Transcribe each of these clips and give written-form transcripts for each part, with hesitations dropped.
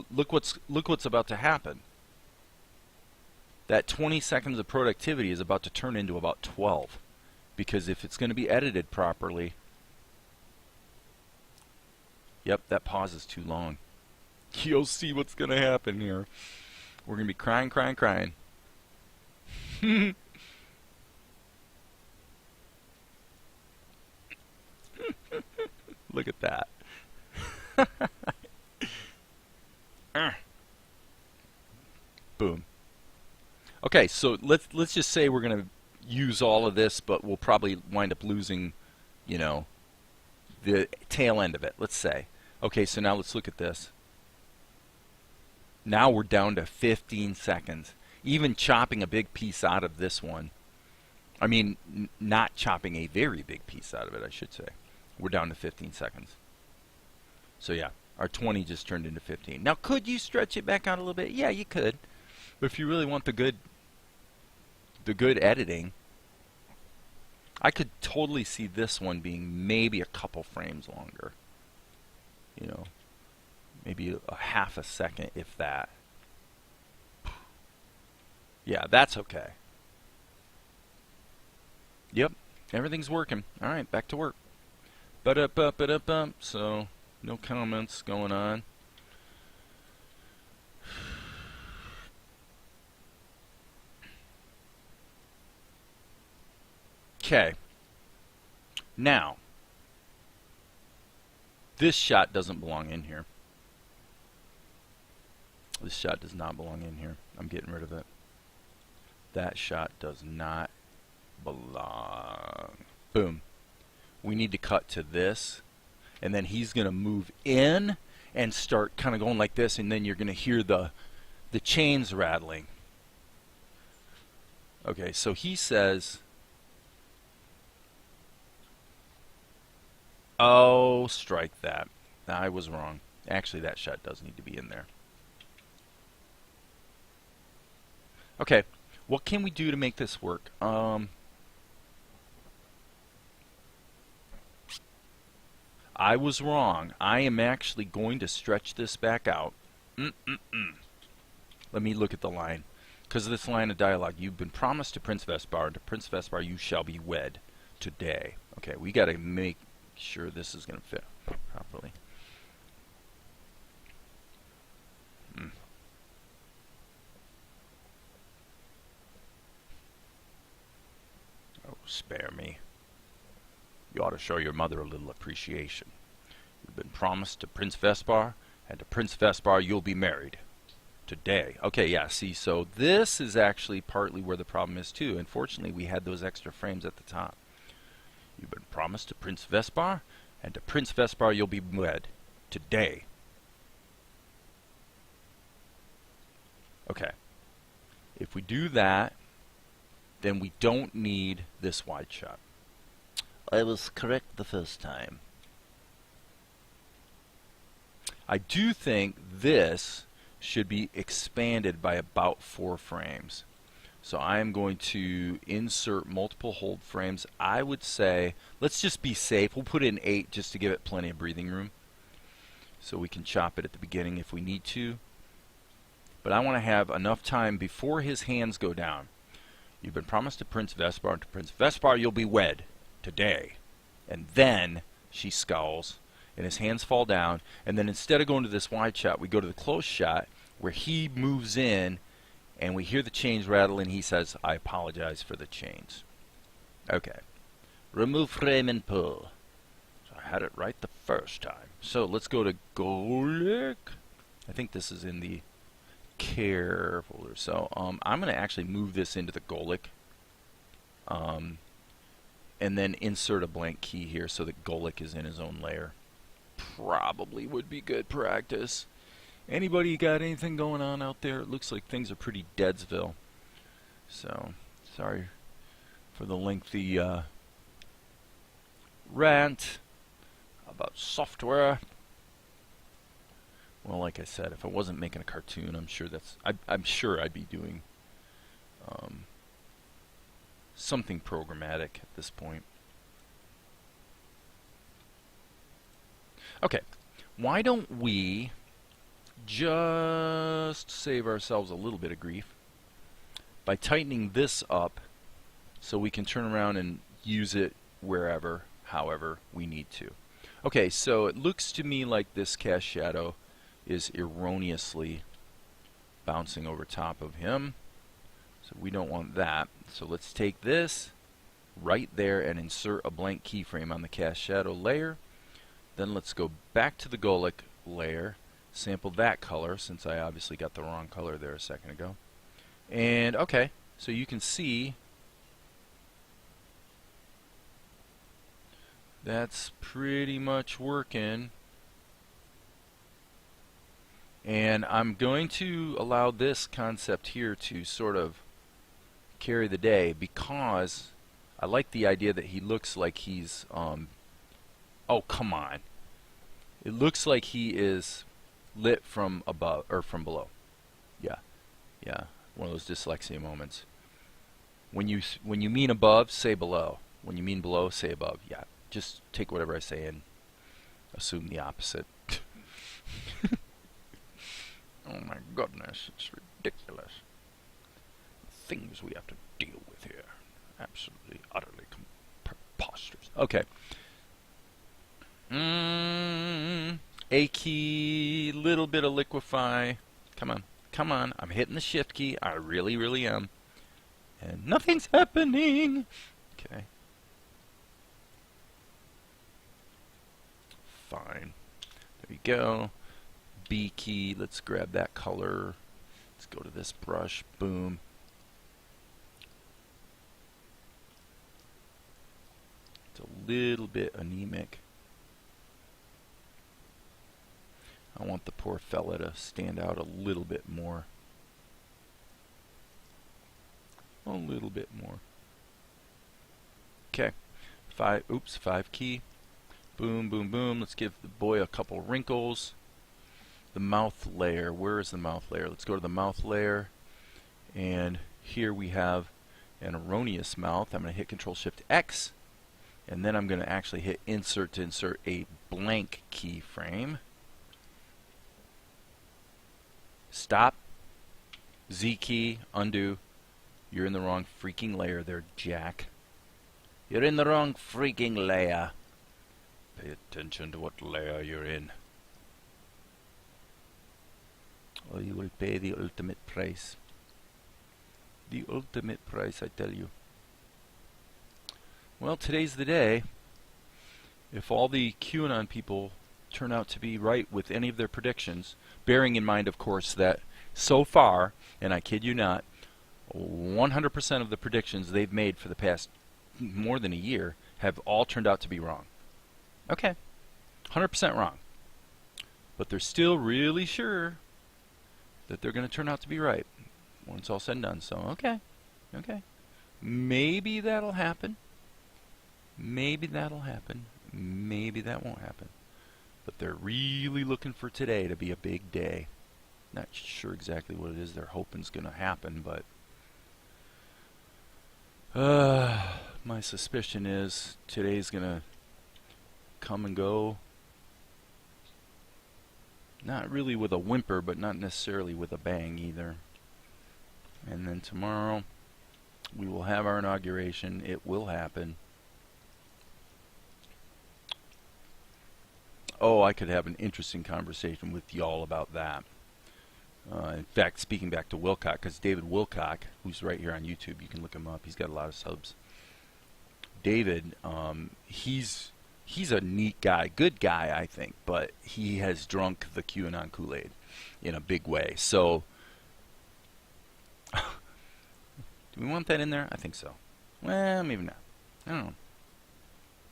look what's about to happen. That 20 seconds of productivity is about to turn into about 12, because if it's going to be edited properly, yep, that pause is too long. You'll see what's going to happen here. We're going to be crying, crying, crying. Look at that. Boom. Okay, so let's just say we're going to use all of this, but we'll probably wind up losing, you know, the tail end of it, let's say. Okay, so now let's look at this. Now we're down to 15 seconds. Even chopping a big piece out of this one, I mean, not chopping a very big piece out of it, I should say. We're down to 15 seconds. So yeah, our 20 just turned into 15. Now, could you stretch it back out a little bit? Yeah, you could. But if you really want the good editing, I could totally see this one being maybe a couple frames longer. You know, maybe a half a second, if that. Yeah, that's okay. Yep, everything's working. All right, back to work. Ba-da-ba-ba-da-bum. So, no comments going on. Okay. Now, this shot doesn't belong in here. This shot does not belong in here. I'm getting rid of it. That shot does not belong. Boom. We need to cut to this, and then he's going to move in and start kind of going like this, and then you're going to hear the chains rattling. Okay, so he says, oh, strike that. I was wrong. Actually, that shot does need to be in there. Okay, what can we do to make this work? I was wrong. I am actually going to stretch this back out. Let me look at the line. Because of this line of dialogue, you've been promised to Prince Vespar, and to Prince Vespar you shall be wed today. Okay, we got to make sure this is going to fit properly. Oh, spare me. You ought to show your mother a little appreciation. You've been promised to Prince Vespar, and to Prince Vespar you'll be married today. Okay, yeah, see, so this is actually partly where the problem is too. Unfortunately, we had those extra frames at the top. You've been promised to Prince Vespar, and to Prince Vespar you'll be wed today. Okay. If we do that, then we don't need this wide shot. I was correct the first time. I do think this should be expanded by about 4 frames. So I am going to insert multiple hold frames. I would say, let's just be safe. We'll put in 8 just to give it plenty of breathing room. So we can chop it at the beginning if we need to. But I want to have enough time before his hands go down. You've been promised to Prince Vespar, and to Prince Vespar you'll be wed today. And then she scowls, and his hands fall down, and then instead of going to this wide shot, we go to the close shot where he moves in, and we hear the chains rattle, and he says, I apologize for the chains. Okay. Remove frame and pull. So I had it right the first time. So let's go to Golic. I think this is in the care folder. So I'm going to actually move this into the Golic. And then insert a blank key here so that Golic is in his own layer. Probably would be good practice. Anybody got anything going on out there? It looks like things are pretty Deadsville. So, sorry for the lengthy rant about software. Well, like I said, if I wasn't making a cartoon, I'm sure I'd be doing something programmatic at this point. Okay, why don't we just save ourselves a little bit of grief by tightening this up so we can turn around and use it wherever, however we need to. Okay, so it looks to me like this cast shadow is erroneously bouncing over top of him. So we don't want that. So let's take this right there and insert a blank keyframe on the cast shadow layer. Then let's go back to the Golic layer, sample that color since I obviously got the wrong color there a second ago. And okay, so you can see that's pretty much working. And I'm going to allow this concept here to sort of carry the day because I like the idea that he looks like he's oh, come on. It looks like he is lit from above or from below. Yeah. Yeah. One of those dyslexia moments. When you mean above, say below. When you mean below, say above. Yeah. Just take whatever I say and assume the opposite. Oh my goodness, it's ridiculous. The things we have to deal with here. Absolutely, utterly preposterous. Okay. A key, little bit of liquefy. Come on, come on. I'm hitting the shift key. I really, really am. And nothing's happening. Okay. Fine. There we go. B key. Let's grab that color. Let's go to this brush. Boom. It's a little bit anemic. I want the poor fella to stand out a little bit more. A little bit more. Okay. 5 key. Boom, boom, boom. Let's give the boy a couple wrinkles. The mouth layer. Where is the mouth layer? Let's go to the mouth layer. And here we have an erroneous mouth. I'm going to hit Control-Shift-X. And then I'm going to actually hit Insert to insert a blank keyframe. Stop. Z key. Undo. You're in the wrong freaking layer there, Jack. You're in the wrong freaking layer. Pay attention to what layer you're in. Or you will pay the ultimate price. The ultimate price, I tell you. Well, today's the day. If all the QAnon people turn out to be right with any of their predictions, bearing in mind, of course, that so far, and I kid you not, 100% of the predictions they've made for the past more than a year have all turned out to be wrong. Okay, 100% wrong. But they're still really sure that they're going to turn out to be right when it's all said and done. So, okay. Maybe that'll happen. Maybe that'll happen. Maybe that won't happen. But they're really looking for today to be a big day. Not sure exactly what it is they're hoping is going to happen, but my suspicion is today's going to come and go. Not really with a whimper, but not necessarily with a bang either. And then tomorrow we will have our inauguration. It will happen. Oh, I could have an interesting conversation with y'all about that. In fact, speaking back to Wilcock, because David Wilcock, who's right here on YouTube, you can look him up. He's got a lot of subs. David, he's a neat guy, good guy, I think, but he has drunk the QAnon Kool-Aid in a big way. So, do we want that in there? I think so. Well, maybe not. I don't know.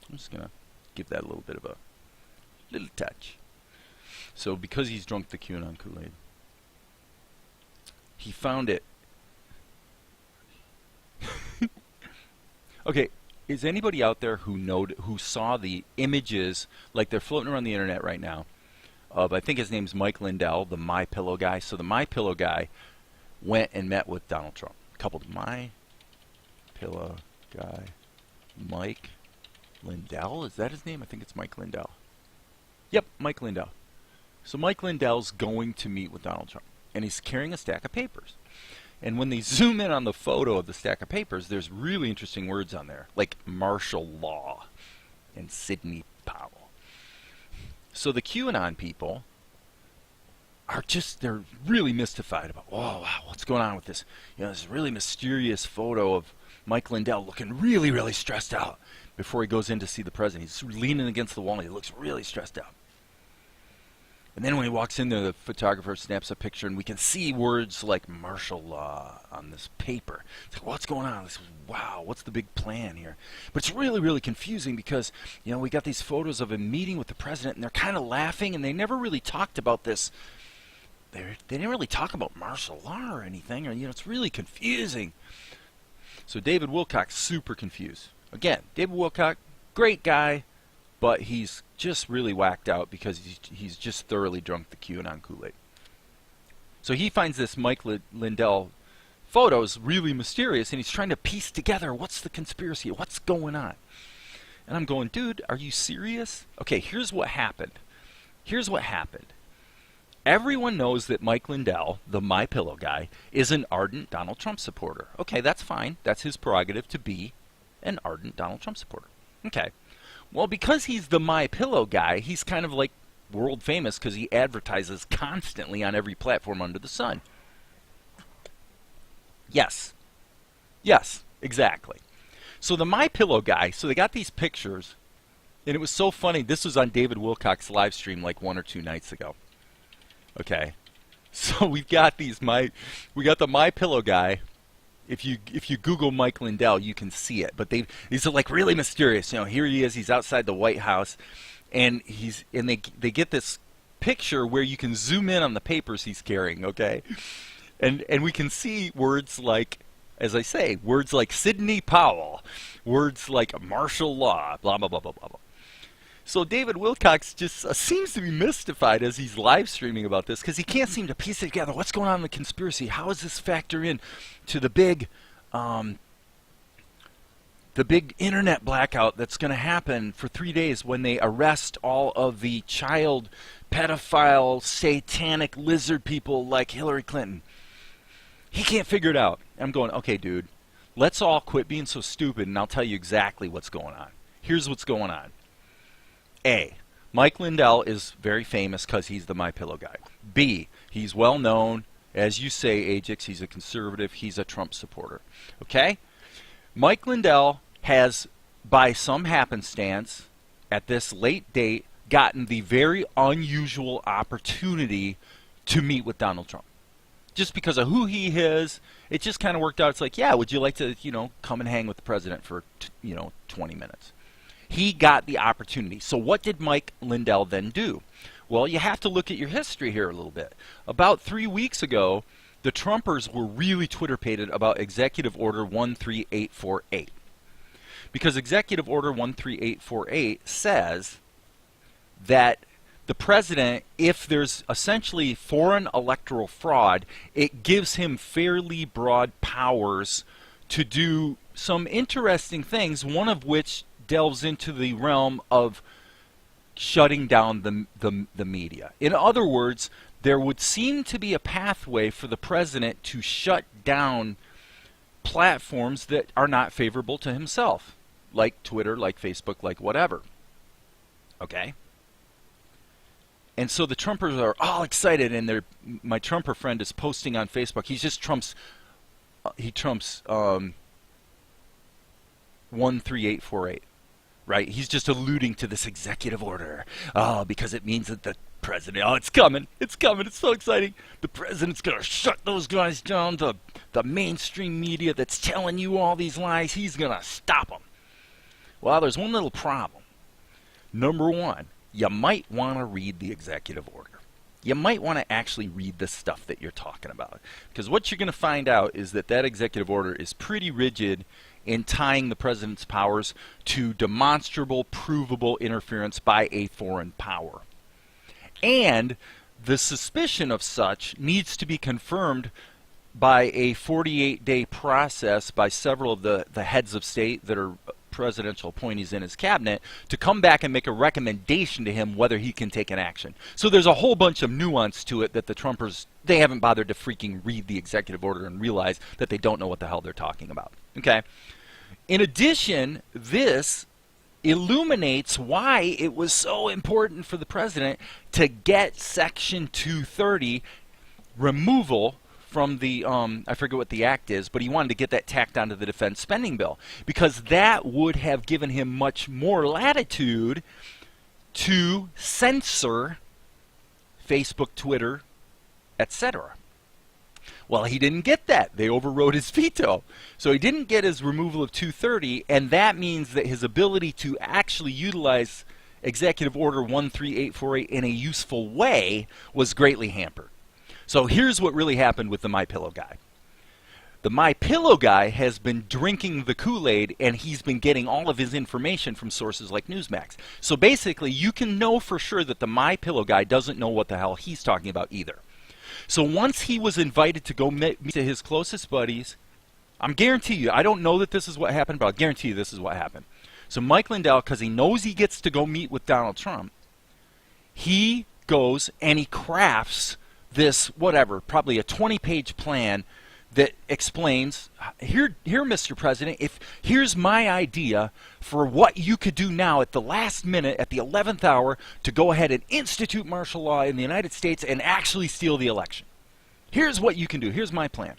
I'm just gonna give that a little bit of a little touch. So, because he's drunk the QAnon Kool-Aid, he found it. Okay. Is anybody out there who saw the images, like they're floating around the internet right now, of, I think his name's Mike Lindell, the My Pillow guy. So the My Pillow guy went and met with Donald Trump. Coupled My Pillow guy, Mike Lindell. Is that his name? I think it's Mike Lindell. Yep, Mike Lindell. So Mike Lindell's going to meet with Donald Trump, and he's carrying a stack of papers. And when they zoom in on the photo of the stack of papers, there's really interesting words on there, like martial law and Sidney Powell. So the QAnon people are they're really mystified about, oh, wow, what's going on with this? This really mysterious photo of Mike Lindell looking really, really stressed out before he goes in to see the president. He's leaning against the wall and he looks really stressed out. And then when he walks in there, the photographer snaps a picture, and we can see words like martial law on this paper. It's like, what's going on? Wow, what's the big plan here? But it's really, really confusing because, we got these photos of him meeting with the president, and they're kind of laughing, and they never really talked about this. They didn't really talk about martial law or anything. Or, it's really confusing. So David Wilcock's super confused. Again, David Wilcock, great guy, but he's just really whacked out because he's just thoroughly drunk the QAnon Kool-Aid. So he finds this Mike Lindell photos really mysterious, and he's trying to piece together what's the conspiracy, what's going on. And I'm going, dude, are you serious? Okay, here's what happened. Everyone knows that Mike Lindell, the MyPillow guy, is an ardent Donald Trump supporter. Okay, that's fine. That's his prerogative to be an ardent Donald Trump supporter. Okay. Well, because he's the MyPillow guy, he's kind of like world famous because he advertises constantly on every platform under the sun. Yes, exactly. So the MyPillow guy, so they got these pictures, and it was so funny. This was on David Wilcock's live stream like 1 or 2 nights ago. Okay, so we got the MyPillow guy. If you Google Mike Lindell, you can see it. But these are like really mysterious. Here he is. He's outside the White House, and they get this picture where you can zoom in on the papers he's carrying. Okay, and we can see words like, as I say, words like Sidney Powell, words like martial law, blah blah blah blah blah blah. So David Wilcock just seems to be mystified as he's live streaming about this because he can't seem to piece it together. What's going on in the conspiracy? How does this factor in to the big internet blackout that's going to happen for 3 days when they arrest all of the child pedophile satanic lizard people like Hillary Clinton? He can't figure it out. I'm going, okay, dude, let's all quit being so stupid, and I'll tell you exactly what's going on. Here's what's going on. A, Mike Lindell is very famous because he's the MyPillow guy. B, he's well known. As you say, Ajax, he's a conservative. He's a Trump supporter. Okay? Mike Lindell has, by some happenstance, at this late date, gotten the very unusual opportunity to meet with Donald Trump. Just because of who he is, it just kind of worked out. It's like, yeah, would you like to, come and hang with the president for, 20 minutes? He got the opportunity. So what did Mike Lindell then do? Well, you have to look at your history here a little bit. About 3 weeks ago, the Trumpers were really Twitter-pated about Executive Order 13848. Because Executive Order 13848 says that the president, if there's essentially foreign electoral fraud, it gives him fairly broad powers to do some interesting things, one of which delves into the realm of shutting down the media. In other words, there would seem to be a pathway for the president to shut down platforms that are not favorable to himself, like Twitter, like Facebook, like whatever. Okay? And so the Trumpers are all excited, and my Trumper friend is posting on Facebook. He trumps 13848. Right? He's just alluding to this executive order. Because it means that the president, it's coming, it's so exciting. The president's going to shut those guys down, the mainstream media that's telling you all these lies. He's going to stop them. Well, there's one little problem. Number one, you might want to read the executive order. You might want to actually read the stuff that you're talking about. Because what you're going to find out is that executive order is pretty rigid in tying the president's powers to demonstrable, provable interference by a foreign power. And the suspicion of such needs to be confirmed by a 48-day process by several of the heads of state that are presidential appointees in his cabinet to come back and make a recommendation to him whether he can take an action. So there's a whole bunch of nuance to it that the Trumpers, they haven't bothered to freaking read the executive order and realize that they don't know what the hell they're talking about. Okay? In addition, this illuminates why it was so important for the president to get Section 230 removal from the, I forget what the act is, but he wanted to get that tacked onto the defense spending bill because that would have given him much more latitude to censor Facebook, Twitter, etc. Well, he didn't get that. They overrode his veto. So he didn't get his removal of 230, and that means that his ability to actually utilize Executive Order 13848 in a useful way was greatly hampered. So here's what really happened with the MyPillow guy. The MyPillow guy has been drinking the Kool-Aid, and he's been getting all of his information from sources like Newsmax. So basically, you can know for sure that the MyPillow guy doesn't know what the hell he's talking about either. So once he was invited to go meet to his closest buddies, I'm guarantee you, I don't know that this is what happened, but I'll guarantee you this is what happened. So Mike Lindell, because he knows he gets to go meet with Donald Trump, he goes and he crafts this, whatever, probably a 20-page plan that explains, here, Mr. President, here's my idea for what you could do now at the last minute, at the 11th hour, to go ahead and institute martial law in the United States and actually steal the election. Here's what you can do. Here's my plan.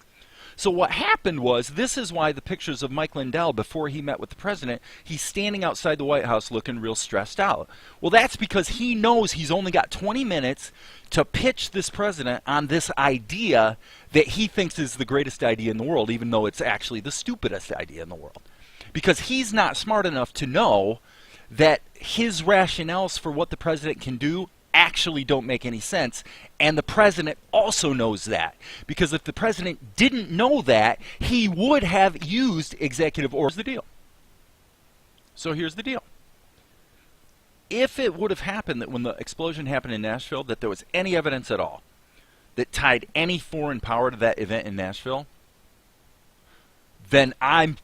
So what happened was, this is why the pictures of Mike Lindell before he met with the president, he's standing outside the White House looking real stressed out. Well, that's because he knows he's only got 20 minutes to pitch this president on this idea that he thinks is the greatest idea in the world, even though it's actually the stupidest idea in the world. Because he's not smart enough to know that his rationales for what the president can do actually don't make any sense, and the president also knows that, because if the president didn't know that, he would have used executive orders. Here's the deal. So here's the deal. If it would have happened that when the explosion happened in Nashville, that there was any evidence at all that tied any foreign power to that event in Nashville, then I'm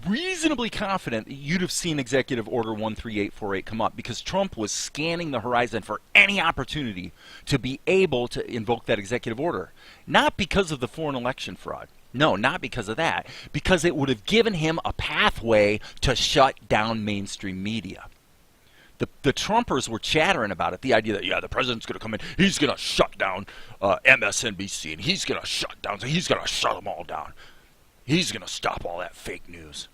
reasonably confident that you'd have seen Executive Order 13848 come up, because Trump was scanning the horizon for any opportunity to be able to invoke that executive order. Not because of the foreign election fraud. No, not because of that. Because it would have given him a pathway to shut down mainstream media. The Trumpers were chattering about it, the idea that, yeah, the president's going to come in, he's going to shut down MSNBC, and he's going to shut down, so he's going to shut them all down. He's going to stop all that fake news.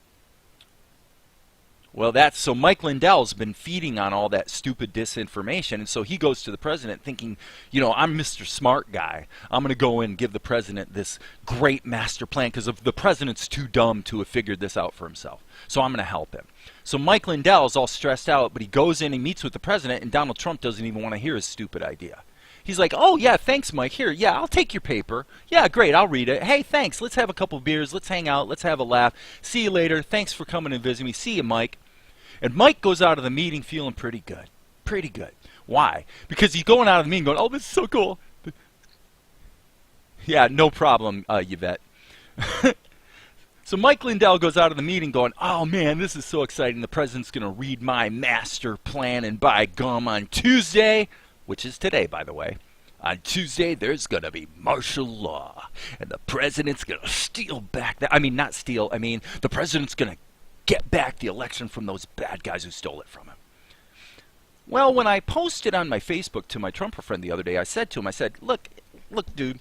Well, so Mike Lindell's been feeding on all that stupid disinformation, and so he goes to the president thinking, you know, I'm Mr. Smart Guy. I'm going to go in and give the president this great master plan because the president's too dumb to have figured this out for himself. So I'm going to help him. So Mike Lindell's all stressed out, but he goes in and meets with the president, and Donald Trump doesn't even want to hear his stupid idea. He's like, oh, yeah, thanks, Mike. Here, yeah, I'll take your paper. Yeah, great, I'll read it. Hey, thanks. Let's have a couple beers. Let's hang out. Let's have a laugh. See you later. Thanks for coming and visiting me. See you, Mike. And Mike goes out of the meeting feeling pretty good. Pretty good. Why? Because he's going out of the meeting going, oh, this is so cool. Yeah, no problem, Yvette. So Mike Lindell goes out of the meeting going, oh, man, this is so exciting. The president's going to read my master plan, and by gum, on Tuesday, which is today, by the way, on Tuesday, there's going to be martial law, and the president's going to steal back that. I mean, not steal. I mean, the president's going to get back the election from those bad guys who stole it from him. Well, when I posted on my Facebook to my Trumper friend the other day, I said to him, I said, look, dude,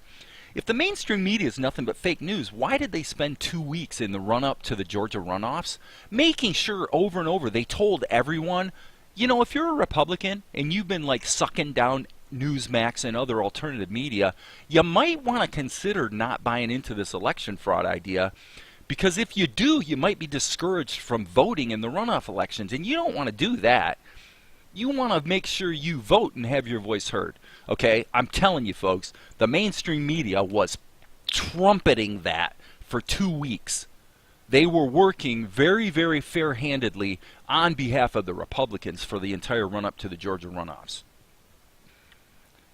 if the mainstream media is nothing but fake news, why did they spend 2 weeks in the run-up to the Georgia runoffs making sure over and over they told everyone, you know, if you're a Republican and you've been like sucking down Newsmax and other alternative media, you might want to consider not buying into this election fraud idea, because if you do, you might be discouraged from voting in the runoff elections, and you don't want to do that. You want to make sure you vote and have your voice heard. Okay? I'm telling you, folks, the mainstream media was trumpeting that for 2 weeks. They were working very, very fair-handedly on behalf of the Republicans for the entire run-up to the Georgia runoffs.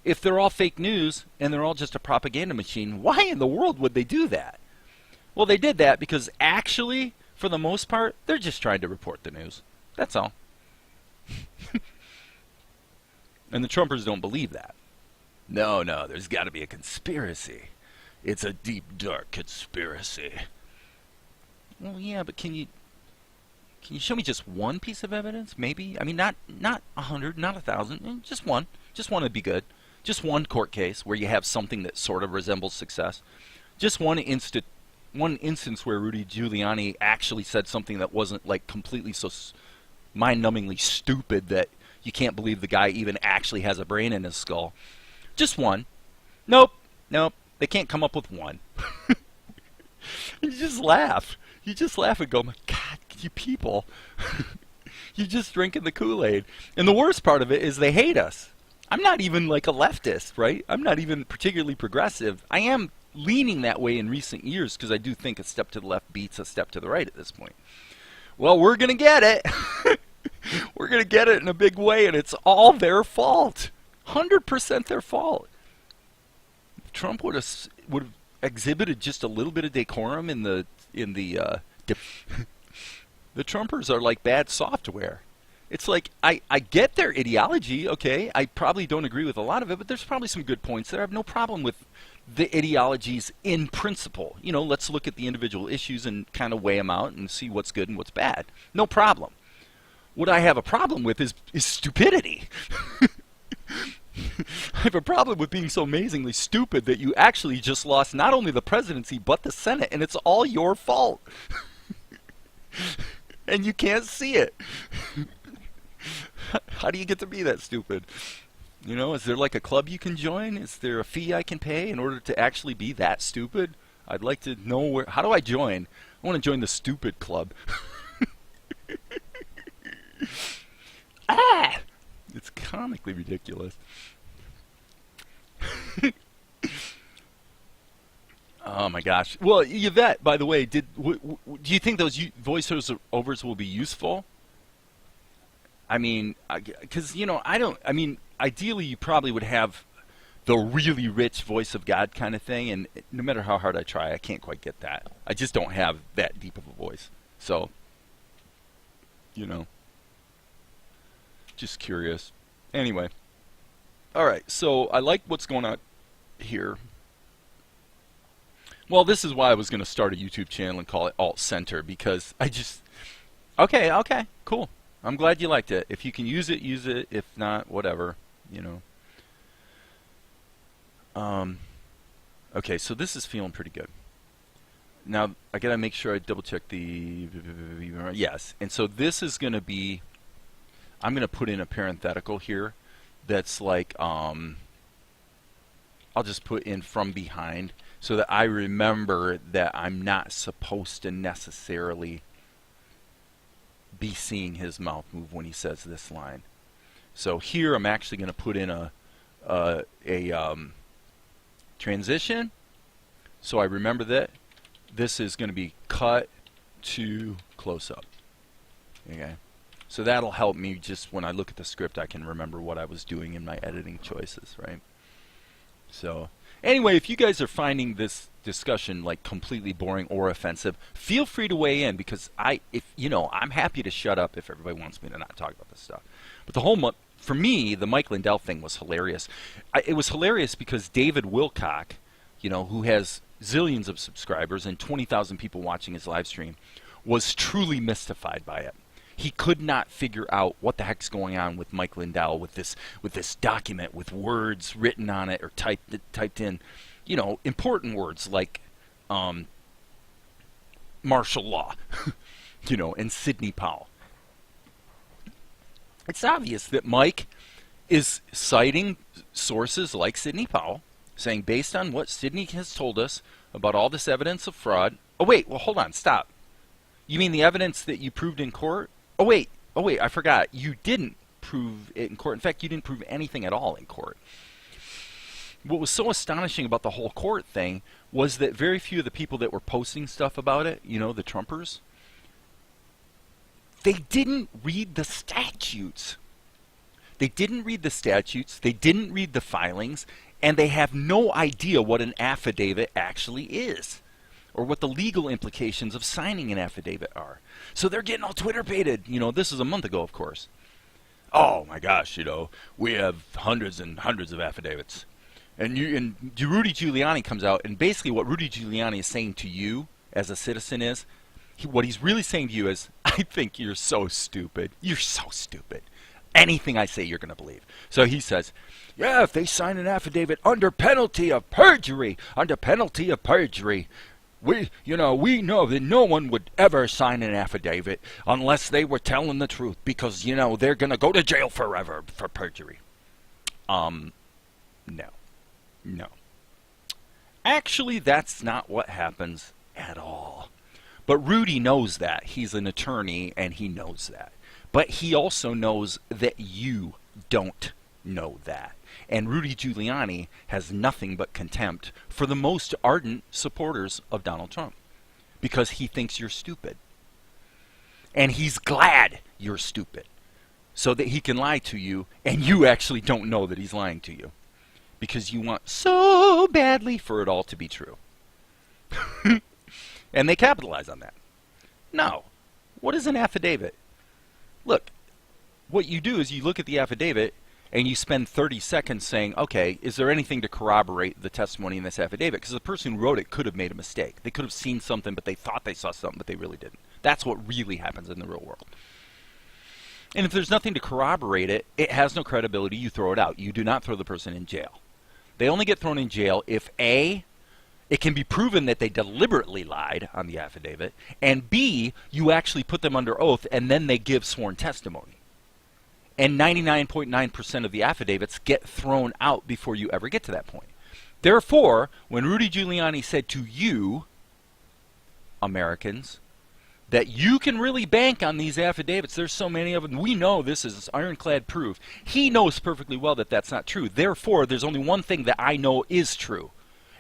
If they're all fake news and they're all just a propaganda machine, why in the world would they do that? Well, they did that because actually For the most part, they're just trying to report the news. That's all. And the Trumpers don't believe that. No, there's got to be a conspiracy. It's a deep, dark conspiracy. Well, yeah, but can you show me just one piece of evidence? Maybe. I mean, not 100, not 1,000. Just one. Just one would be good. Just one court case where you have something that sort of resembles success. Just one instance where Rudy Giuliani actually said something that wasn't like completely so mind-numbingly stupid that you can't believe the guy even actually has a brain in his skull. Just one. Nope. They can't come up with one. You just laugh. You just laugh and go, my God, you people. You're just drinking the Kool-Aid. And the worst part of it is they hate us. I'm not even like a leftist, right? I'm not even particularly progressive. I am leaning that way in recent years because I do think a step to the left beats a step to the right at this point. Well, we're going to get it. We're going to get it in a big way, and it's all their fault. 100% their fault. If Trump would have exhibited just a little bit of decorum in the Trumpers are like bad software. It's like, I get their ideology, okay? I probably don't agree with a lot of it, but there's probably some good points there. I have no problem with the ideologies in principle. You know, let's look at the individual issues and kind of weigh them out and see what's good and what's bad. No problem. What I have a problem with is stupidity. I have a problem with being so amazingly stupid that you actually just lost not only the presidency but the Senate, and it's all your fault. And you can't see it. How do you get to be that stupid? You know, is there like a club you can join? Is there a fee I can pay in order to actually be that stupid? I'd like to know where. How do I join? I want to join the stupid club. It's comically ridiculous. Oh my gosh. Well, Yvette, by the way, do you think those voiceovers will be useful? I mean, because, you know, I mean, ideally you probably would have the really rich voice of God kind of thing, and no matter how hard I try, I can't quite get that. I just don't have that deep of a voice. So, you know, just curious. Anyway. All right, so I like what's going on here. Well, this is why I was going to start a YouTube channel and call it Alt Center, because I just... Okay, cool. I'm glad you liked it. If you can use it, use it. If not, whatever, you know. Okay, so this is feeling pretty good. Now, I got to make sure I double check the... Yes, and so this is going to be... I'm going to put in a parenthetical here that's like... I'll just put in from behind so that I remember that I'm not supposed to necessarily be seeing his mouth move when he says this line. So here I'm actually going to put in a transition, so I remember that this is going to be cut to close up. Okay, so that'll help me just when I look at the script, I can remember what I was doing in my editing choices, right? So anyway, if you guys are finding this discussion like completely boring or offensive, feel free to weigh in, because I'm happy to shut up if everybody wants me to not talk about this stuff. But the whole for me, the Mike Lindell thing was hilarious. It was hilarious because David Wilcock, you know, who has zillions of subscribers and 20,000 people watching his live stream, was truly mystified by it. He could not figure out what the heck's going on with Mike Lindell with this document with words written on it or typed in, you know, important words like martial law, you know, and Sidney Powell. It's obvious that Mike is citing sources like Sidney Powell, saying based on what Sidney has told us about all this evidence of fraud. Oh wait, well hold on, stop. You mean the evidence that you proved in court? Oh wait, I forgot. You didn't prove it in court. In fact, you didn't prove anything at all in court. What was so astonishing about the whole court thing was that very few of the people that were posting stuff about it, you know, the Trumpers, they didn't read the statutes. They didn't read the statutes, they didn't read the filings, and they have no idea what an affidavit actually is. or what the legal implications of signing an affidavit are. So they're getting all Twitter-baited. You know, this is a month ago, of course. Oh my gosh, you know, we have hundreds and hundreds of affidavits. And Rudy Giuliani comes out, and basically what Rudy Giuliani is saying to you as a citizen is, what he's really saying to you is, I think you're so stupid. You're so stupid. Anything I say, you're going to believe. So he says, yeah, if they sign an affidavit under penalty of perjury, we know that no one would ever sign an affidavit unless they were telling the truth, because, you know, they're going to go to jail forever for perjury. No. Actually, that's not what happens at all. But Rudy knows that. He's an attorney, and he knows that. But he also knows that you don't know that. And Rudy Giuliani has nothing but contempt for the most ardent supporters of Donald Trump, because he thinks you're stupid. And he's glad you're stupid, so that he can lie to you, and you actually don't know that he's lying to you, because you want so badly for it all to be true. And they capitalize on that. Now, what is an affidavit? Look, what you do is you look at the affidavit and you spend 30 seconds saying, okay, is there anything to corroborate the testimony in this affidavit? Because the person who wrote it could have made a mistake. They could have seen something, but they thought they saw something, but they really didn't. That's what really happens in the real world. And if there's nothing to corroborate it, it has no credibility, you throw it out. You do not throw the person in jail. They only get thrown in jail if A, it can be proven that they deliberately lied on the affidavit, and B, you actually put them under oath and then they give sworn testimony. And 99.9% of the affidavits get thrown out before you ever get to that point. Therefore, when Rudy Giuliani said to you, Americans, that you can really bank on these affidavits, there's so many of them, we know this is ironclad proof, he knows perfectly well that that's not true. Therefore, there's only one thing that I know is true.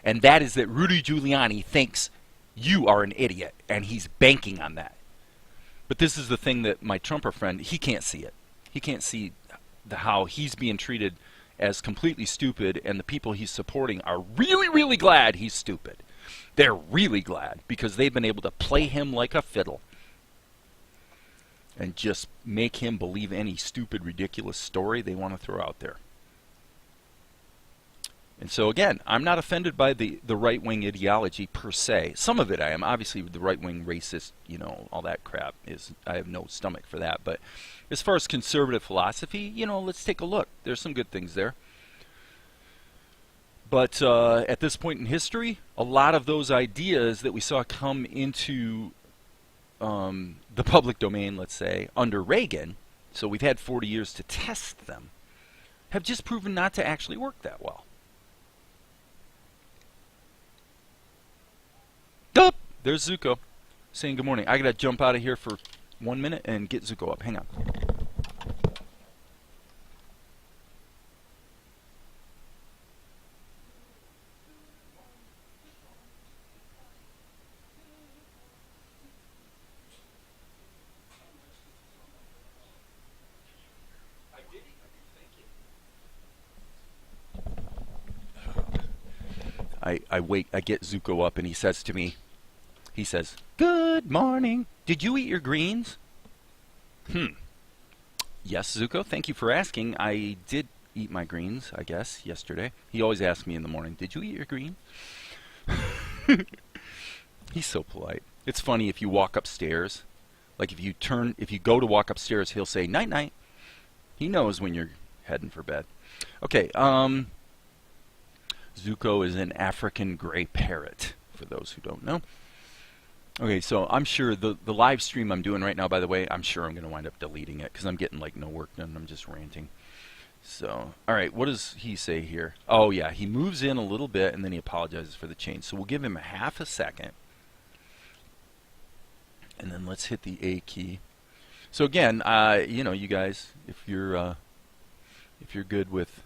And that is that Rudy Giuliani thinks you are an idiot, and he's banking on that. But this is the thing that my Trumper friend, he can't see it. He can't see how he's being treated as completely stupid, and the people he's supporting are really, really glad he's stupid. They're really glad, because they've been able to play him like a fiddle and just make him believe any stupid, ridiculous story they want to throw out there. And so again, I'm not offended by the right-wing ideology per se. Some of it I am. Obviously, the right-wing racist, you know, all that crap is, I have no stomach for that. But as far as conservative philosophy, you know, let's take a look. There's some good things there. But at this point in history, a lot of those ideas that we saw come into the public domain, let's say, under Reagan, so we've had 40 years to test them, have just proven not to actually work that well. Oh, there's Zuko saying good morning. I gotta jump out of here for 1 minute and get Zuko up. Hang on. I get Zuko up and he says to me, he says, good morning. Did you eat your greens? Yes, Zuko, thank you for asking. I did eat my greens, I guess, yesterday. He always asks me in the morning, did you eat your greens? He's so polite. It's funny if you walk upstairs, like if you go to walk upstairs, he'll say night night. He knows when you're heading for bed. Okay, Zuko is an African gray parrot, for those who don't know. Okay, so I'm sure the live stream I'm doing right now, by the way, I'm sure I'm going to wind up deleting it because I'm getting like no work done. I'm just ranting. So, all right, what does he say here? Oh, yeah, he moves in a little bit and then he apologizes for the change. So we'll give him a half a second. And then let's hit the A key. So again, you know, you guys, if you're good with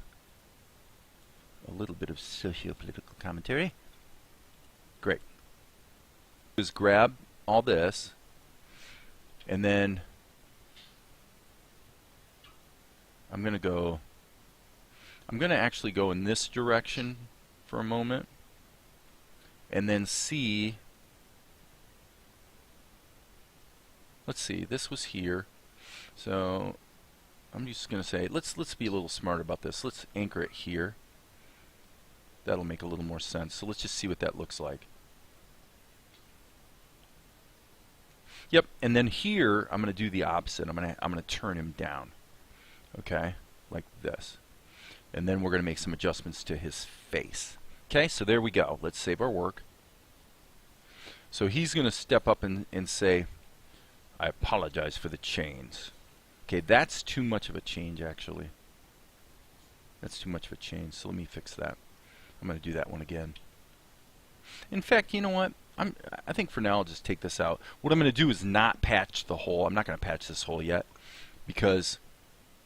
a little bit of socio-political commentary, great. Just grab all this, and then I'm going to actually go in this direction for a moment, and then see let's see, this was here. So I'm just going to say, let's be a little smarter about this. Let's anchor it here. That'll make a little more sense. So let's just see what that looks like. Yep, and then here I'm going to do the opposite. I'm going to turn him down. Okay, like this. And then we're going to make some adjustments to his face. Okay, so there we go. Let's save our work. So he's going to step up and say, I apologize for the chains. Okay, that's too much of a change, actually. That's too much of a change, so let me fix that. I'm going to do that one again. In fact, you know what? I think for now I'll just take this out. What I'm going to do is not patch the hole. I'm not going to patch this hole yet because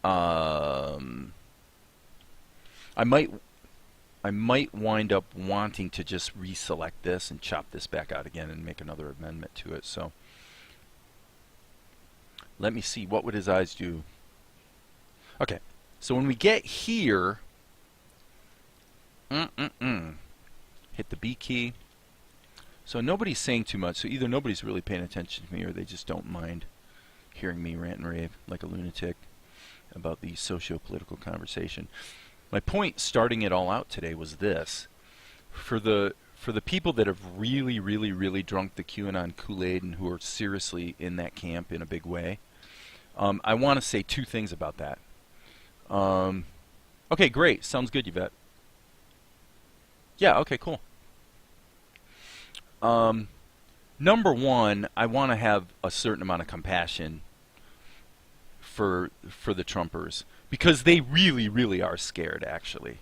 I might wind up wanting to just reselect this and chop this back out again and make another amendment to it. So let me see, what would his eyes do? Okay, so when we get here, hit the B key. So nobody's saying too much, so either nobody's really paying attention to me or they just don't mind hearing me rant and rave like a lunatic about the socio-political conversation. My point starting it all out today was this. For the people that have really drunk the QAnon Kool-Aid and who are seriously in that camp in a big way, I want to say two things about that. Okay, great. Sounds good, Yvette. Yeah, okay, cool. Number one, I want to have a certain amount of compassion for the Trumpers because they really are scared, actually.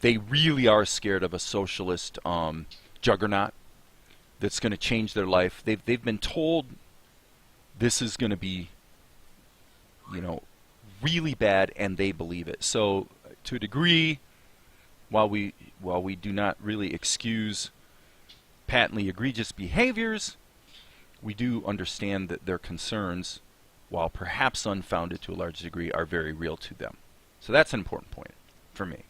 They really are scared of a socialist juggernaut that's going to change their life. They've been told this is going to be, you know, really bad, and they believe it. So to a degree, while we do not really excuse patently egregious behaviors, we do understand that their concerns, while perhaps unfounded to a large degree, are very real to them. So that's an important point for me.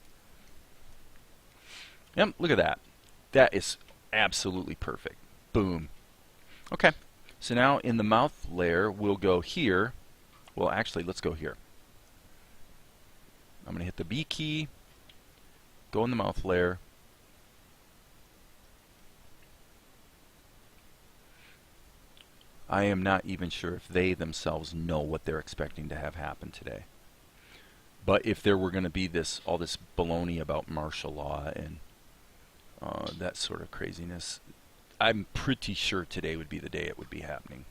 Yep, look at that. That is absolutely perfect. Boom. Okay, so now in the mouth layer, we'll go here. Well, actually, let's go here. I'm going to hit the B key, go in the mouth layer. I am not even sure if they themselves know what they're expecting to have happen today. But if there were going to be all this baloney about martial law and that sort of craziness, I'm pretty sure today would be the day it would be happening.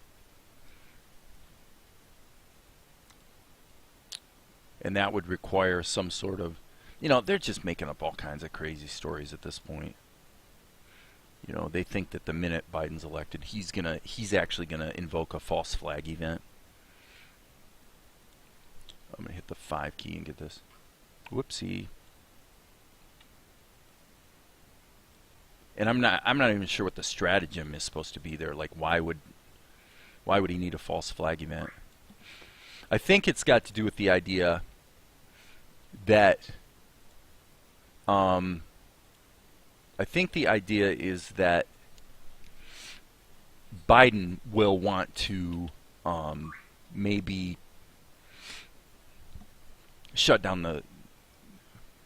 And that would require some sort of, you know, they're just making up all kinds of crazy stories at this point. You know, they think that the minute Biden's elected, he's actually gonna invoke a false flag event. I'm gonna hit the 5 key and get this. Whoopsie. And I'm not even sure what the stratagem is supposed to be there. Like, why would he need a false flag event? I think it's got to do with the idea that I think the idea is that Biden will want to maybe shut down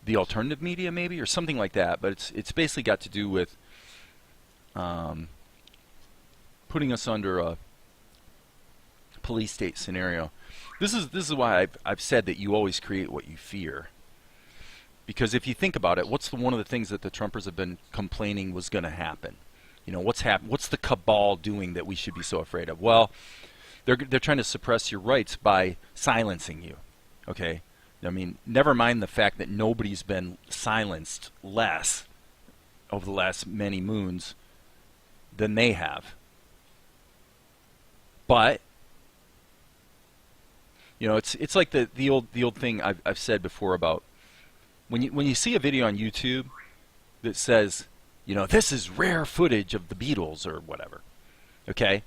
the alternative media, maybe, or something like that. But it's basically got to do with putting us under a police state scenario. This is why I've said that you always create what you fear. Because if you think about it, what's one of the things that the Trumpers have been complaining was going to happen? You know, what's the cabal doing that we should be so afraid of? Well, they're trying to suppress your rights by silencing you. Okay? I mean, never mind the fact that nobody's been silenced less over the last many moons than they have. But you know, it's like the old thing I've said before about when you see a video on YouTube that says, you know, this is rare footage of the Beatles or whatever. Okay?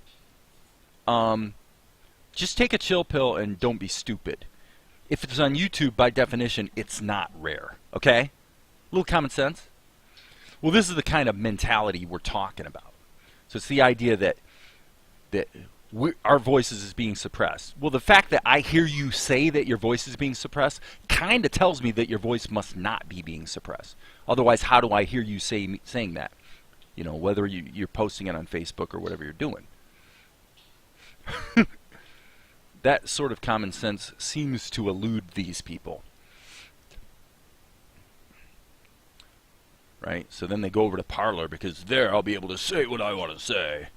Just take a chill pill and don't be stupid. If it's on YouTube, by definition, it's not rare. Okay? A little common sense. Well, this is the kind of mentality we're talking about. So it's the idea that our voices is being suppressed. Well, the fact that I hear you say that your voice is being suppressed kind of tells me that your voice must not be being suppressed. Otherwise, how do I hear you saying that? You know, whether you're posting it on Facebook or whatever you're doing. That sort of common sense seems to elude these people. Right? So then they go over to Parler because there I'll be able to say what I want to say.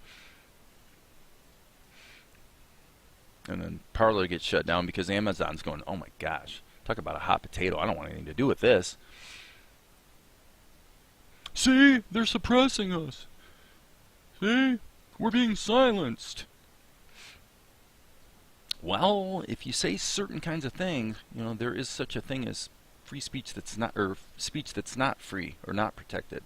And then Parler gets shut down because Amazon's going, oh my gosh, talk about a hot potato. I don't want anything to do with this. See, they're suppressing us. See, we're being silenced. Well, if you say certain kinds of things, you know, there is such a thing as free speech that's not, or speech that's not free or not protected.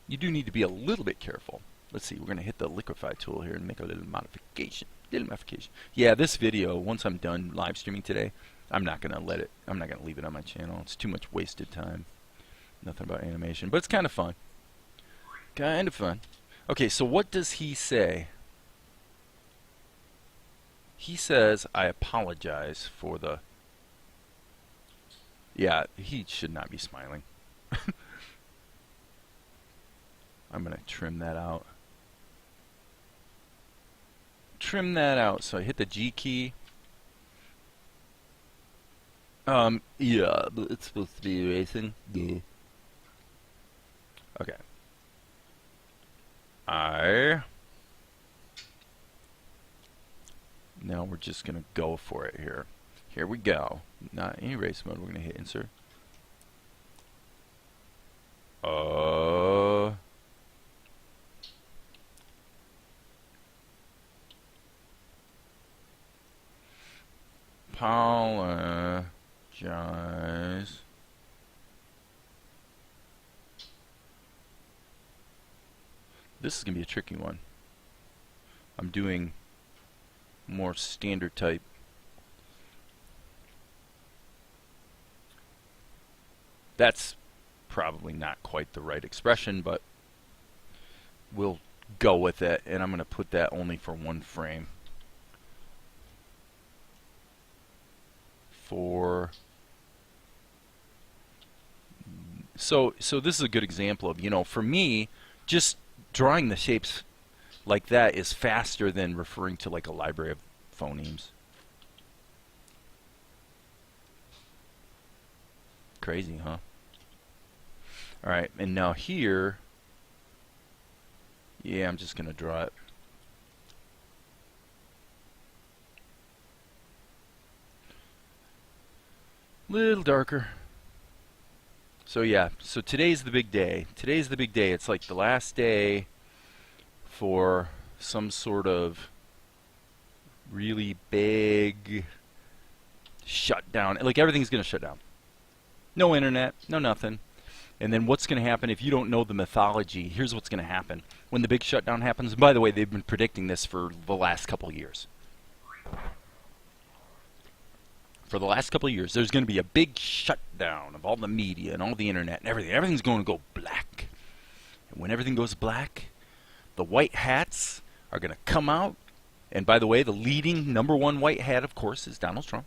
You do need to be a little bit careful. Let's see, we're going to hit the liquify tool here and make a little modification. Yeah, this video, once I'm done live streaming today, I'm not going to leave it on my channel. It's too much wasted time. Nothing about animation, but it's kind of fun. Kind of fun. Okay, so what does he say? He says, I apologize for the... Yeah, he should not be smiling. I'm going to trim that out. Trim that out. So I hit the G key. Yeah, but it's supposed to be erasing. Yeah. Okay. Now we're just going to go for it here. Here we go. Not in erase mode. We're going to hit insert. Apologize. This is going to be a tricky one. I'm doing more standard type. That's probably not quite the right expression, but we'll go with it, and I'm going to put that only for one frame. So this is a good example of, you know, for me, just drawing the shapes like that is faster than referring to like a library of phonemes. Crazy, huh? Alright, and now here, yeah, I'm just going to draw it. Little darker. So yeah, so today's the big day. Today's the big day. It's like the last day for some sort of really big shutdown. Like everything's going to shut down. No internet, no nothing. And then what's going to happen if you don't know the mythology? Here's what's going to happen. When the big shutdown happens, and by the way, they've been predicting this for the last couple of years. For the last couple of years, there's going to be a big shutdown of all the media and all the internet and everything. Everything's going to go black. And when everything goes black, the white hats are going to come out. And by the way, the leading #1 white hat, of course, is Donald Trump.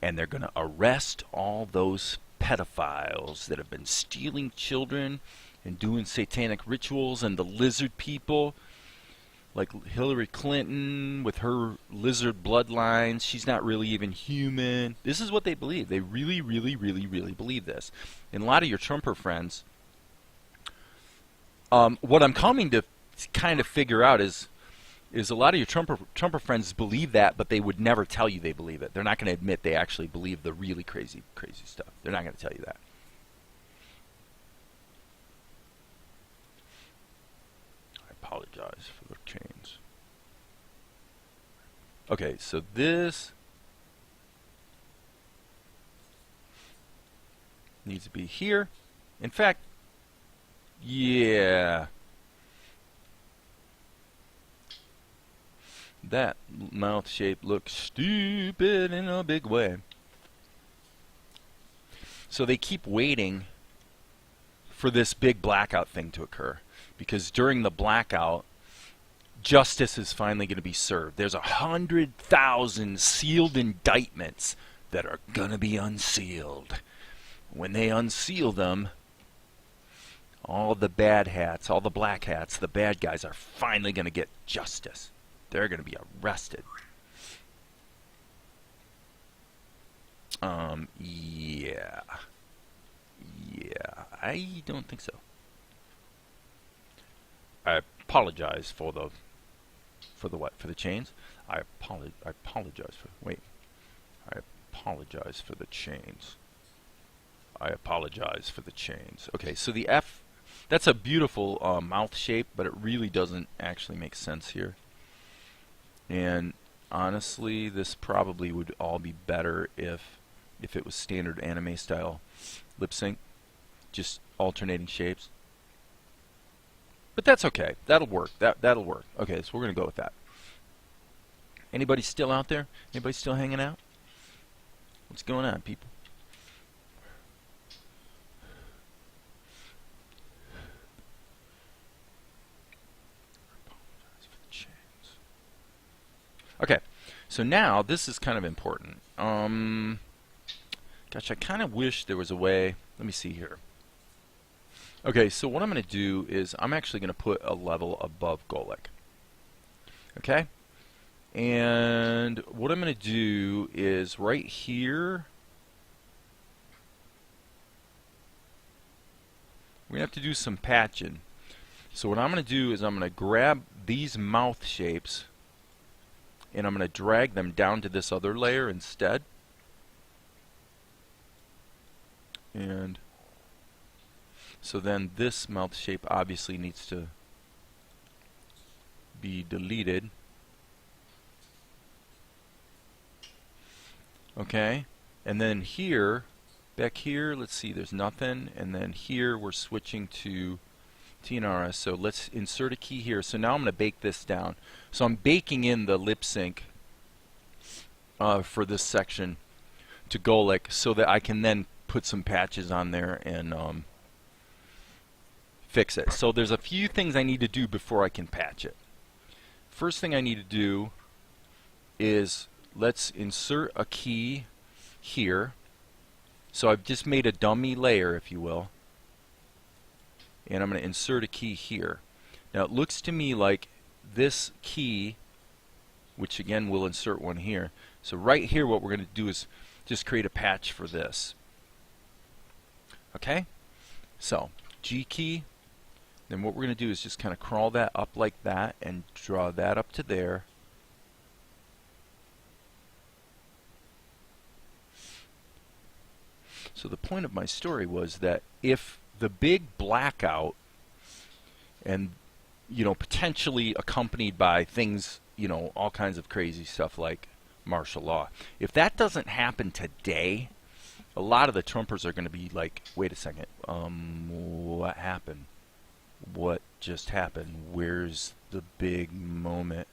And they're going to arrest all those pedophiles that have been stealing children and doing satanic rituals, and the lizard people. Like Hillary Clinton with her lizard bloodlines. She's not really even human. This is what they believe. They really, really, really, really believe this. And a lot of your Trumper friends, what I'm coming to kind of figure out is a lot of your Trumper friends believe that, but they would never tell you they believe it. They're not going to admit they actually believe the really crazy, crazy stuff. They're not going to tell you that. Apologize for the chains. Okay, so this needs to be here. In fact, yeah, that mouth shape looks stupid in a big way. So they keep waiting for this big blackout thing to occur. Because during the blackout, justice is finally going to be served. There's 100,000 sealed indictments that are going to be unsealed. When they unseal them, all the bad hats, all the black hats, the bad guys are finally going to get justice. They're going to be arrested. Yeah. Yeah, I don't think so. I apologize for the what? For the chains? I apologize for I apologize for the chains. I apologize for the chains. Okay, so the F, that's a beautiful mouth shape, but it really doesn't actually make sense here. And honestly, this probably would all be better if it was standard anime style lip sync, just alternating shapes. But that's okay. That'll work. That'll work. Okay, so we're gonna go with that. Anybody still out there? Anybody still hanging out? What's going on, people? Okay, so now this is kind of important. Gosh, I kind of wish there was a way. Let me see here. Okay, so what I'm going to do is I'm actually going to put a level above Golek. Okay? And what I'm going to do is right here, we're going to have to do some patching. So what I'm going to do is I'm going to grab these mouth shapes and I'm going to drag them down to this other layer instead. And so then this mouth shape obviously needs to be deleted. Okay, and then here, back here, let's see, there's nothing, and then here we're switching to TNRS, so let's insert a key here. So now I'm going to bake this down. So I'm baking in the lip sync for this section to Golek so that I can then put some patches on there and fix it. So there's a few things I need to do before I can patch it. First thing I need to do is let's insert a key here. So I've just made a dummy layer, if you will, and I'm going to insert a key here. Now it looks to me like this key, which again we'll insert one here, so right here what we're going to do is just create a patch for this. Okay, so G key, then what we're going to do is just kind of crawl that up like that and draw that up to there. So the point of my story was that if the big blackout, and potentially accompanied by things, all kinds of crazy stuff like martial law, if that doesn't happen today, a lot of the Trumpers are going to be like, wait a second, what happened? What just happened? Where's the big moment?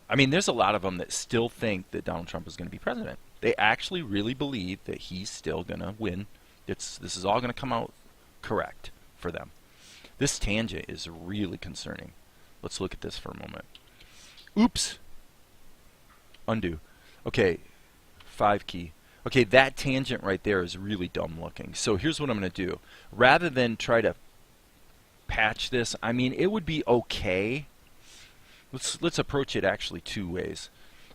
I mean, there's a lot of them that still think that Donald Trump is going to be president. They actually really believe that he's still going to win. This is all going to come out correct for them. This tangent is really concerning. Let's look at this for a moment. Oops. Undo. Okay, 5 key. Okay, that tangent right there is really dumb looking. So here's what I'm going to do. Rather than try to patch this, I mean, it would be okay. Let's approach it actually 2 ways.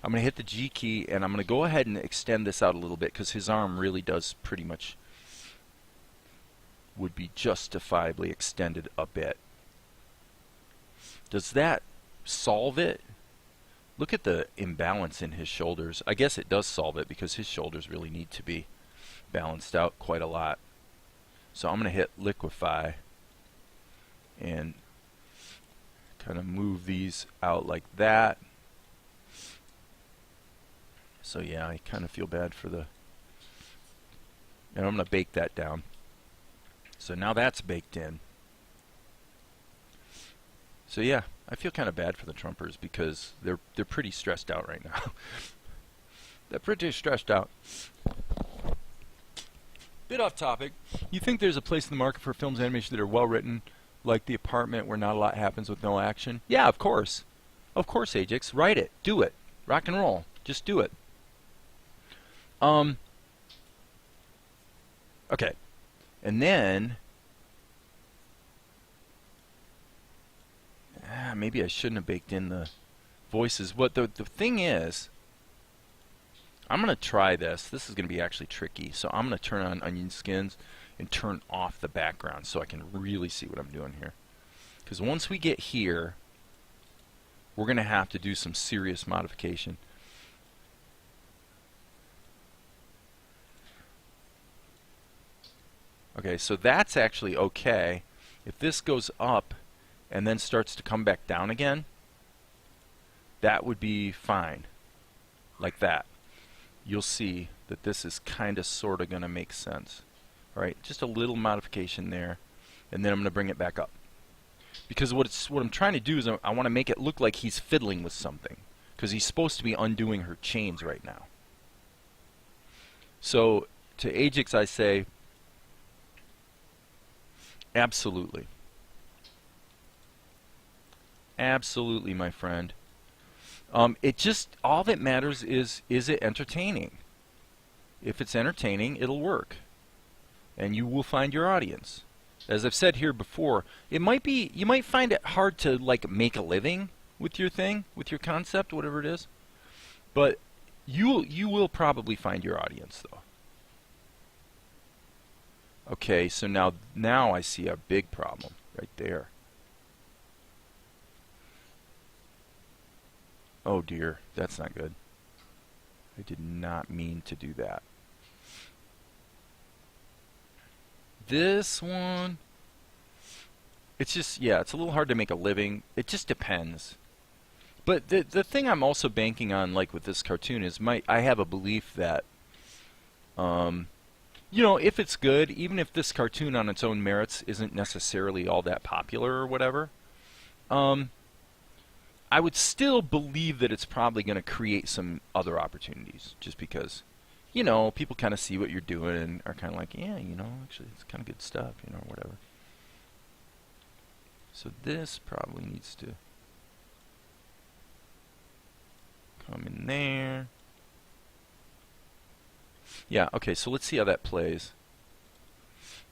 I'm going to hit the G key and I'm going to go ahead and extend this out a little bit because his arm really does pretty much would be justifiably extended a bit. Does that solve it? Look at the imbalance in his shoulders. I guess it does solve it because his shoulders really need to be balanced out quite a lot. So I'm going to hit liquefy and kind of move these out like that. So yeah, I kind of feel bad for the... And I'm going to bake that down. So now that's baked in. So yeah, I feel kind of bad for the Trumpers because they're pretty stressed out right now. They're pretty stressed out. Bit off topic. You think there's a place in the market for films and animation that are well written, like The Apartment, where not a lot happens with no action? Yeah, of course. Of course, Ajax, write it, do it, rock and roll, just do it. Okay, and then maybe I shouldn't have baked in the voices. What the thing is, I'm going to try this. This is going to be actually tricky. So I'm going to turn on onion skins and turn off the background so I can really see what I'm doing here. Because once we get here, we're going to have to do some serious modification. Okay, so that's actually okay. If this goes up and then starts to come back down again, that would be fine. Like that. You'll see that this is kind of sort of going to make sense. All right, just a little modification there, and then I'm going to bring it back up. Because what I'm trying to do is I want to make it look like he's fiddling with something, because he's supposed to be undoing her chains right now. So to Ajax I say, absolutely. Absolutely, my friend. It just, all that matters is it entertaining? If it's entertaining, it'll work. And you will find your audience. As I've said here before, it might be, you might find it hard to like make a living with your thing, with your concept, whatever it is. But you will probably find your audience though. Okay, so now I see a big problem right there. Oh dear, that's not good. I did not mean to do that. This one, it's just, yeah, it's a little hard to make a living. It just depends. But the thing I'm also banking on, like with this cartoon, is I have a belief that, you know, if it's good, even if this cartoon on its own merits isn't necessarily all that popular or whatever, I would still believe that it's probably going to create some other opportunities, just because, you know, people kind of see what you're doing and are kind of like, yeah, you know, actually it's kind of good stuff, you know, whatever. So this probably needs to come in there. Yeah, okay, so let's see how that plays.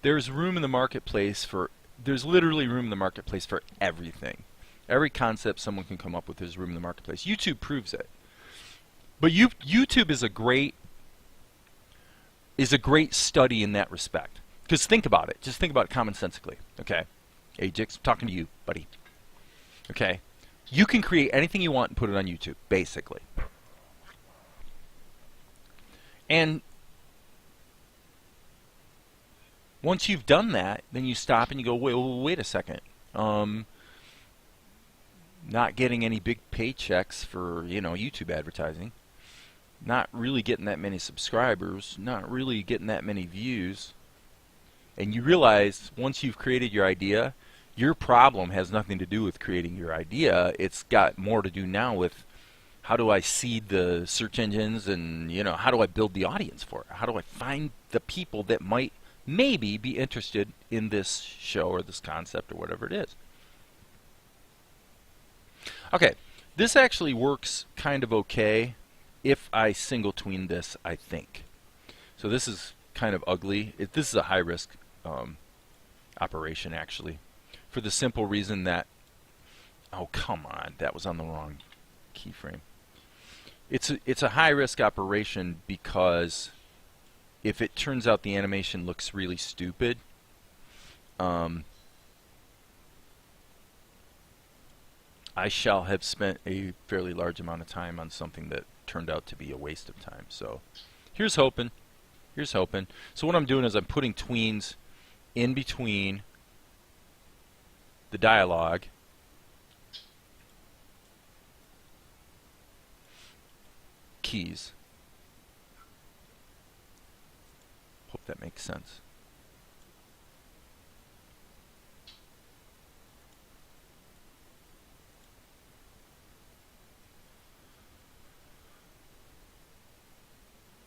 There's room in the marketplace for, there's literally room in the marketplace for everything. Every concept someone can come up with, there's room in the marketplace. YouTube proves it. But YouTube is a great study in that respect. Because think about it. Just think about it commonsensically. Okay? Ajax, I'm talking to you, buddy. Okay? You can create anything you want and put it on YouTube, basically. And once you've done that, then you stop and you go, wait a second. Not getting any big paychecks for, you know, YouTube advertising. Not really getting that many subscribers. Not really getting that many views. And you realize once you've created your idea, your problem has nothing to do with creating your idea. It's got more to do now with how do I seed the search engines and, you know, how do I build the audience for it? How do I find the people that might maybe be interested in this show or this concept or whatever it is? Okay, this actually works kind of okay if I single tween this, I think. So this is kind of ugly. This is a high risk operation actually, for the simple reason that, oh come on, that was on the wrong keyframe. It's a high risk operation because if it turns out the animation looks really stupid, I shall have spent a fairly large amount of time on something that turned out to be a waste of time. So here's hoping. Here's hoping. So what I'm doing is I'm putting tweens in between the dialogue keys. Hope that makes sense.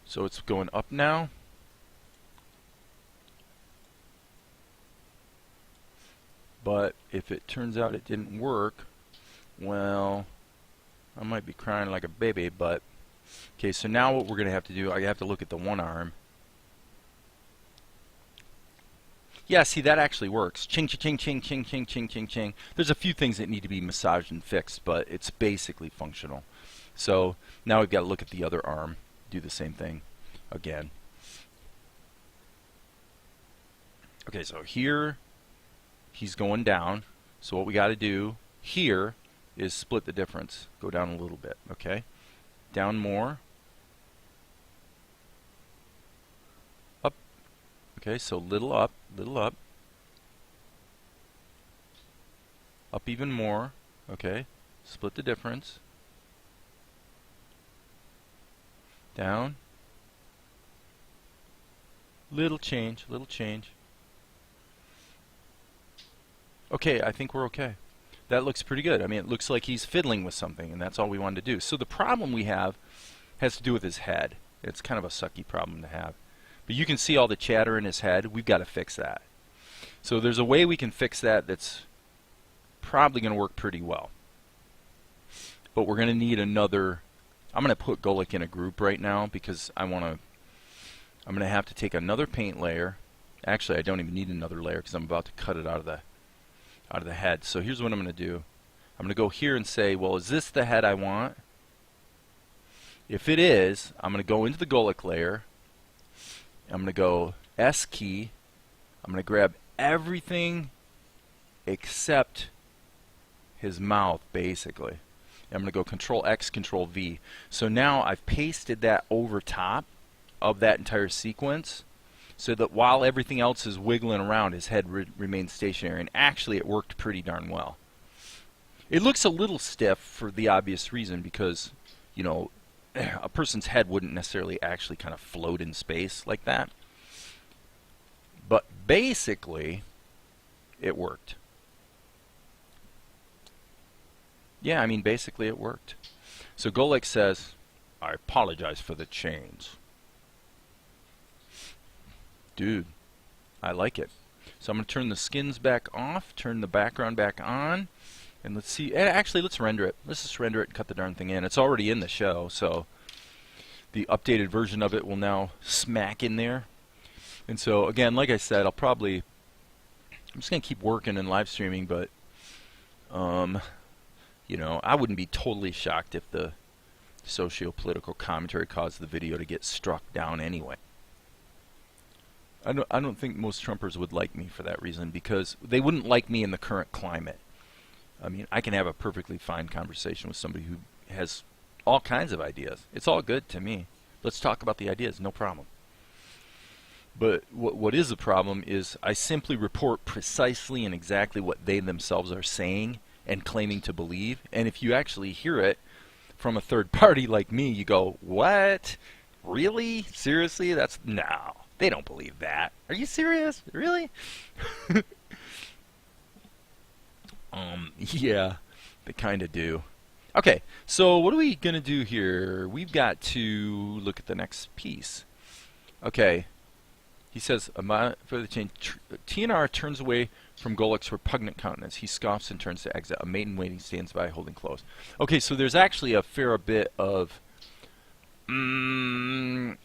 So it's going up now. But if it turns out it didn't work, well, I might be crying like a baby, but okay, so now what we're going to have to do, I have to look at the one arm. Yeah, see, that actually works. Ching, ching, ching, ching, ching, ching, ching, ching. There's a few things that need to be massaged and fixed, but it's basically functional. So now we've got to look at the other arm, do the same thing again. Okay, so here he's going down. So what we got to do here is split the difference. Go down a little bit, okay? Down more. Up. Okay, so little up, little up. Up even more, okay? Split the difference. Down. Little change, little change. Okay, I think we're okay. That looks pretty good. I mean, it looks like he's fiddling with something, and that's all we wanted to do. So the problem we have has to do with his head. It's kind of a sucky problem to have. But you can see all the chatter in his head. We've got to fix that. So there's a way we can fix that that's probably going to work pretty well. But we're going to need another... I'm going to put Golik in a group right now because I'm going to have to take another paint layer. Actually, I don't even need another layer because I'm about to cut it out of the head. So here's what I'm going to do. I'm going to go here and say, well, is this the head I want? If it is, I'm going to go into the Golik layer. I'm going to go S key. I'm going to grab everything except his mouth, basically. I'm going to go Control X, Control V. So now I've pasted that over top of that entire sequence so that while everything else is wiggling around, his head remains stationary. And actually, it worked pretty darn well. It looks a little stiff for the obvious reason because, you know, a person's head wouldn't necessarily actually kind of float in space like that. But basically, it worked. Yeah, I mean, basically it worked. So Golik says, I apologize for the chains. Dude, I like it. So I'm going to turn the skins back off, turn the background back on, and let's see. Actually, let's render it. Let's just render it and cut the darn thing in. It's already in the show, so the updated version of it will now smack in there. And so, again, like I said, I'm just going to keep working and live streaming, but, you know, I wouldn't be totally shocked if the socio-political commentary caused the video to get struck down anyway. I don't think most Trumpers would like me for that reason, because they wouldn't like me in the current climate. I mean, I can have a perfectly fine conversation with somebody who has all kinds of ideas. It's all good to me. Let's talk about the ideas, no problem. But what is the problem is I simply report precisely and exactly what they themselves are saying and claiming to believe. And if you actually hear it from a third party like me, you go, what? Really? Seriously? No. They don't believe that. Are you serious? Really? Yeah, they kind of do. Okay, so what are we going to do here? We've got to look at the next piece. Okay, he says, for the change, TNR turns away from Golik's repugnant countenance. He scoffs and turns to exit. A maiden waiting stands by, holding close. Okay, so there's actually a fair bit of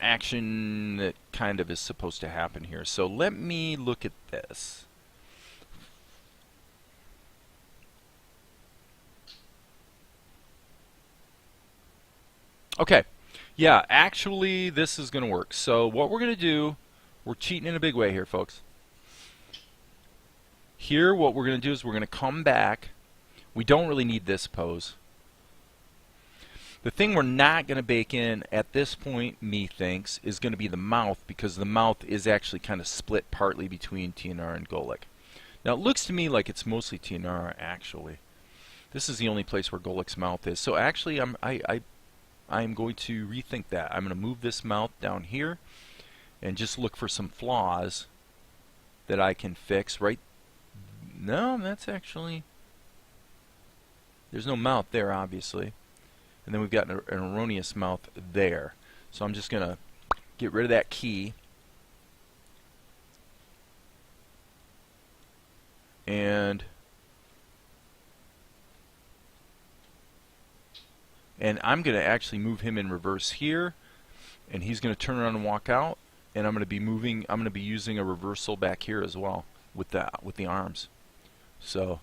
action that kind of is supposed to happen here. So let me look at this. Okay, yeah, actually this is going to work. So what we're going to do, we're cheating in a big way here, folks. Here what we're going to do is we're going to come back. We don't really need this pose. The thing we're not going to bake in at this point, methinks, is going to be the mouth, because the mouth is actually kind of split partly between TNR and Golik. Now it looks to me like it's mostly TNR, actually. This is the only place where Golik's mouth is. So actually I'm going to rethink that. I'm going to move this mouth down here and just look for some flaws that I can fix. Right? No, that's actually... There's no mouth there, obviously. And then we've got an erroneous mouth there. So I'm just going to get rid of that key. And And I'm going to actually move him in reverse here, and he's going to turn around and walk out, and I'm going to be using a reversal back here as well with the arms. So,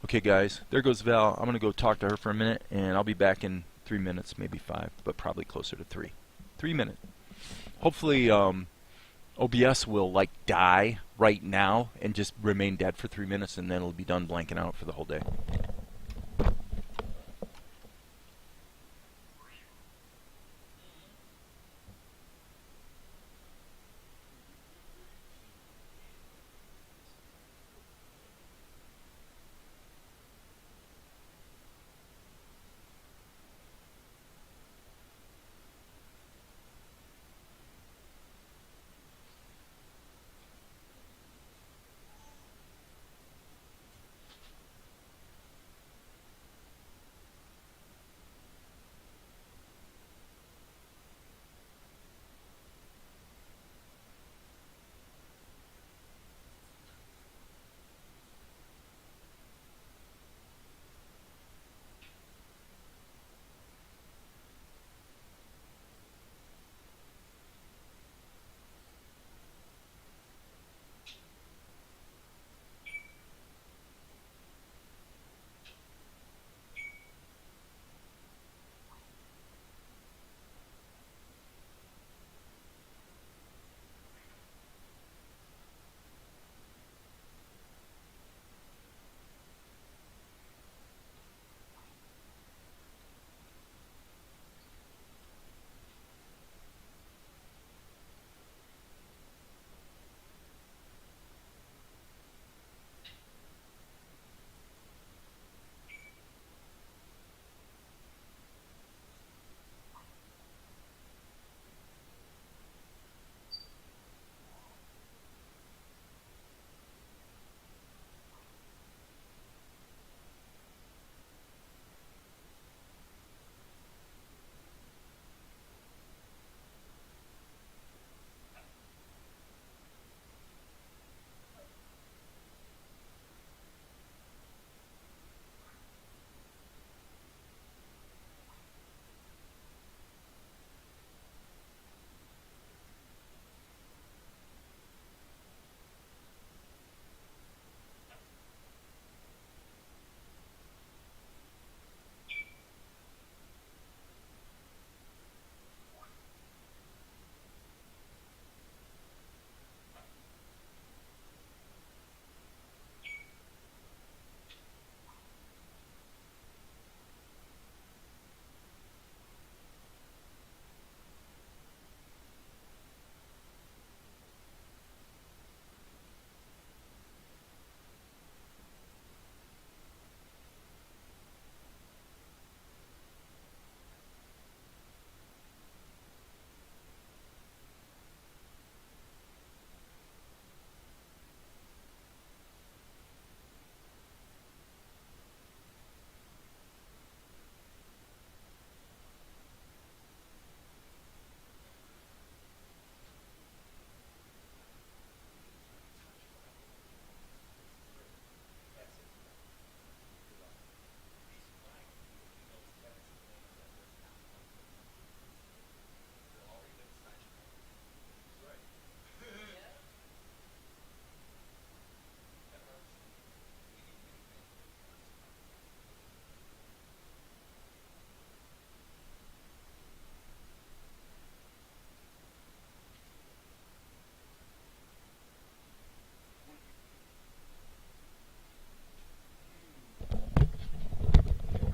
okay guys, there goes Val. I'm going to go talk to her for a minute, and I'll be back in 3 minutes, maybe 5, but probably closer to 3. 3 minutes. Hopefully OBS will like die right now and just remain dead for 3 minutes, and then it'll be done blanking out for the whole day.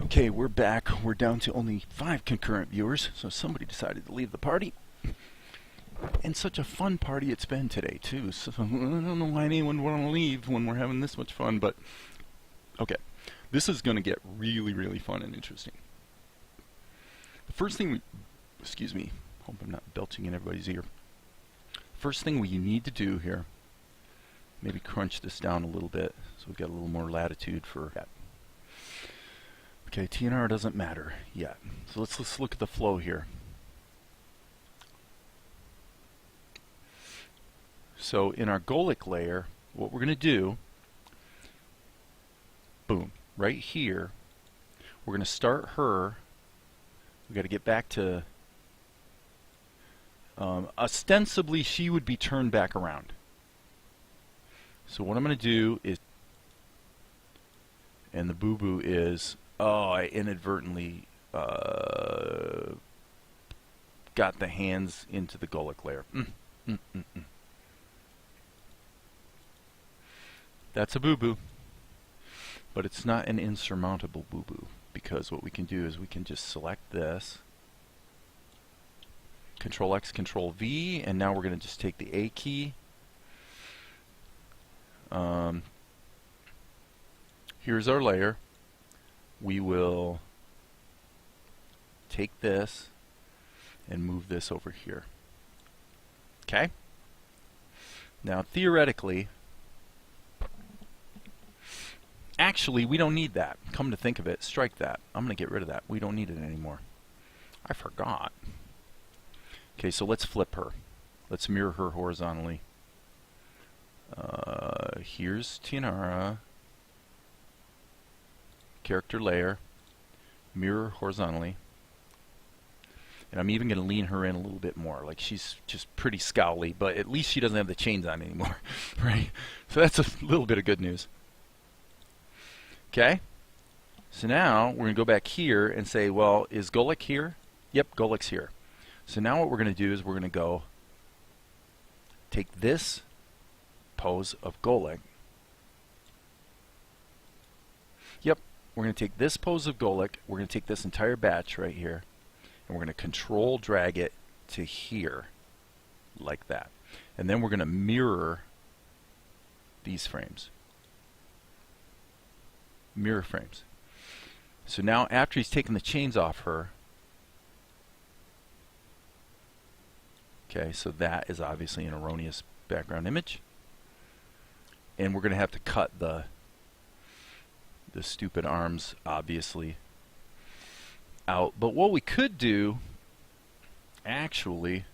Okay, we're back. We're down to only 5 concurrent viewers, so somebody decided to leave the party. And such a fun party it's been today, too. So I don't know why anyone would want to leave when we're having this much fun, but okay. This is going to get really, really fun and interesting. The first thing excuse me, hope I'm not belching in everybody's ear. First thing we need to do here, maybe crunch this down a little bit so we've got a little more latitude for that. Okay, TNR doesn't matter yet. So let's look at the flow here. So in our Golic layer, what we're going to do, boom, right here, we're going to start her We got to get back to, ostensibly she would be turned back around. So what I'm going to do is, and the boo-boo is, oh, I inadvertently got the hands into the Golic layer. That's a boo-boo, but it's not an insurmountable boo-boo, because what we can do is we can just select this, Control X, Control V, and now we're going to just take the A key. Here's our layer. We will take this and move this over here. Okay? Now theoretically, actually we don't need that. Come to think of it, strike that. I'm going to get rid of that. We don't need it anymore. I forgot. Okay, so let's flip her. Let's mirror her horizontally. Here's Tianara. Character layer. Mirror horizontally. And I'm even going to lean her in a little bit more. Like, she's just pretty scowly, but at least she doesn't have the chains on anymore. Right? So that's a little bit of good news. Okay? So now we're going to go back here and say, well, is Golic here? Yep, Golic's here. So now what we're going to do is we're going to go take this pose of Golic. Yep, we're going to take this pose of Golic. We're going to take this entire batch right here, and we're going to control drag it to here, like that. And then we're going to mirror these frames. Mirror frames. So now after he's taken the chains off her, okay, so that is obviously an erroneous background image. And we're going to have to cut the stupid arms, obviously, out. But what we could do, actually,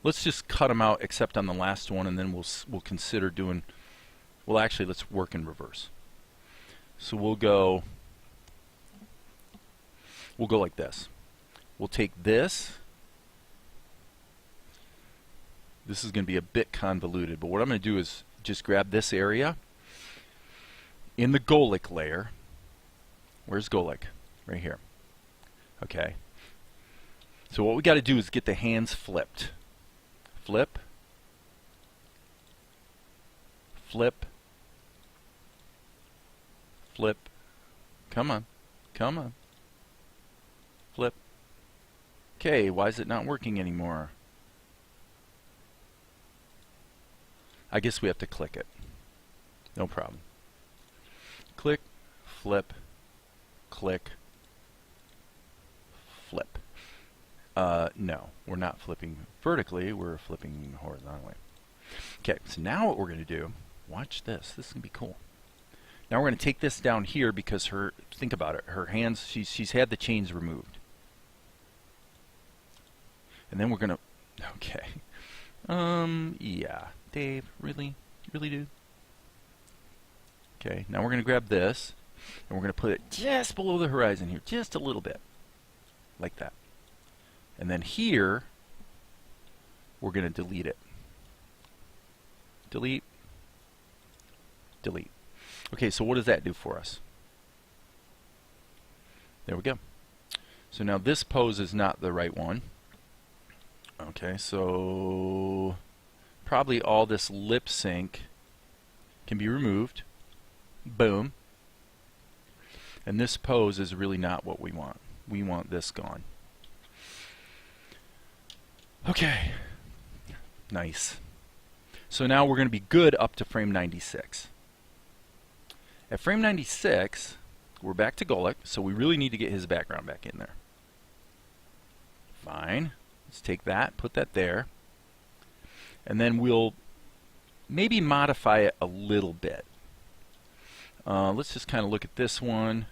let's just cut them out except on the last one, and then we'll consider doing, well, actually, let's work in reverse. So we'll go like this. We'll take this. This is going to be a bit convoluted, but what I'm going to do is just grab this area in the Golic layer. Where's Golic? Right here. Okay. So what we got to do is get the hands flipped. Flip. Flip. Flip. Come on. Come on. Flip. Okay, why is it not working anymore? I guess we have to click it. No problem. Click, flip, click, flip. No, we're not flipping vertically, we're flipping horizontally. Okay, so now what we're going to do, watch this, this is going to be cool. Now we're going to take this down here because her, think about it, her hands, she's had the chains removed. And then we're going to, okay. Yeah, Dave, really? Really, dude? Okay, now we're going to grab this, and we're going to put it just below the horizon here, just a little bit, like that. And then here, we're going to delete it. Delete. Delete. Okay, so what does that do for us? There we go. So now this pose is not the right one. Okay, so probably all this lip sync can be removed. Boom. And this pose is really not what we want. We want this gone. Okay. Nice. So now we're going to be good up to frame 96. At frame 96, we're back to Golic, so we really need to get his background back in there. Fine. Let's take that, put that there. And then we'll maybe modify it a little bit. Let's just kind of look at this one.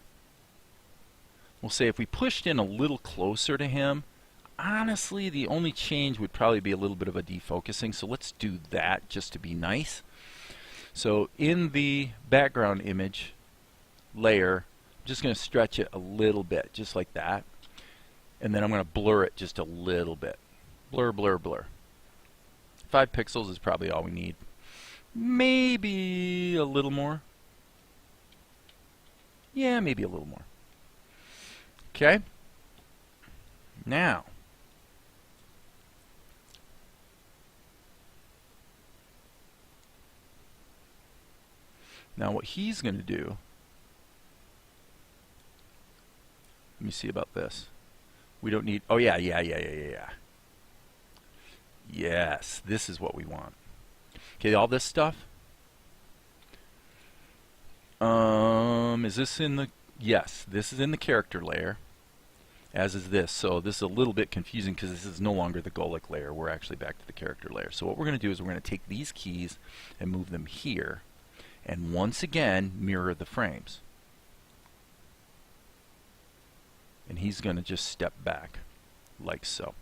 We'll say if we pushed in a little closer to him, honestly, the only change would probably be a little bit of a defocusing. So let's do that just to be nice. So in the background image layer, I'm just going to stretch it a little bit, just like that. And then I'm going to blur it just a little bit. Blur, blur, blur. 5 pixels is probably all we need. Maybe a little more. Yeah, maybe a little more. Okay. Now, what he's going to do, let me see about this. We don't need, oh yeah. Yes, this is what we want. Okay, all this stuff. Is this in the, yes, this is in the character layer, as is this. So this is a little bit confusing because this is no longer the Golic layer. We're actually back to the character layer. So what we're going to do is we're going to take these keys and move them here, and once again mirror the frames. And he's going to just step back like so.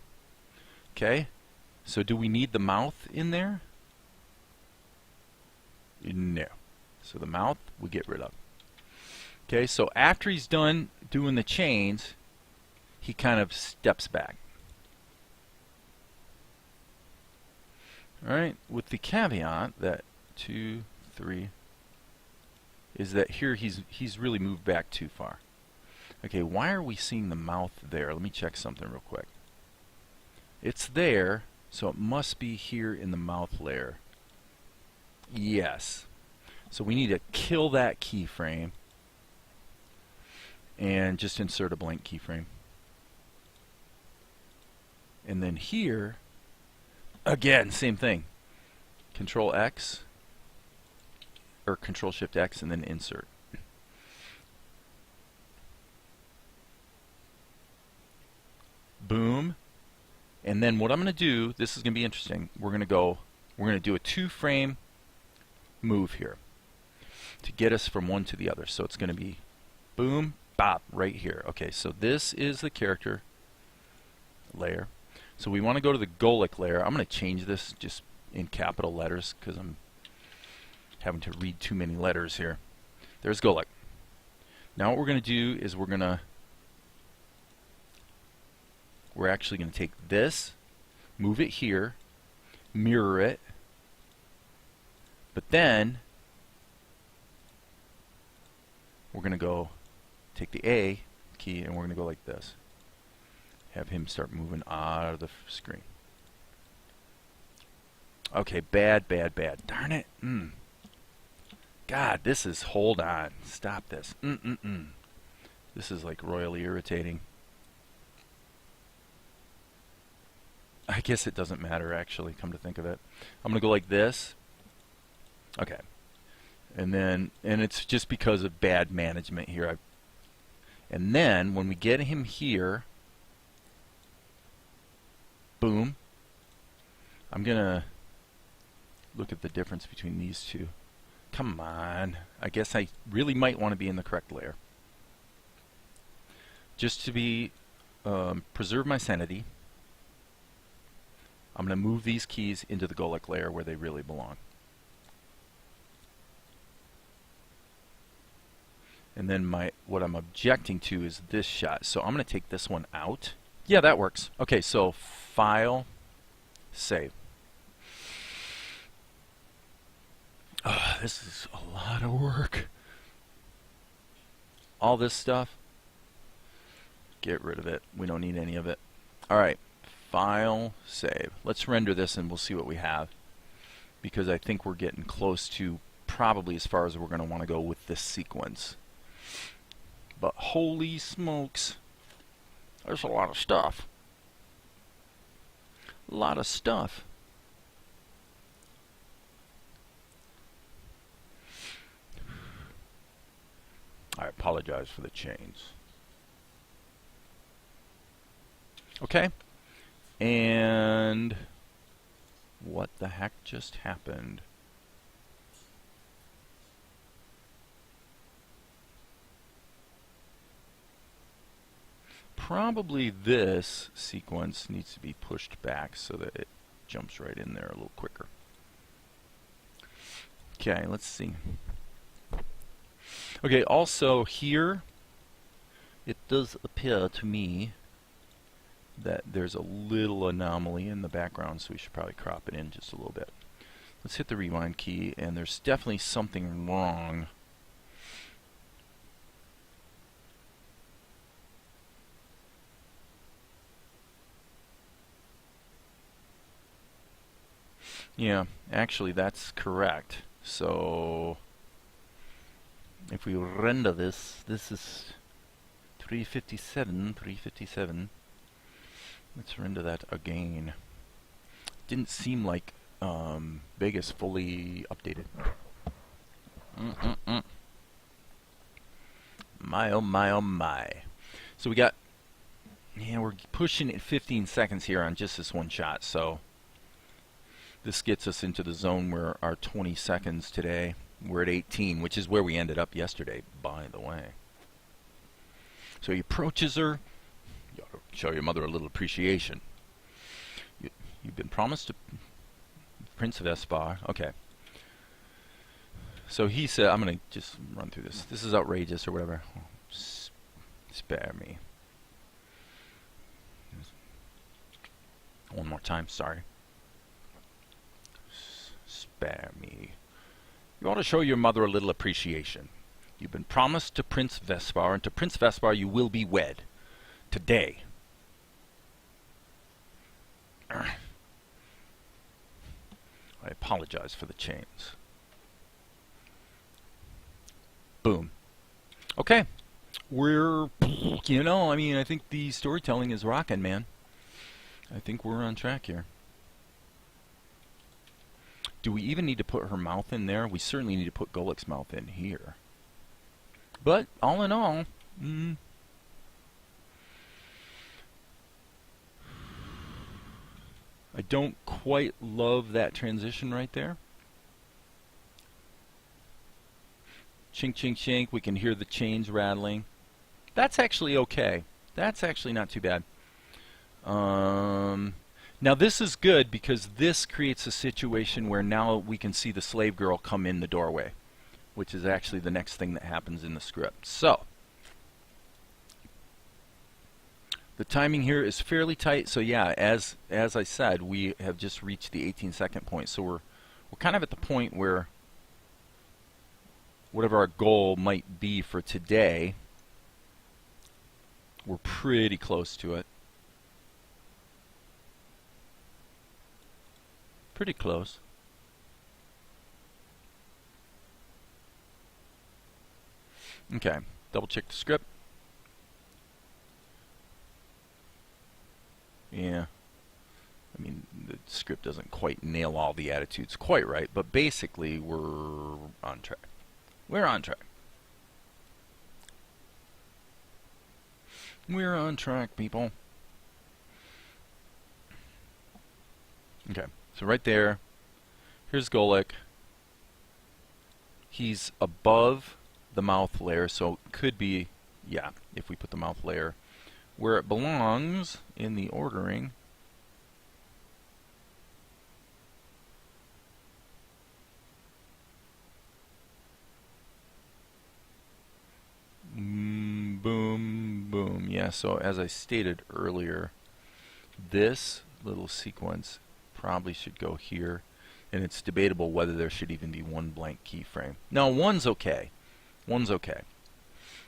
Okay, so do we need the mouth in there? No. So the mouth we get rid of. Okay, so after he's done doing the chains, he kind of steps back. Alright, with the caveat that 2, 3 is that here he's really moved back too far. Okay, why are we seeing the mouth there? Let me check something real quick. It's there, so it must be here in the mouth layer. Yes. So we need to kill that keyframe and just insert a blank keyframe. And then here, again, same thing. Control X or Control Shift X and then insert. Boom. And then what I'm going to do, this is going to be interesting. We're going to do a 2-frame move here to get us from one to the other. So it's going to be boom, bop, right here. Okay, so this is the character layer. So we want to go to the Golic layer. I'm going to change this just in capital letters because I'm having to read too many letters here. There's Golic. Now what we're going to do is we're actually going to take this, move it here, mirror it, but then we're going to go take the A key and we're going to go like this. Have him start moving out of the screen. Okay, bad. Darn it. God, this is, hold on. Stop this. This is like royally irritating. I guess it doesn't matter actually, come to think of it. I'm going to go like this. Okay. And it's just because of bad management here. And then when we get him here, boom, I'm going to look at the difference between these two. Come on. I guess I really might want to be in the correct layer. Just to be preserve my sanity, I'm going to move these keys into the Golic layer where they really belong. And then what I'm objecting to is this shot. So I'm going to take this one out. Yeah, that works. Okay, so File, Save. Oh, this is a lot of work. All this stuff, get rid of it. We don't need any of it. All right. File, Save. Let's render this and we'll see what we have, because I think we're getting close to probably as far as we're going to want to go with this sequence. But holy smokes, there's a lot of stuff. A lot of stuff. I apologize for the chains. Okay. And what the heck just happened? Probably this sequence needs to be pushed back so that it jumps right in there a little quicker. Okay, let's see. Okay, also here, it does appear to me that there's a little anomaly in the background, so we should probably crop it in just a little bit. Let's hit the rewind key, and there's definitely something wrong. Yeah, actually that's correct. So if we render this, this is 357, 357. Let's render that again. Didn't seem like Vegas fully updated. My oh my oh my. So we got, yeah, we're pushing it 15 seconds here on just this one shot, so this gets us into the zone where our 20 seconds today, we're at 18, which is where we ended up yesterday, by the way. So he approaches her. You ought to show your mother a little appreciation. You've been promised to Prince of Espar. Okay. So he said, I'm going to just run through this. This is outrageous or whatever. Spare me. One more time, sorry. Spare me. You ought to show your mother a little appreciation. You've been promised to Prince Vespar, and to Prince Vespar you will be wed. Today. I apologize for the chains. Boom. Okay. We're, you know, I mean, I think the storytelling is rocking, man. I think we're on track here. Do we even need to put her mouth in there? We certainly need to put Golik's mouth in here. But, all in all, I don't quite love that transition right there. Chink, chink, chink. We can hear the chains rattling. That's actually okay. That's actually not too bad. Now this is good because this creates a situation where now we can see the slave girl come in the doorway, which is actually the next thing that happens in the script. So the timing here is fairly tight. So yeah, as I said, we have just reached the 18-second point. So we're kind of at the point where whatever our goal might be for today, we're pretty close to it. Pretty close. Okay, double check the script. Yeah, I mean, the script doesn't quite nail all the attitudes quite right, but basically we're on track. We're on track. We're on track, people. Okay, so right there, here's Golik. He's above the mouth layer, so it could be, yeah, if we put the mouth layer where it belongs in the ordering. Boom, boom. Yeah, so as I stated earlier, this little sequence probably should go here, and it's debatable whether there should even be one blank keyframe. No, one's okay. One's okay.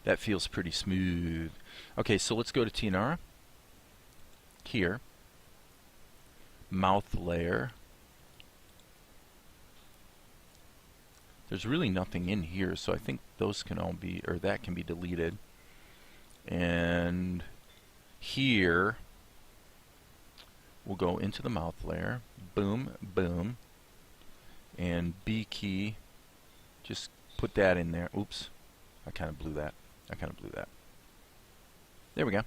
That feels pretty smooth. Okay, so let's go to Tianara. Here. Mouth layer. There's really nothing in here, so I think those can all be, or that can be deleted. And here, we'll go into the mouth layer. Boom, boom. And B key, just put that in there. Oops, I kind of blew that. There we go.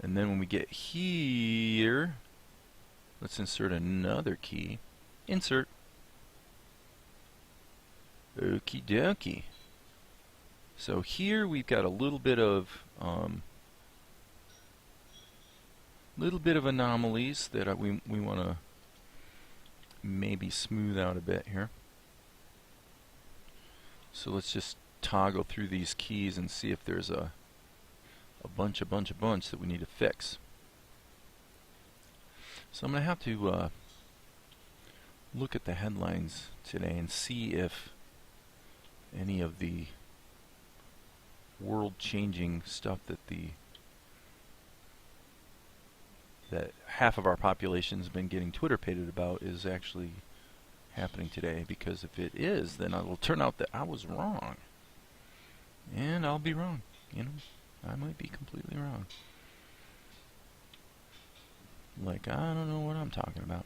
And then when we get here, let's insert another key. Insert. Okie dokie. So here we've got a little bit of anomalies that we want to maybe smooth out a bit here. So let's just toggle through these keys and see if there's a bunch that we need to fix. So I'm going to have to look at the headlines today and see if any of the world-changing stuff that half of our population's been getting Twitter-pated about is actually happening today, because if it is, then it will turn out that I was wrong. And I'll be wrong. You know, I might be completely wrong. Like, I don't know what I'm talking about.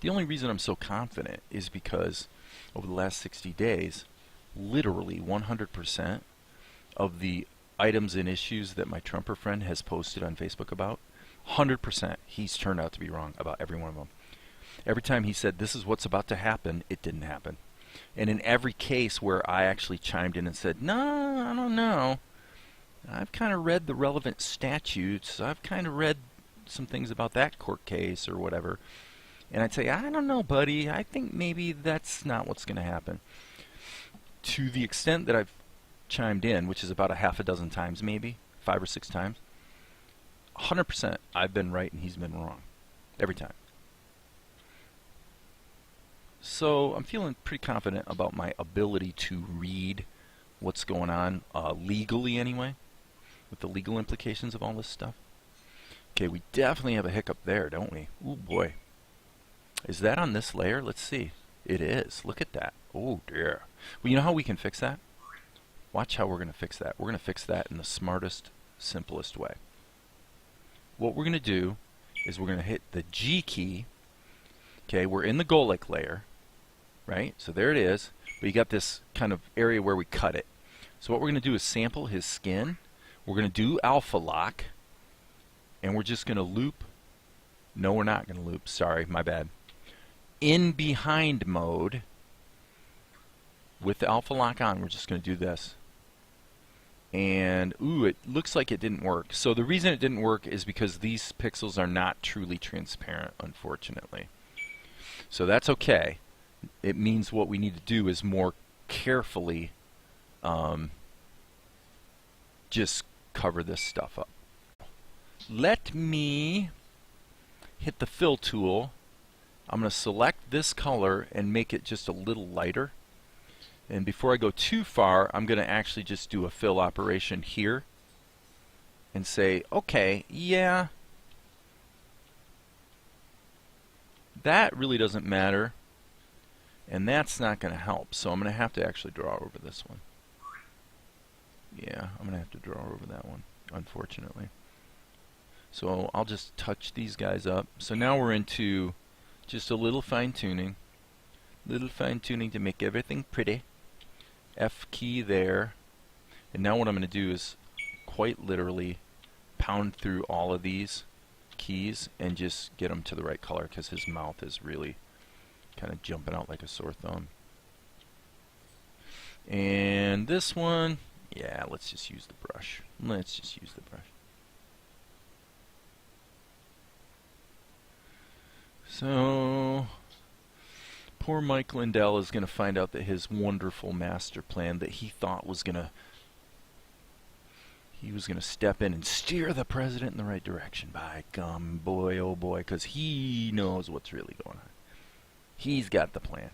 The only reason I'm so confident is because over the last 60 days, literally 100% of the items and issues that my Trumper friend has posted on Facebook about, 100% he's turned out to be wrong about every one of them. Every time he said this is what's about to happen, it didn't happen. And in every case where I actually chimed in and said, no, I don't know, I've kind of read the relevant statutes, I've kind of read some things about that court case or whatever, and I'd say, I don't know, buddy, I think maybe that's not what's going to happen. To the extent that I've chimed in, which is about a half a dozen times maybe, 5 or 6 times, 100% I've been right and he's been wrong. Every time. So I'm feeling pretty confident about my ability to read what's going on, legally anyway, with the legal implications of all this stuff. Okay, we definitely have a hiccup there, don't we? Oh boy. Is that on this layer? Let's see. It is. Look at that. Oh dear. Well, you know how we can fix that? Watch how we're going to fix that. We're going to fix that in the smartest, simplest way. What we're going to do is we're going to hit the G key. Okay, we're in the Golic layer, right? So there it is. But you got this kind of area where we cut it. So what we're going to do is sample his skin. We're going to do alpha lock. And we're just going to loop. No, we're not going to loop. Sorry, my bad. In behind mode. With the alpha lock on, we're just going to do this. And, ooh, it looks like it didn't work. So the reason it didn't work is because these pixels are not truly transparent, unfortunately. So that's okay. It means what we need to do is more carefully just cover this stuff up. Let me hit the fill tool. I'm going to select this color and make it just a little lighter. And before I go too far, I'm going to actually just do a fill operation here and say, okay, yeah, that really doesn't matter, and that's not going to help. So I'm going to have to actually draw over this one. Yeah, I'm going to have to draw over that one, unfortunately. So I'll just touch these guys up. So now we're into just a little fine-tuning. Little fine-tuning to make everything pretty. F key there. And now what I'm going to do is quite literally pound through all of these keys and just get them to the right color, because his mouth is really kind of jumping out like a sore thumb. And this one, yeah, let's just use the brush. Let's just use the brush. So poor Mike Lindell is going to find out that his wonderful master plan that he thought was going to step in and steer the president in the right direction. By gum, boy, oh boy, because he knows what's really going on. He's got the plan.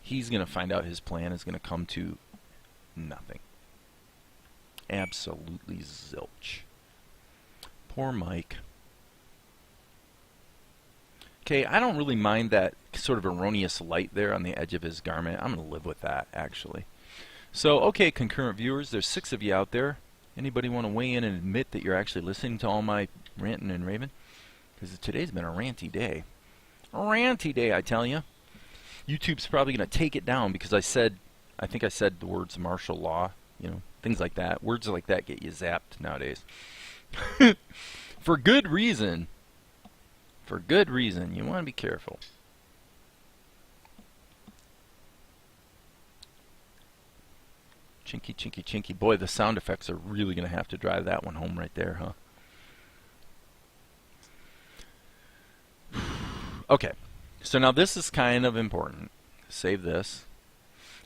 He's going to find out his plan is going to come to nothing. Absolutely zilch. Poor Mike. Okay, I don't really mind that sort of erroneous light there on the edge of his garment. I'm going to live with that, actually. So, okay, concurrent viewers, there's 6 of you out there. Anybody want to weigh in and admit that you're actually listening to all my ranting and raving? Because today's been a ranty day. A ranty day, I tell you. YouTube's probably going to take it down because I think I said the words martial law, you know, things like that. Words like that get you zapped nowadays. For good reason. For good reason. You want to be careful. Chinky, chinky, chinky. Boy, the sound effects are really going to have to drive that one home right there, huh? Okay. So now this is kind of important. Save this.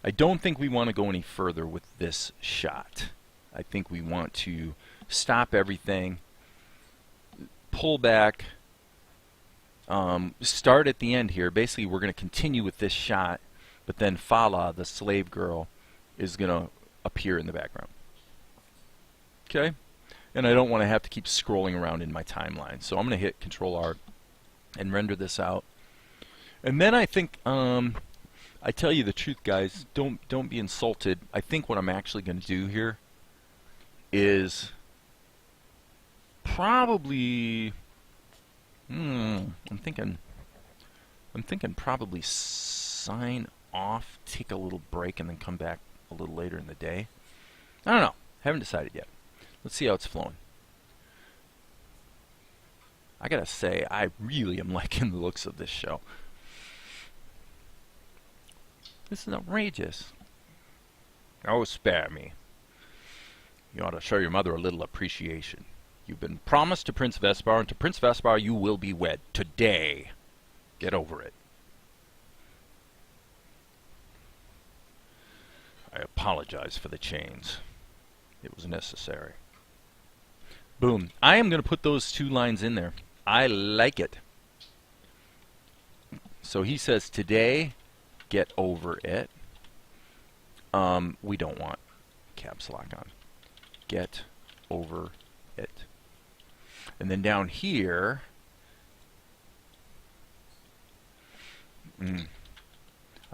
I don't think we want to go any further with this shot. I think we want to stop everything pull back, start at the end here. Basically, we're going to continue with this shot, but then Fala, the slave girl, is going to appear in the background. Okay? And I don't want to have to keep scrolling around in my timeline. So I'm going to hit Control-R and render this out. And then I think, I tell you the truth, guys, don't be insulted. I think what I'm actually going to do here is probably, I'm thinking probably sign off, take a little break, and then come back a little later in the day. I don't know. Haven't decided yet. Let's see how it's flowing. I gotta say, I really am liking the looks of this show. This is outrageous. Oh, spare me. You ought to show your mother a little appreciation. You've been promised to Prince Vespar, and to Prince Vespar you will be wed today. Get over it. I apologize for the chains. It was necessary. Boom. I am going to put those 2 lines in there. I like it. So he says, today, get over it. We don't want caps lock on. Get over it. And then down here, I'm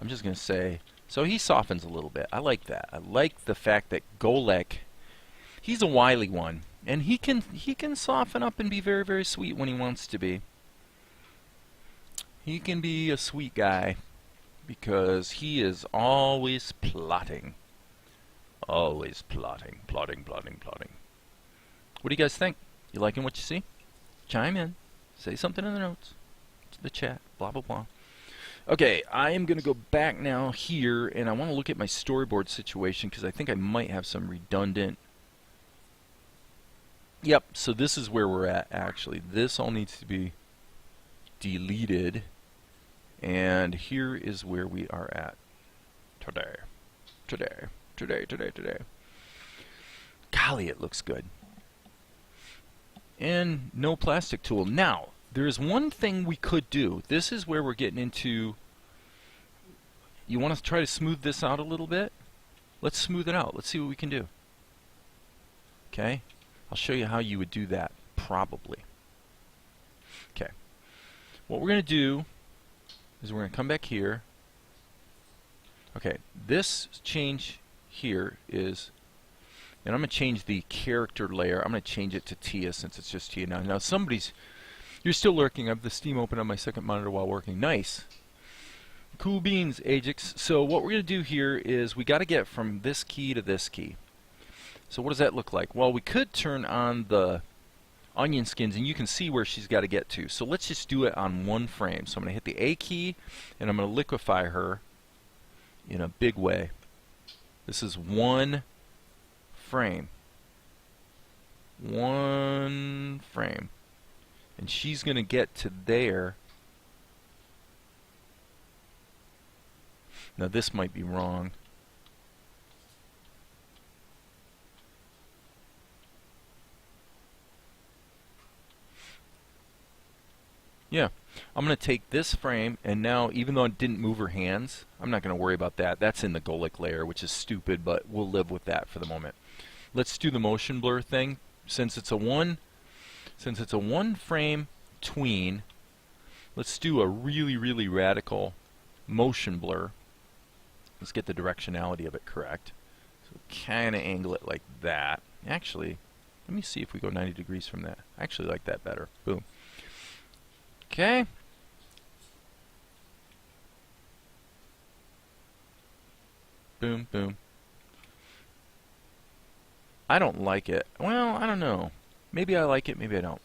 just going to say, so he softens a little bit. I like that. I like the fact that Golek, he's a wily one, and he can soften up and be very, very sweet when he wants to be. He can be a sweet guy because he is always plotting. Always plotting, plotting, plotting, plotting. What do you guys think? You liking what you see? Chime in. Say something in the notes. The chat. Blah, blah, blah. Okay, I am going to go back now here, and I want to look at my storyboard situation because I think I might have some redundant. Yep, so this is where we're at, actually. This all needs to be deleted, and here is where we are at today. Today. Golly, it looks good. And no plastic tool. Now, there is one thing we could do. This is where we're getting into. You want to try to smooth this out a little bit? Let's smooth it out. Let's see what we can do. Okay? I'll show you how you would do that, probably. Okay. What we're going to do is we're going to come back here. Okay, this change here is, and I'm going to change the character layer. I'm going to change it to Tia since it's just Tia now. Now you're still lurking. I have the Steam open on my second monitor while working. Nice. Cool beans, Ajax. So what we're going to do here is we got to get from this key to this key. So what does that look like? Well, we could turn on the onion skins and you can see where she's got to get to. So let's just do it on one frame. So I'm going to hit the A key and I'm going to liquefy her in a big way. This is one frame. One frame. And she's going to get to there. Now this might be wrong. Yeah, I'm going to take this frame, and now, even though it didn't move her hands, I'm not going to worry about that. That's in the Golek layer, which is stupid, but we'll live with that for the moment. Let's do the motion blur thing. Since it's a one frame tween, let's do a really, really radical motion blur. Let's get the directionality of it correct. So kind of angle it like that. Actually, let me see if we go 90 degrees from that. I actually like that better. Boom. Okay. Boom, boom. I don't like it. Well, I don't know. Maybe I like it, maybe I don't.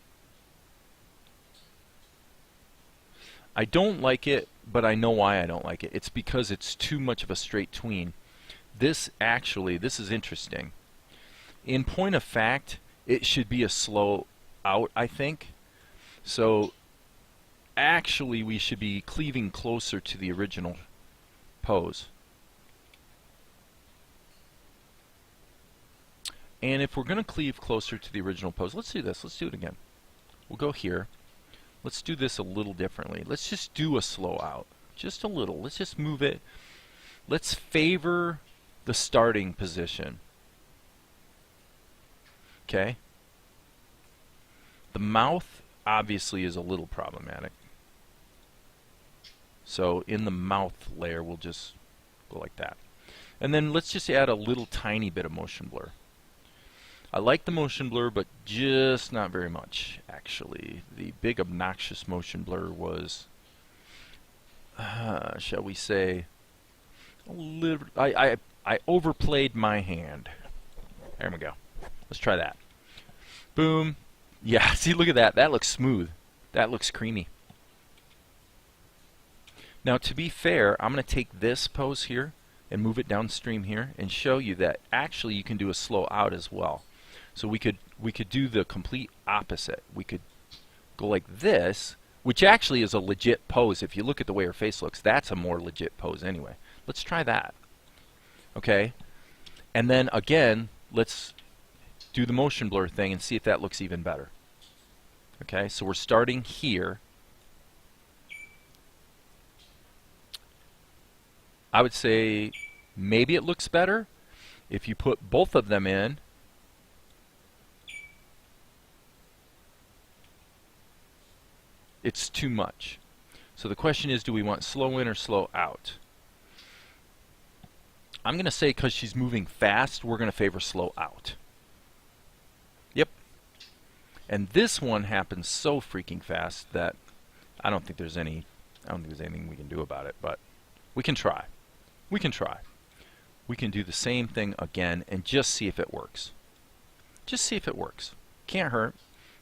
I don't like it, but I know why I don't like it. It's because it's too much of a straight tween. This is interesting. In point of fact, it should be a slow out, I think. So actually we should be cleaving closer to the original pose. And if we're going to cleave closer to the original pose, let's do this. Let's do it again. we'll go here. Let's do this a little differently. Let's just do a slow out. Just a little. Let's just move it. Let's favor the starting position. Okay? The mouth obviously is a little problematic. So in the mouth layer, we'll just go like that. And then let's just add a little tiny bit of motion blur. I like the motion blur, but just not very much, actually. The big obnoxious motion blur was, shall we say, a little, I overplayed my hand. There we go. Let's try that. Boom. Yeah, see, look at that. That looks smooth. That looks creamy. Now, to be fair, I'm going to take this pose here and move it downstream here and show you that actually you can do a slow out as well. So we could do the complete opposite. We could go like this, which actually is a legit pose. If you look at the way her face looks, that's a more legit pose anyway. Let's try that. Okay? And then again, let's do the motion blur thing and see if that looks even better. Okay? So we're starting here. I would say maybe it looks better if you put both of them in. It's too much. So the question is, do we want slow in or slow out? I'm going to say because she's moving fast, we're going to favor slow out. Yep. And this one happens so freaking fast that I don't think there's anything we can do about it, but we can try. We can try. We can do the same thing again and just see if it works. Just see if it works. Can't hurt.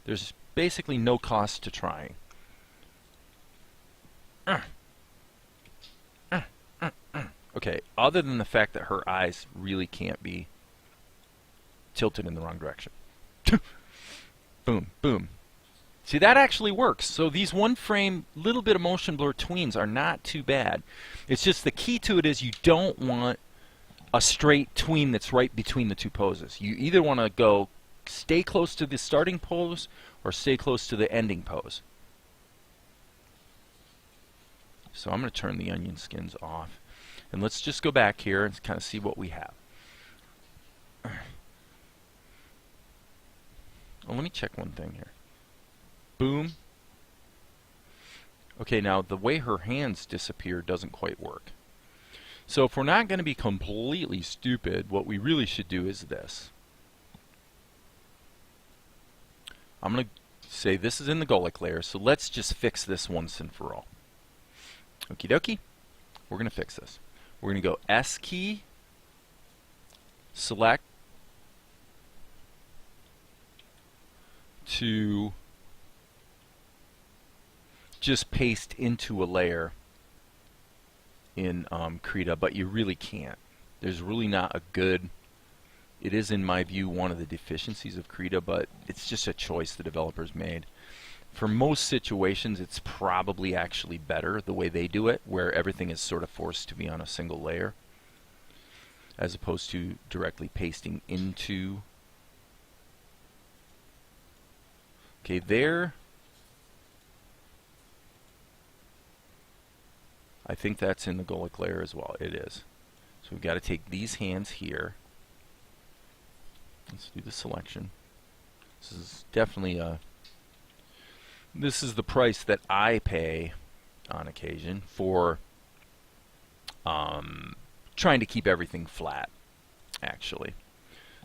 There's basically no cost to trying. Okay, other than the fact that her eyes really can't be tilted in the wrong direction. Boom, boom. See, that actually works. So these one frame little bit of motion blur tweens are not too bad. It's just the key to it is you don't want a straight tween that's right between the two poses. You either want to go stay close to the starting pose or stay close to the ending pose. So I'm going to turn the onion skins off. And let's just go back here and kind of see what we have. Oh, let me check one thing here. Boom. Okay, now the way her hands disappear doesn't quite work. So if we're not going to be completely stupid, what we really should do is this. I'm going to say this is in the Golic layer, so let's just fix this once and for all. Okie dokie. We're going to fix this. We're going to go S key, select to just paste into a layer in Krita, but you really can't. There's really not a good, it is in my view one of the deficiencies of Krita, but it's just a choice the developers made. For most situations, it's probably actually better the way they do it, where everything is sort of forced to be on a single layer, as opposed to directly pasting into. Okay, there. I think that's in the Golic layer as well. It is. So we've got to take these hands here. Let's do the selection. This is definitely a. This is the price that I pay on occasion for trying to keep everything flat, actually.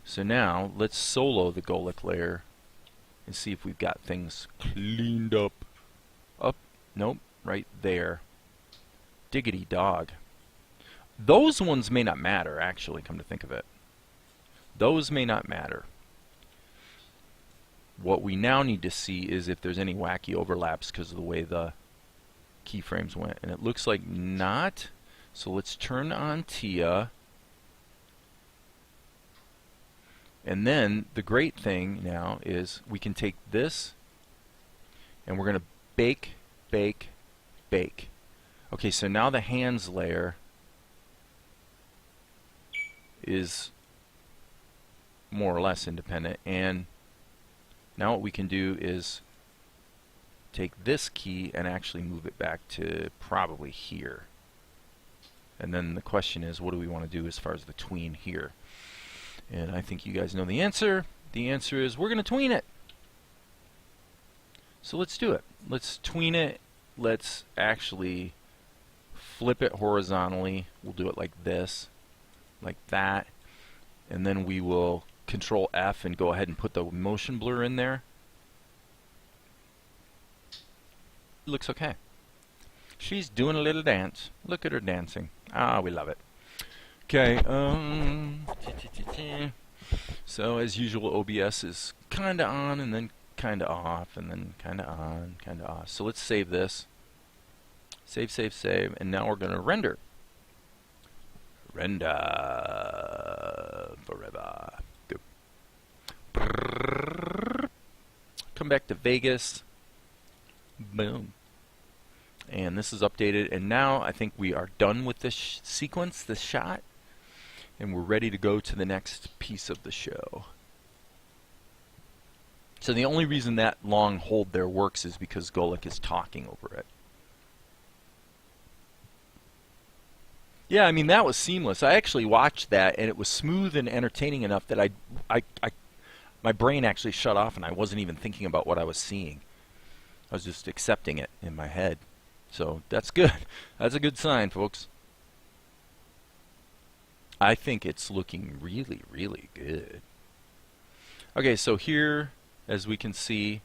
So now let's solo the Golic layer and see if we've got things cleaned up. Up, nope, right there. Diggity dog. Those ones may not matter, actually, come to think of it. Those may not matter. What we now need to see is if there's any wacky overlaps because of the way the keyframes went. And it looks like not. So let's turn on Tia. And then the great thing now is we can take this and we're going to bake, bake, bake. Okay, so now the hands layer is more or less independent, and now what we can do is take this key and actually move it back to probably here. And then the question is, what do we want to do as far as the tween here? And I think you guys know the answer. The answer is we're going to tween it. So let's do it. Let's tween it. Let's actually flip it horizontally. We'll do it like this, like that. And then we will Control F and go ahead and put the motion blur in there. It looks okay. She's doing a little dance. Look at her dancing. Ah, we love it. Okay. So as usual, OBS is kind of on and then kind of off and then kind of on, kind of off. So let's save this. Save, save, save. And now we're going to render. Render forever. Go. Come back to Vegas. Boom. And this is updated. And now I think we are done with this sequence, this shot. And we're ready to go to the next piece of the show. So the only reason that long hold there works is because Golik is talking over it. Yeah, I mean, that was seamless. I actually watched that, and it was smooth and entertaining enough that my brain actually shut off, and I wasn't even thinking about what I was seeing. I was just accepting it in my head. So that's good. That's a good sign, folks. I think it's looking really, really good. Okay, so here, as we can see,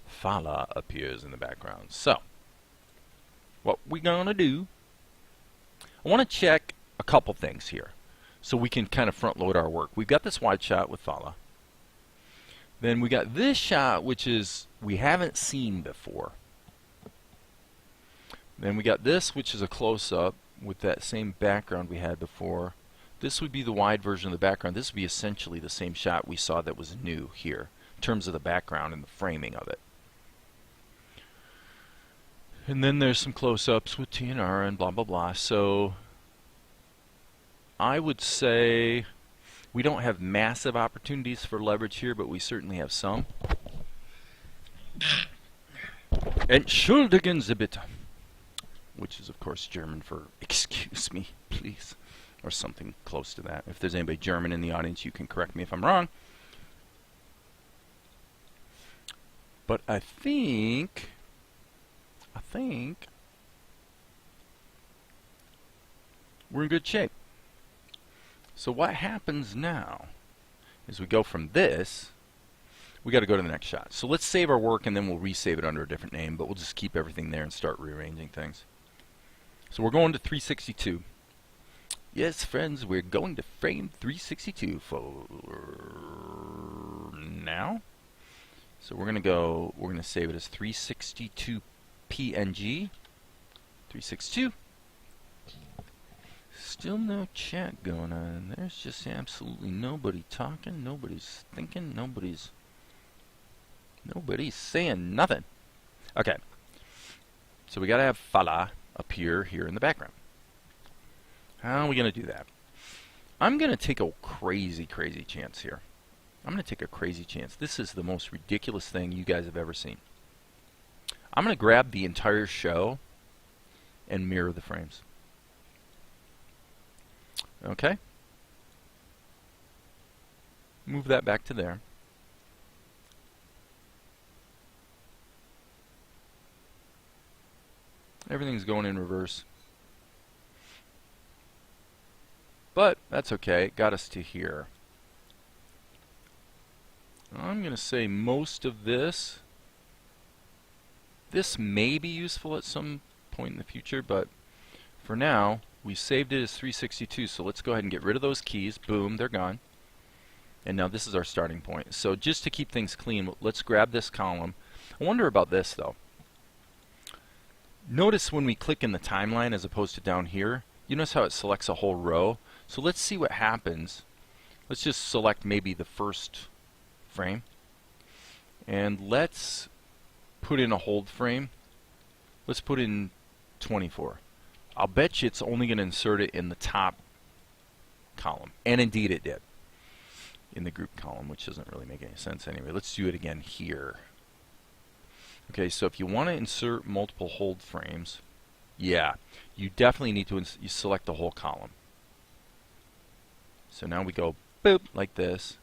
Fala appears in the background. So, what we're going to do, I want to check a couple things here so we can kind of front load our work. We've got this wide shot with Fala. Then we got this shot, which is we haven't seen before. Then we got this, which is a close-up with that same background we had before. This would be the wide version of the background. This would be essentially the same shot we saw that was new here in terms of the background and the framing of it. And then there's some close-ups with TNR and blah, blah, blah. So I would say we don't have massive opportunities for leverage here, but we certainly have some. Entschuldigen Sie bitte, which is, of course, German for excuse me, please, or something close to that. If there's anybody German in the audience, you can correct me if I'm wrong. But I think we're in good shape. So what happens now is we go from this, we got to go to the next shot. So let's save our work and then we'll resave it under a different name, but we'll just keep everything there and start rearranging things. So we're going to 362. Yes, friends, we're going to frame 362 for now. So we're going to save it as 362 PNG. 362. Still no chat going on. There's just absolutely nobody talking, nobody's thinking, nobody's saying nothing. Okay. So we got to have Fala appear here in the background. How are we going to do that? I'm going to take a crazy chance here. I'm going to take a crazy chance. This is the most ridiculous thing you guys have ever seen. I'm going to grab the entire show and mirror the frames. Okay? Move that back to there. Everything's going in reverse. But that's okay. It got us to here. I'm going to say most of this may be useful at some point in the future, but for now we saved it as 362, so let's go ahead and get rid of those keys. Boom, they're gone. And now this is our starting point. So just to keep things clean, let's grab this column. I wonder about this though. Notice when we click in the timeline as opposed to down here, you notice how it selects a whole row. So let's see what happens. Let's just select maybe the first frame. And let's put in a hold frame. Let's put in 24. I'll bet you it's only going to insert it in the top column. And indeed it did. In the group column, which doesn't really make any sense anyway. Let's do it again here. Okay, so if you want to insert multiple hold frames, yeah, you definitely need to you select the whole column. So now we go boop like this,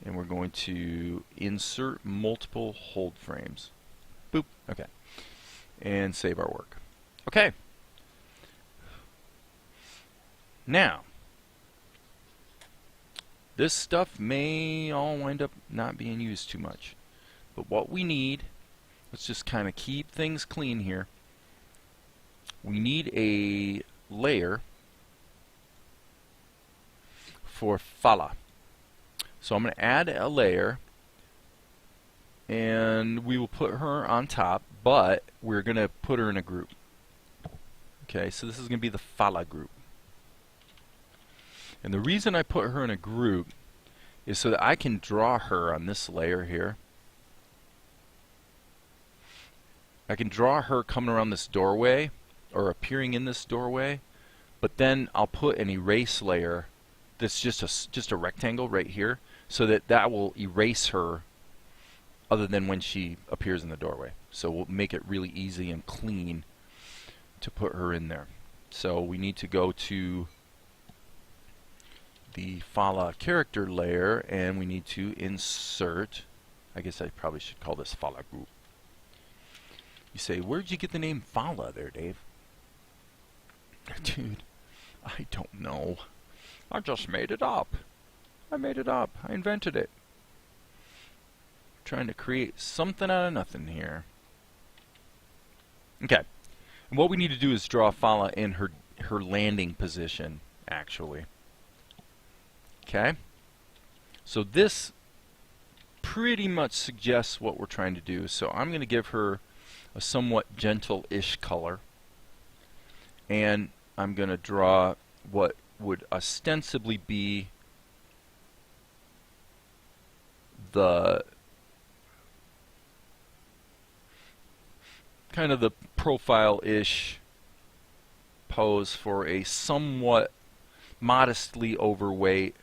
and we're going to insert multiple hold frames. Boop. Okay. And save our work. Okay. Now, this stuff may all wind up not being used too much. But what we need, let's just kind of keep things clean here. We need a layer for Fala. So I'm going to add a layer, and we will put her on top, but we're going to put her in a group. Okay, so this is going to be the Fala group. And the reason I put her in a group is so that I can draw her on this layer here. I can draw her coming around this doorway, or appearing in this doorway, but then I'll put an erase layer that's just a rectangle right here, so that will erase her other than when she appears in the doorway. So we'll make it really easy and clean to put her in there. So we need to go to the Fala character layer, and we need to insert, I guess I probably should call this Fala group. You say, where'd you get the name Fala there, Dave? Dude, I don't know. I just made it up. I made it up. I invented it. Trying to create something out of nothing here. Okay. And what we need to do is draw Fala in her landing position, actually. Okay. So this pretty much suggests what we're trying to do. So I'm going to give her a somewhat gentle-ish color. And I'm going to draw what would ostensibly be the kind of the profile-ish pose for a somewhat modestly overweight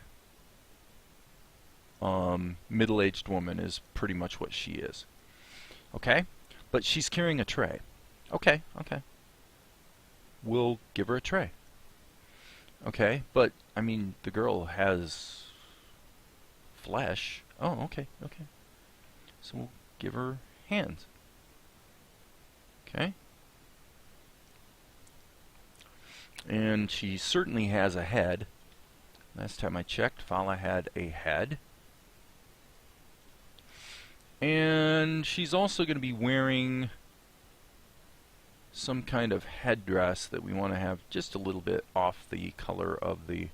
middle-aged woman is pretty much what she is. Okay? But she's carrying a tray. Okay, okay. We'll give her a tray. Okay, but, I mean, the girl has flesh. Oh, okay, okay. So we'll give her hands. Okay. And she certainly has a head. Last time I checked, Fala had a head. And she's also going to be wearing some kind of headdress that we want to have just a little bit off the color of the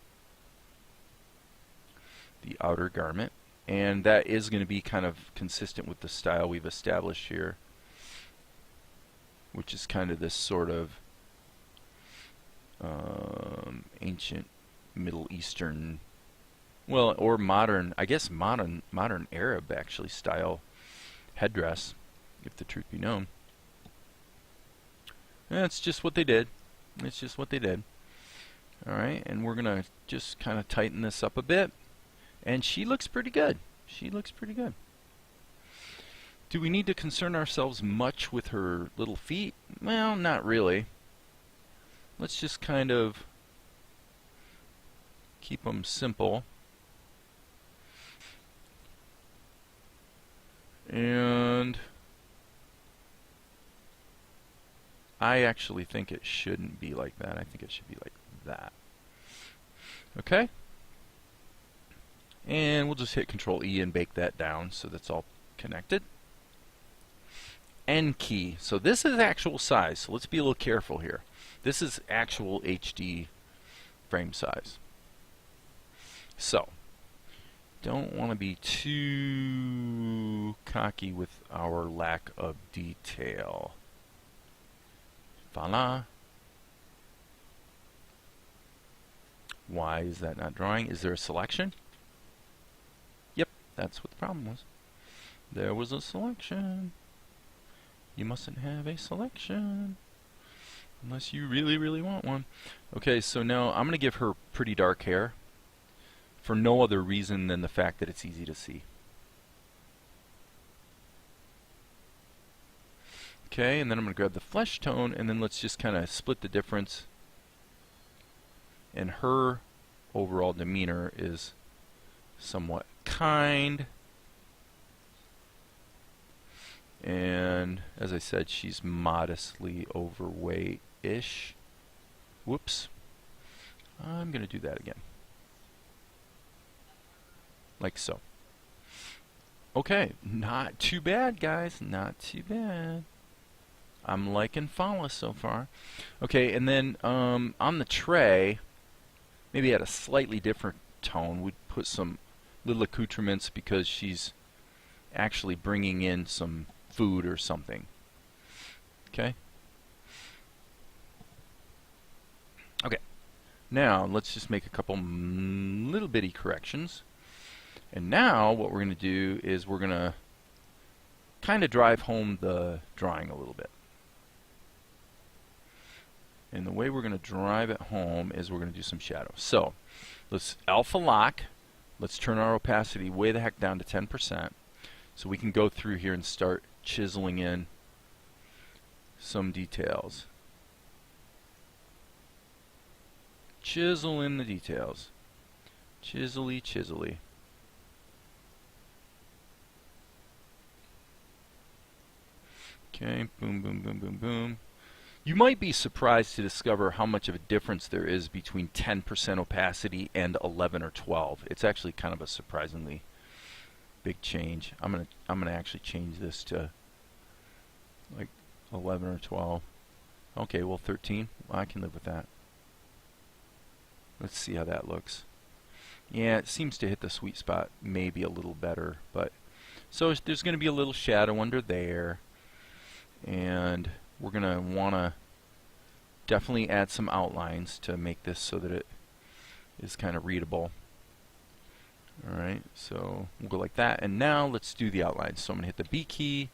outer garment. And that is going to be kind of consistent with the style we've established here, which is kind of this sort of ancient Middle Eastern, well, or modern, I guess modern Arab actually style headdress, if the truth be known. That's just what they did. It's just what they did. Alright, and we're going to just kind of tighten this up a bit. And she looks pretty good. She looks pretty good. Do we need to concern ourselves much with her little feet? Well, not really. Let's just kind of keep them simple. And I actually think it shouldn't be like that. I think it should be like that. Okay? And we'll just hit Control E and bake that down so that's all connected. N key. So this is actual size, so let's be a little careful here. This is actual HD frame size. So, don't want to be too cocky with our lack of detail. Voila. Why is that not drawing? Is there a selection? Yep, that's what the problem was. There was a selection. You mustn't have a selection unless you really, really want one. Okay, so now I'm going to give her pretty dark hair for no other reason than the fact that it's easy to see. Okay, and then I'm going to grab the flesh tone, and then let's just kind of split the difference. And her overall demeanor is somewhat kind. And as I said, she's modestly overweight-ish. Whoops. I'm going to do that again. Like so. Okay, not too bad, guys. Not too bad. I'm liking Fala so far. Okay, and then on the tray, maybe at a slightly different tone, we'd put some little accoutrements because she's actually bringing in some food or something. Okay? Okay. Now, let's just make a couple little bitty corrections. And now, what we're going to do is we're going to kind of drive home the drawing a little bit. And the way we're going to drive it home is we're going to do some shadows. So, let's alpha lock. Let's turn our opacity way the heck down to 10%. So we can go through here and start chiseling in some details. Chisel in the details. Chisely, chisely. Okay, boom, boom, boom, boom, boom. You might be surprised to discover how much of a difference there is between 10% opacity and 11 or 12. It's actually kind of a surprisingly big change. I'm gonna actually change this to like 11 or 12. Okay, well 13. Well, I can live with that. Let's see how that looks. Yeah, it seems to hit the sweet spot maybe a little better, but so there's going to be a little shadow under there, and we're going to want to definitely add some outlines to make this so that it is kind of readable. Alright, so we'll go like that, and now let's do the outlines. So I'm going to hit the B key,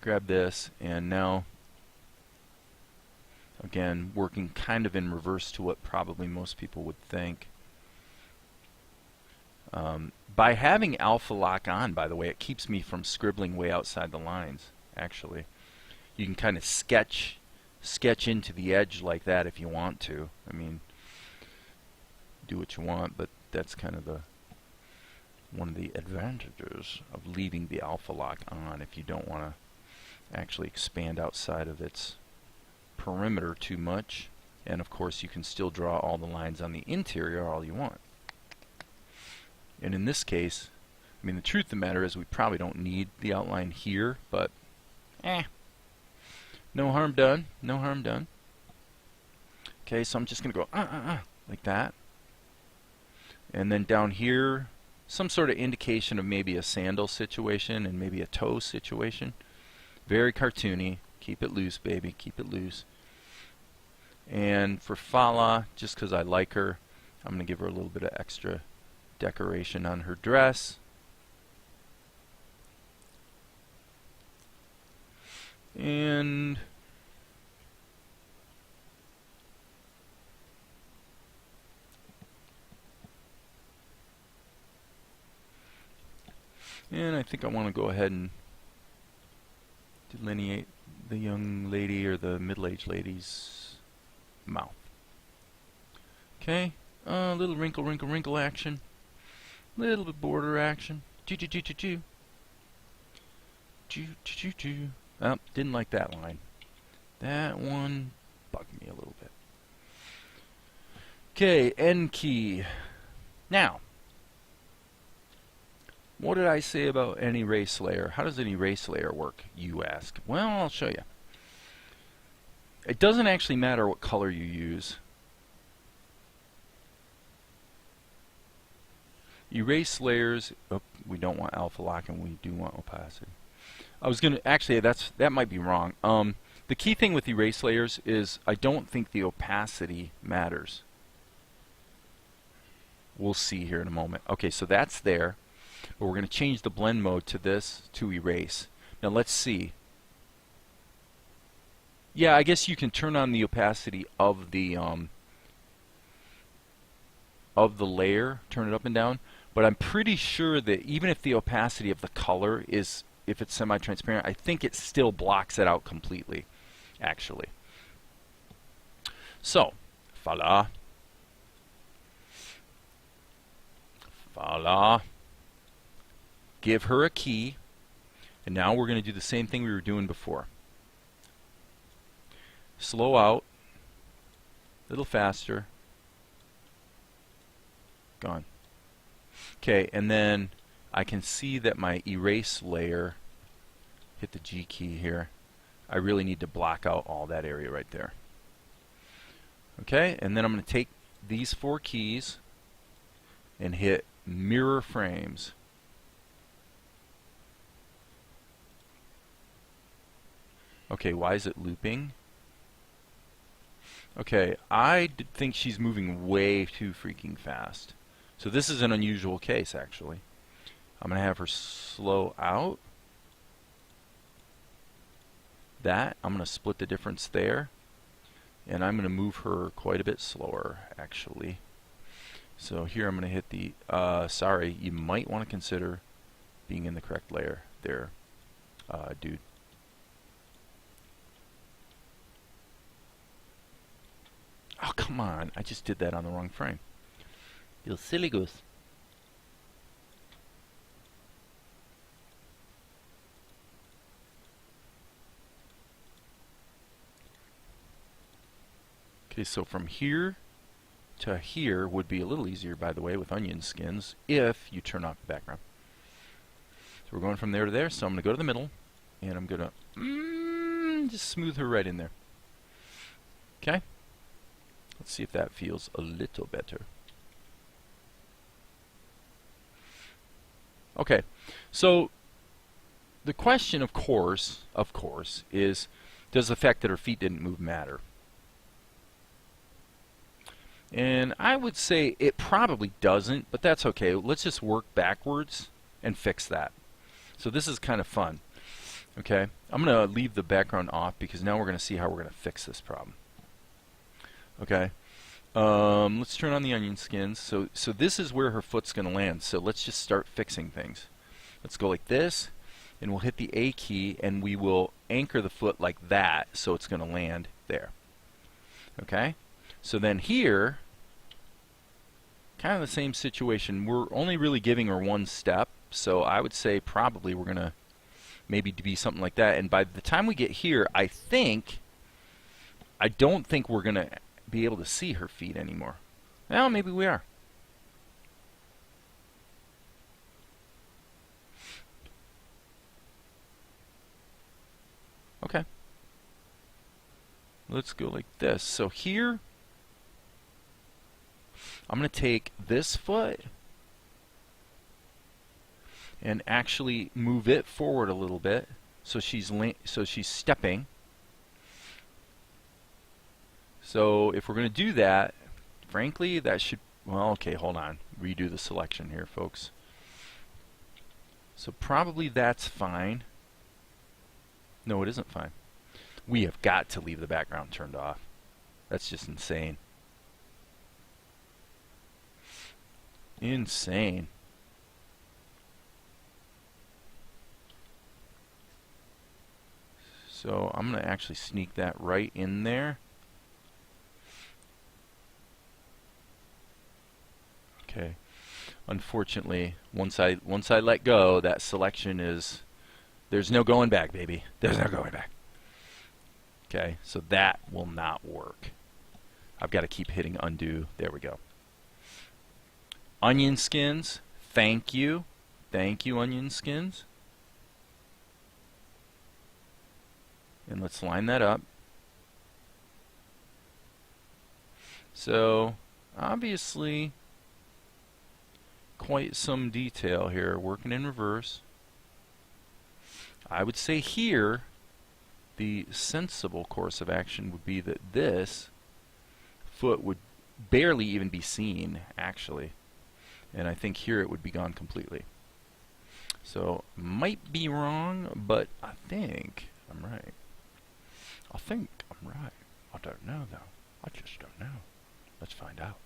grab this, and now again, working kind of in reverse to what probably most people would think. By having alpha lock on, by the way, it keeps me from scribbling way outside the lines, actually. You can kind of sketch into the edge like that if you want to. I mean, do what you want, but that's kind of one of the advantages of leaving the alpha lock on if you don't want to actually expand outside of its perimeter too much. And of course you can still draw all the lines on the interior all you want. And in this case, I mean, the truth of the matter is we probably don't need the outline here, but no harm done, no harm done. Okay, so I'm just going to go like that. And then down here, some sort of indication of maybe a sandal situation and maybe a toe situation. Very cartoony. Keep it loose, baby. Keep it loose. And for Fala, just because I like her, I'm going to give her a little bit of extra decoration on her dress. And I think I want to go ahead and delineate the young lady or the middle-aged lady's mouth. Okay, a little wrinkle, wrinkle, wrinkle action. Little bit border action. Choo choo choo choo choo. Choo choo choo choo. Oh, didn't like that line. That one bugged me a little bit. Okay, N key. Now, what did I say about an erase layer? How does an erase layer work, you ask? Well, I'll show you. It doesn't actually matter what color you use. Erase layers, we don't want alpha lock and we do want opacity. I was gonna, actually that might be wrong. The key thing with erase layers is I don't think the opacity matters. We'll see here in a moment. Okay, so that's there. But we're going to change the blend mode to this, to erase. Now let's see. Yeah, I guess you can turn on the opacity of the layer, turn it up and down. But I'm pretty sure that even if the opacity of the color is if it's semi-transparent, I think it still blocks it out completely, actually. So, voila. Voila. Give her a key. And now we're going to do the same thing we were doing before. Slow out. A little faster. Gone. Okay, and then I can see that my erase layer, hit the G key here, I really need to block out all that area right there. Okay, and then I'm going to take these 4 keys and hit mirror frames. Okay, why is it looping? Okay, I think she's moving way too freaking fast. So this is an unusual case, actually. I'm going to have her slow out. That, I'm going to split the difference there. And I'm going to move her quite a bit slower, actually. So here I'm going to hit the, sorry, you might want to consider being in the correct layer there, dude. Oh, come on. I just did that on the wrong frame. You silly goose. Okay, so from here to here would be a little easier, by the way, with onion skins, if you turn off the background. So we're going from there to there, so I'm going to go to the middle, and I'm going to just smooth her right in there. Okay? Let's see if that feels a little better. Okay, so the question, of course, is, does the fact that her feet didn't move matter? And I would say it probably doesn't, but that's okay. Let's just work backwards and fix that. So this is kind of fun. Okay, I'm going to leave the background off because now we're going to see how we're going to fix this problem. Okay, let's turn on the onion skins. So this is where her foot's going to land. So let's just start fixing things. Let's go like this, and we'll hit the A key, and we will anchor the foot like that, so it's going to land there. Okay, so then here, kind of the same situation. We're only really giving her one step, so I would say probably we're going to maybe be something like that. And by the time we get here, I don't think we're going to be able to see her feet anymore. Well, maybe we are. Okay. Let's go like this. So here, I'm going to take this foot and actually move it forward a little bit, so she's stepping. So if we're going to do that, frankly, that should, well, okay, hold on. Redo the selection here, folks. So probably that's fine. No, it isn't fine. We have got to leave the background turned off. That's just insane. Insane. So I'm going to actually sneak that right in there. Okay. Unfortunately, once I let go, that selection is, there's no going back, baby. There's no going back. Okay, so that will not work. I've got to keep hitting undo. There we go. Onion skins, thank you. Thank you, onion skins. And let's line that up. So, obviously, quite some detail here, working in reverse. I would say here, the sensible course of action would be that this foot would barely even be seen, actually. And I think here it would be gone completely. So, might be wrong, but I think I'm right. I think I'm right. I don't know, though. I just don't know. Let's find out.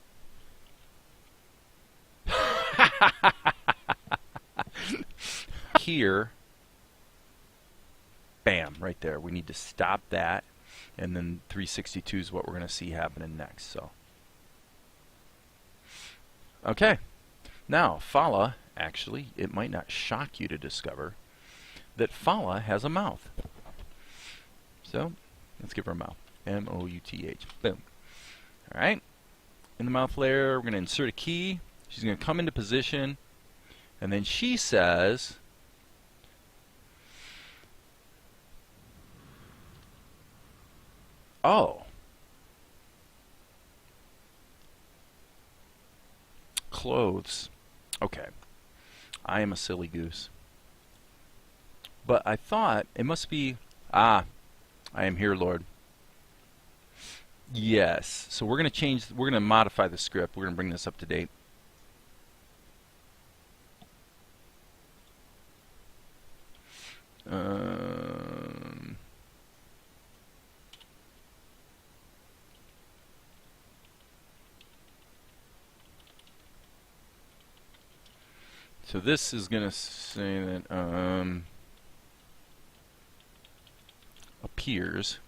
Here, right there. We need to stop that, and then 362 is what we're going to see happening next. So, okay. Now, Fala, actually, it might not shock you to discover that Fala has a mouth. So, let's give her a mouth. M-O-U-T-H. Boom. All right. In the mouth layer, we're going to insert a key. She's going to come into position, and then she says, oh, clothes. Okay, I am a silly goose. But I thought it must be, I am here, Lord. Yes, so we're going to modify the script. We're going to bring this up to date. So this is going to say that appears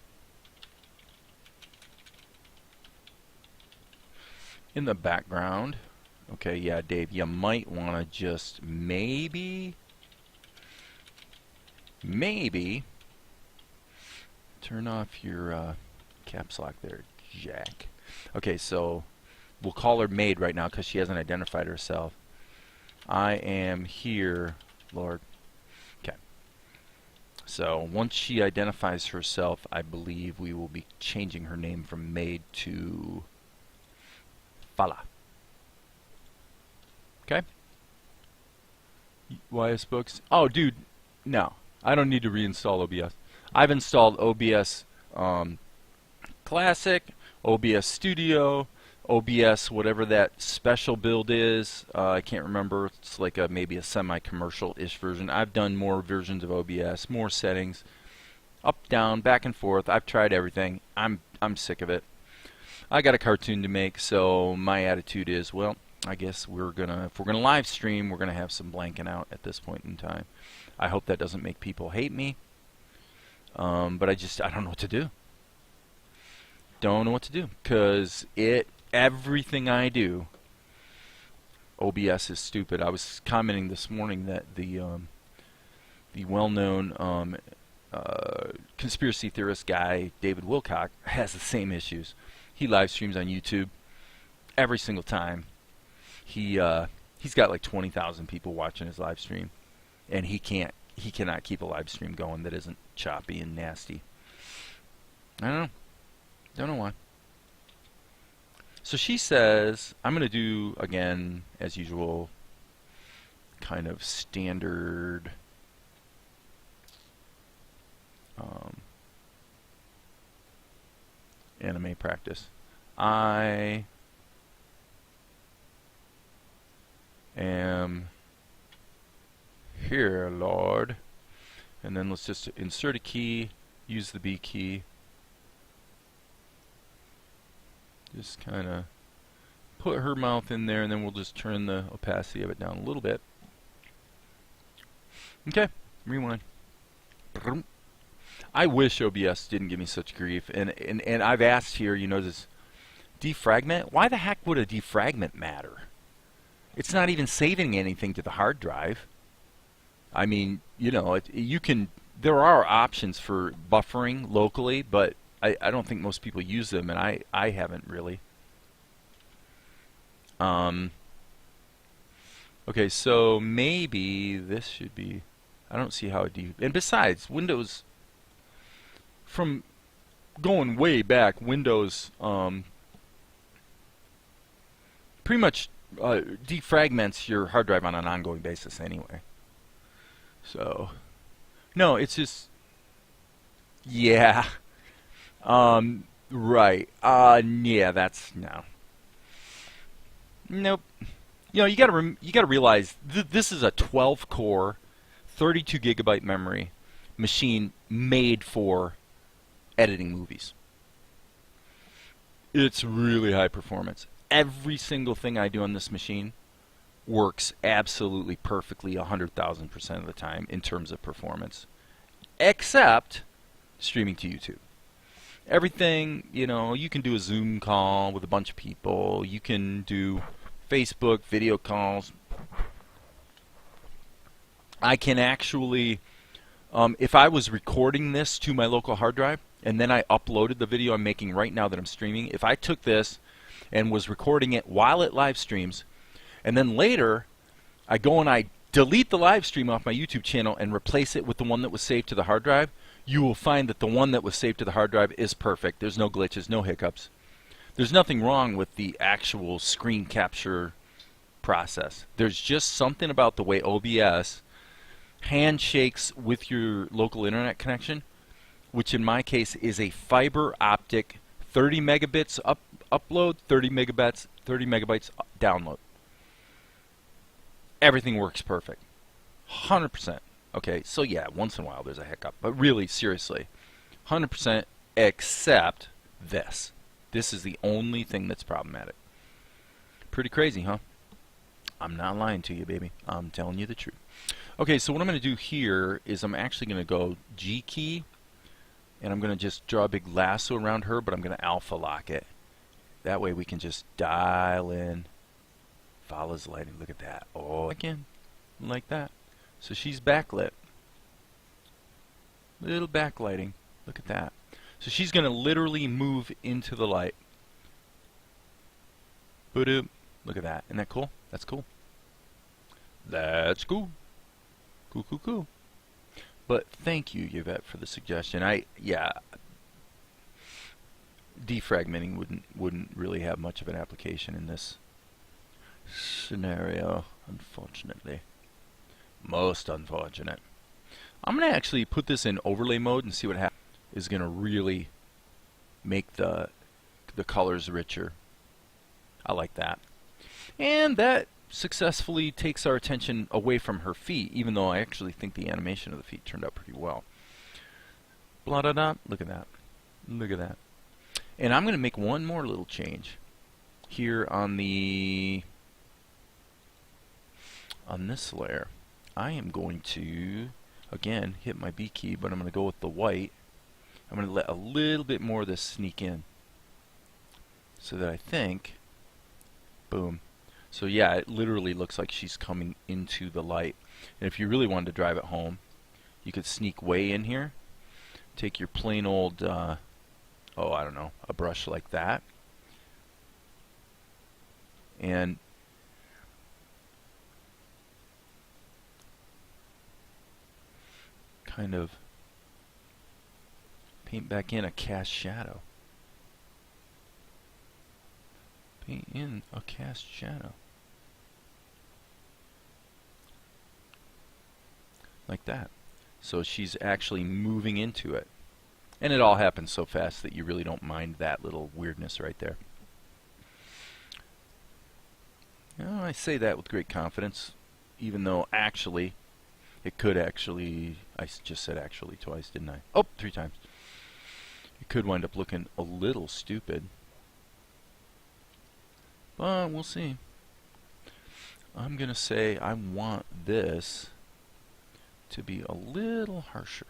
in the background. Okay, yeah, Dave, you might want to just maybe turn off your caps lock there, Jack. Okay, so we'll call her maid right now because she hasn't identified herself. I am here, Lord. Okay. So once she identifies herself, I believe we will be changing her name from maid to Fala. Okay? YS Books. Oh, dude, no. I don't need to reinstall OBS. I've installed OBS Classic, OBS Studio, OBS, whatever that special build is. I can't remember. It's like maybe a semi-commercial-ish version. I've done more versions of OBS, more settings, up, down, back and forth. I've tried everything. I'm sick of it. I got a cartoon to make, so my attitude is, well, I guess if we're gonna live stream, we're gonna have some blanking out at this point in time. I hope that doesn't make people hate me. But I don't know what to do. Don't know what to do, because everything I do, OBS is stupid. I was commenting this morning that the well-known conspiracy theorist guy, David Wilcock, has the same issues. He live streams on YouTube every single time. He's got like 20,000 people watching his live stream, and he cannot keep a live stream going that isn't choppy and nasty. I don't know why. So she says, I'm going to do, again, as usual, kind of standard anime practice. I am here, Lord. And then let's just insert a key, use the B key. Just kind of put her mouth in there, and then we'll just turn the opacity of it down a little bit. Okay, rewind. I wish OBS didn't give me such grief. And I've asked here, does defragment? Why the heck would a defragment matter? It's not even saving anything to the hard drive. I mean, you can. There are options for buffering locally, but I don't think most people use them, and I haven't really. Okay, so maybe this should be. I don't see how and besides, Windows, from going way back, Windows pretty much defragments your hard drive on an ongoing basis anyway. So, no, it's just, yeah. Right. Yeah, that's, no. Nope. You gotta realize this is a 12-core, 32 gigabyte memory machine made for editing movies. It's really high performance. Every single thing I do on this machine works absolutely perfectly 100,000% of the time in terms of performance. Except streaming to YouTube. Everything, you know, you can do a Zoom call with a bunch of people. You can do Facebook video calls. I can actually, if I was recording this to my local hard drive and then I uploaded the video I'm making right now that I'm streaming, if I took this and was recording it while it live streams, and then later I go and I delete the live stream off my YouTube channel and replace it with the one that was saved to the hard drive, you will find that the one that was saved to the hard drive is perfect. There's no glitches, no hiccups. There's nothing wrong with the actual screen capture process. There's just something about the way OBS handshakes with your local internet connection, which in my case is a fiber optic 30 megabits upload, 30 megabytes download. Everything works perfect. 100%. Okay, so yeah, once in a while there's a hiccup, but really, seriously, 100% except this. This is the only thing that's problematic. Pretty crazy, huh? I'm not lying to you, baby. I'm telling you the truth. Okay, so what I'm going to do here is I'm actually going to go G key, and I'm going to just draw a big lasso around her, but I'm going to alpha lock it. That way we can just dial in. Follows lighting. Look at that. Oh, again, like that. So she's backlit. Little backlighting. Look at that. So she's going to literally move into the light. Boop. Look at that. Isn't that cool? That's cool. That's cool. Cool, cool, cool. But thank you, Yvette, for the suggestion. Yeah, defragmenting wouldn't really have much of an application in this scenario, unfortunately. Most unfortunate. I'm going to actually put this in overlay mode and see what happens. Is going to really make the colors richer. I like that. And that successfully takes our attention away from her feet, even though I actually think the animation of the feet turned out pretty well. Blah, da, da. Look at that. Look at that. And I'm going to make one more little change here on this layer. I am going to, again, hit my B key, but I'm going to go with the white. I'm going to let a little bit more of this sneak in so that I think, boom. So yeah, it literally looks like she's coming into the light. And if you really wanted to drive it home, you could sneak way in here, take your plain old, I don't know, a brush like that, and kind of paint back in a cast shadow. Paint in a cast shadow. Like that. So she's actually moving into it. And it all happens so fast that you really don't mind that little weirdness right there. Now, I say that with great confidence, even though actually, it could actually, I just said actually twice, didn't I? Oh, 3 times. It could wind up looking a little stupid. But we'll see. I'm going to say I want this to be a little harsher.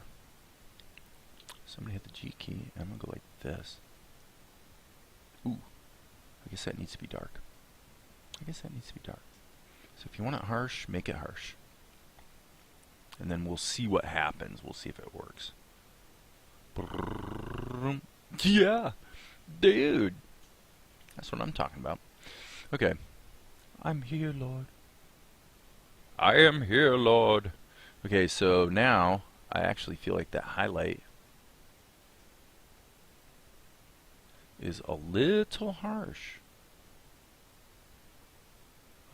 So I'm going to hit the G key, and I'm going to go like this. Ooh, I guess that needs to be dark. I guess that needs to be dark. So if you want it harsh, make it harsh. And then we'll see what happens. We'll see if it works. Yeah, dude. That's what I'm talking about. Okay. I'm here, Lord. I am here, Lord. Okay, so now I actually feel like that highlight is a little harsh.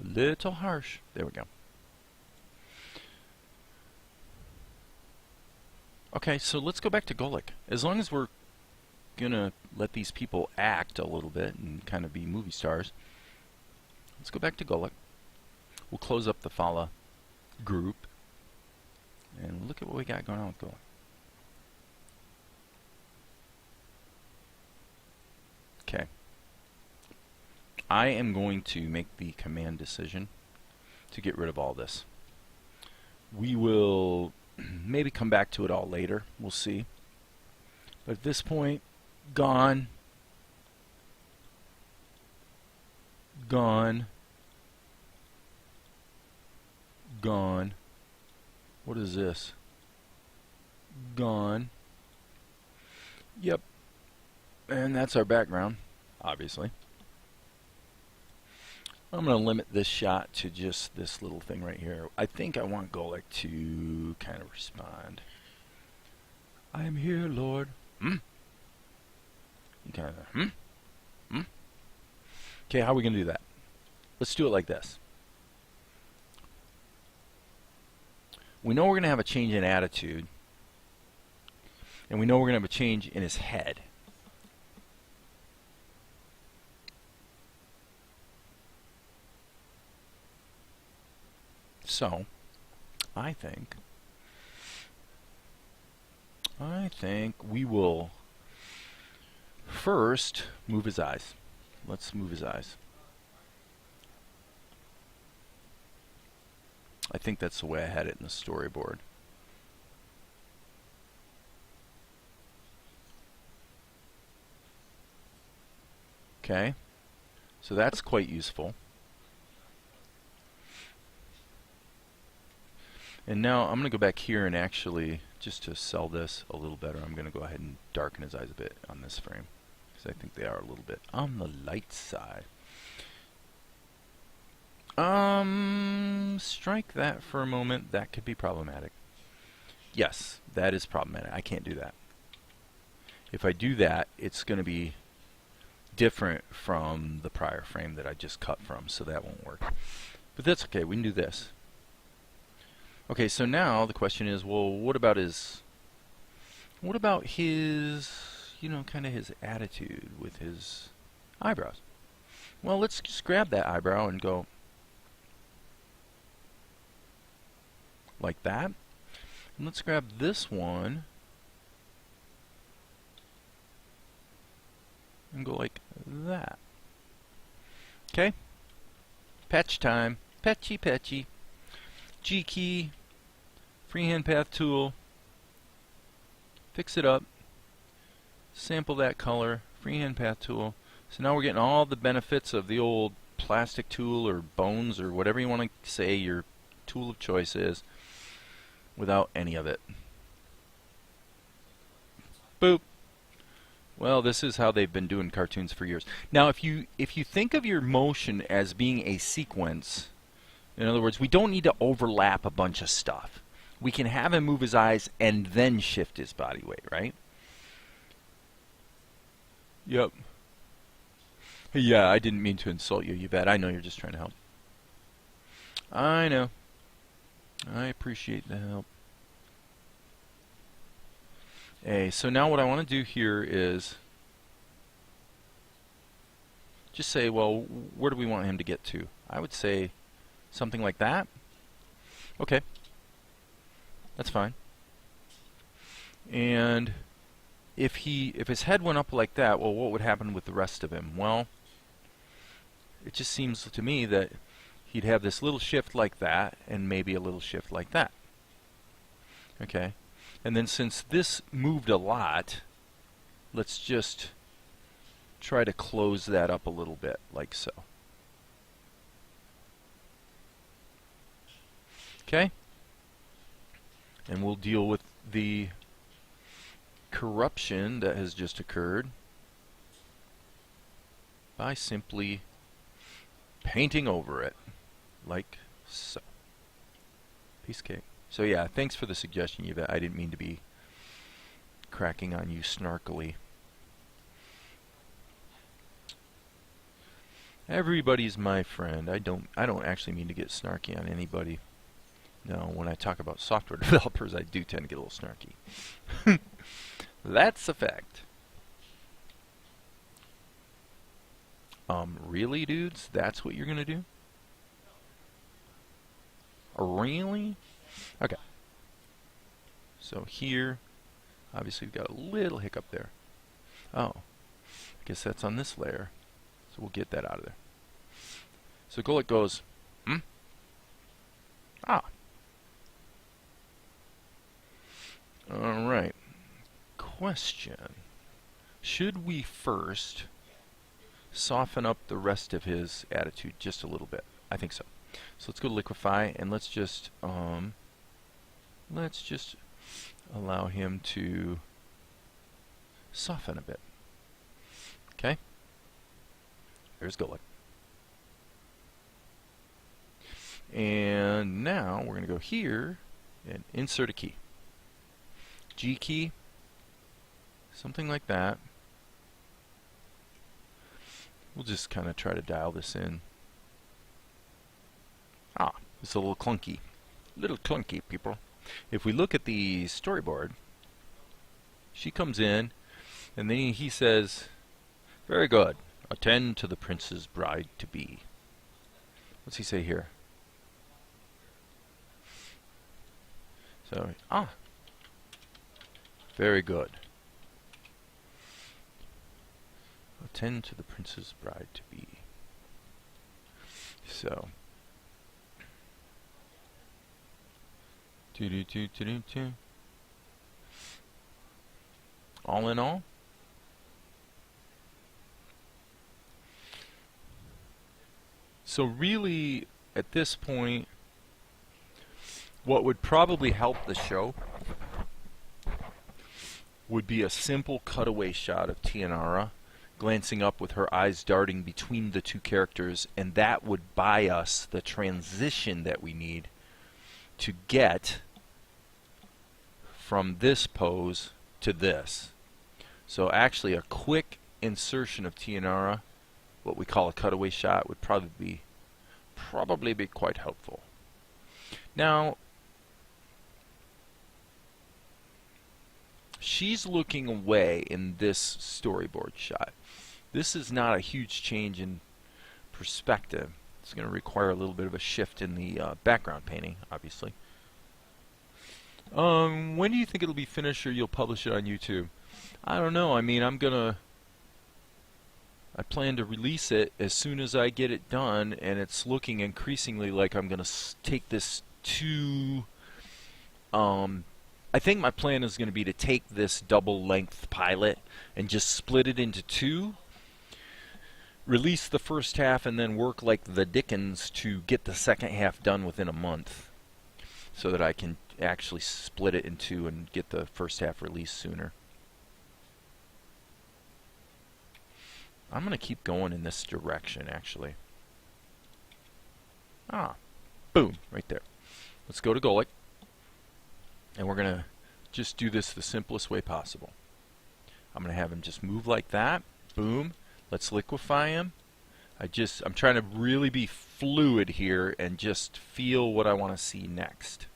A little harsh. There we go. Okay, so let's go back to Golic. As long as we're gonna let these people act a little bit and kind of be movie stars, let's go back to Golic. We'll close up the Fala group and look at what we got going on with Golic. Okay. I am going to make the command decision to get rid of all this. We will maybe come back to it all later. We'll see. But at this point, gone, gone, gone. What is this? Gone. Yep. And that's our background, obviously. I'm going to limit this shot to just this little thing right here. I think I want Golek to kind of respond. I am here, Lord. You kind of, Okay, how are we going to do that? Let's do it like this. We know we're going to have a change in attitude. And we know we're going to have a change in his head. So, I think we will first move his eyes. Let's move his eyes. I think that's the way I had it in the storyboard. Okay, so that's quite useful. And now I'm going to go back here and actually, just to sell this a little better, I'm going to go ahead and darken his eyes a bit on this frame, because I think they are a little bit on the light side. Strike that for a moment. That could be problematic. Yes, that is problematic. I can't do that. If I do that, it's going to be different from the prior frame that I just cut from, so that won't work. But that's okay. We can do this. Okay, so now the question is, well, what about his, you know, kind of his attitude with his eyebrows? Well, let's just grab that eyebrow and go like that. And let's grab this one and go like that. Okay? Patch time. Patchy, patchy. G key. Freehand path tool. Fix it up. Sample that color. Freehand path tool. So now we're getting all the benefits of the old plastic tool or bones or whatever you want to say your tool of choice is without any of it. Boop. Well, this is how they've been doing cartoons for years. Now, if you think of your motion as being a sequence, in other words, we don't need to overlap a bunch of stuff. We can have him move his eyes and then shift his body weight, right? Yep. Yeah, I didn't mean to insult you, you bet. I know you're just trying to help. I know. I appreciate the help. Hey, so now what I want to do here is just say, well, where do we want him to get to? I would say something like that. Okay. That's fine. And if his head went up like that, well, what would happen with the rest of him? Well, it just seems to me that he'd have this little shift like that and maybe a little shift like that. Okay. And then since this moved a lot, let's just try to close that up a little bit, like so. Okay? And we'll deal with the corruption that has just occurred by simply painting over it, like so. Piece of cake. So yeah, thanks for the suggestion, Yvette. I didn't mean to be cracking on you snarkily. Everybody's my friend. I don't actually mean to get snarky on anybody. No, when I talk about software developers, I do tend to get a little snarky. That's a fact. Really, dudes? That's what you're gonna do? Really? Okay. So here, obviously we've got a little hiccup there. Oh, I guess that's on this layer. So we'll get that out of there. So Golek goes, Ah. Alright. question. Should we first soften up the rest of his attitude just a little bit? I think so. So let's go to liquefy and let's just allow him to soften a bit. Okay? There's Golek. And now we're going to go here and insert a key. G key, something like that. We'll just kind of try to dial this in. Ah, it's a little clunky. Little clunky, people. If we look at the storyboard, she comes in, and then he says, "Very good. Attend to the prince's bride-to-be." What's he say here? So, very good. Attend to the prince's bride-to-be. So, all in all, so really at this point, what would probably help the show would be a simple cutaway shot of Tianara glancing up with her eyes darting between the two characters, and that would buy us the transition that we need to get from this pose to this. So actually a quick insertion of Tianara, what we call a cutaway shot, would probably be quite helpful. Now, she's looking away in this storyboard shot. This is not a huge change in perspective. It's going to require a little bit of a shift in the background painting, obviously. When do you think it'll be finished or you'll publish it on YouTube? I don't know. I mean, I plan to release it as soon as I get it done, and it's looking increasingly like I'm going to take this to... I think my plan is going to be to take this double-length pilot and just split it into two, release the first half, and then work like the dickens to get the second half done within a month so that I can actually split it in two and get the first half released sooner. I'm going to keep going in this direction, actually. Boom, right there. Let's go to Golek. And we're going to just do this the simplest way possible. I'm going to have him just move like that. Boom. Let's liquefy him. I'm trying to really be fluid here and just feel what I want to see next.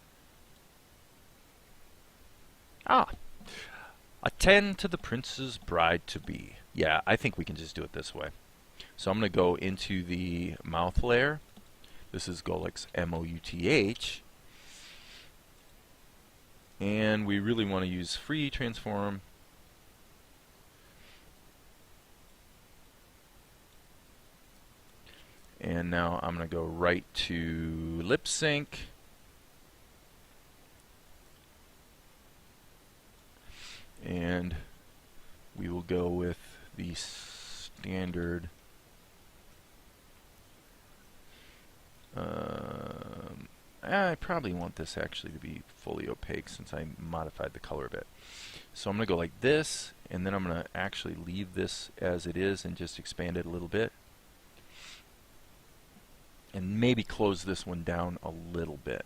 Attend to the prince's bride-to-be. Yeah, I think we can just do it this way. So I'm going to go into the mouth layer. This is Golek's MOUTH. And we really want to use free transform. And now I'm going to go right to lip sync. And we will go with the standard I probably want this actually to be fully opaque since I modified the color a bit. So I'm going to go like this, and then I'm going to actually leave this as it is and just expand it a little bit. And maybe close this one down a little bit.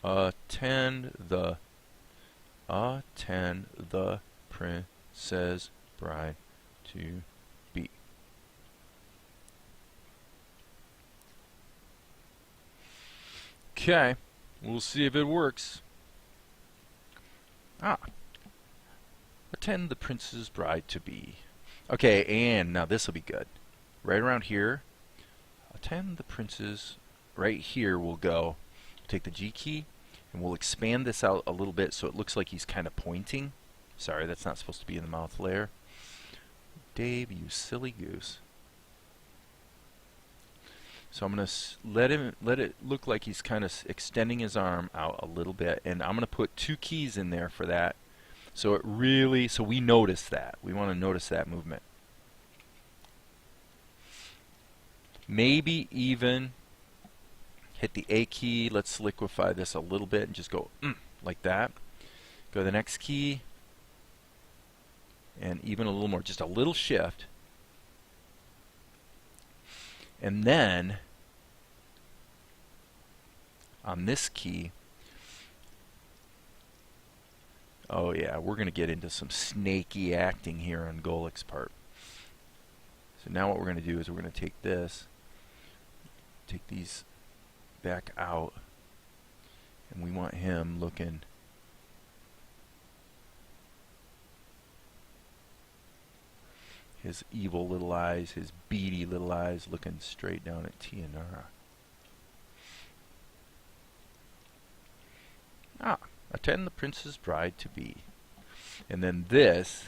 Attend the princess bride to be. Okay, we'll see if it works. Attend the prince's bride to be. Okay, and now this will be good. Right around here, attend the prince's. Right here we'll go. Take the G key and we'll expand this out a little bit so it looks like he's kind of pointing. Sorry, that's not supposed to be in the mouth layer. Dave, you silly goose. So I'm going to let it look like he's kind of extending his arm out a little bit, and I'm going to put 2 keys in there for that. So we notice that. We want to notice that movement. Maybe even hit the A key. Let's liquefy this a little bit and just go like that. Go to the next key, and even a little more, just a little shift. And then on this key, oh yeah, we're going to get into some snaky acting here on Golik's part. So now what we're going to do is we're going to take this, take these back out, and we want him looking his evil little eyes, his beady little eyes looking straight down at Tianara. Attend the prince's bride-to-be. And then this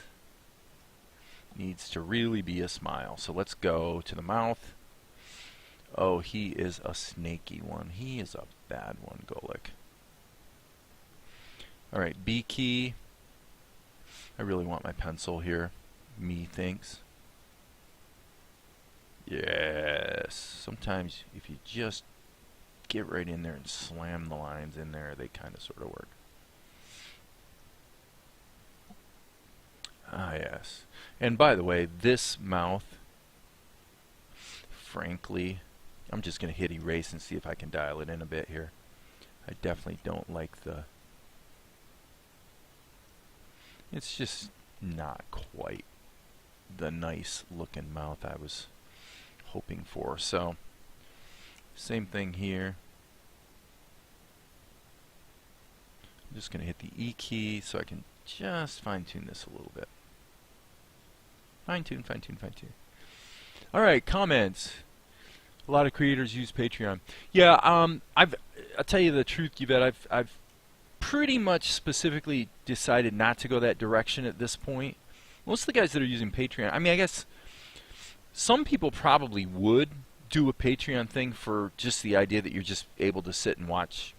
needs to really be a smile. So let's go to the mouth. Oh, he is a snaky one. He is a bad one, Golik. Alright, B key. I really want my pencil here. Me thinks. Yes. Sometimes if you just get right in there and slam the lines in there, they kind of sort of work. Ah, yes. And by the way, this mouth, frankly, I'm just going to hit erase and see if I can dial it in a bit here. I definitely don't like the... It's just not quite the nice looking mouth I was hoping for. So, same thing here. I'm just going to hit the E key so I can just fine-tune this a little bit. Fine-tune, fine-tune, fine-tune. Alright, comments. A lot of creators use Patreon. Yeah, I'll tell you the truth, Yvette, I've pretty much specifically decided not to go that direction at this point. Most of the guys that are using Patreon, I mean, I guess some people probably would do a Patreon thing for just the idea that you're just able to sit and watch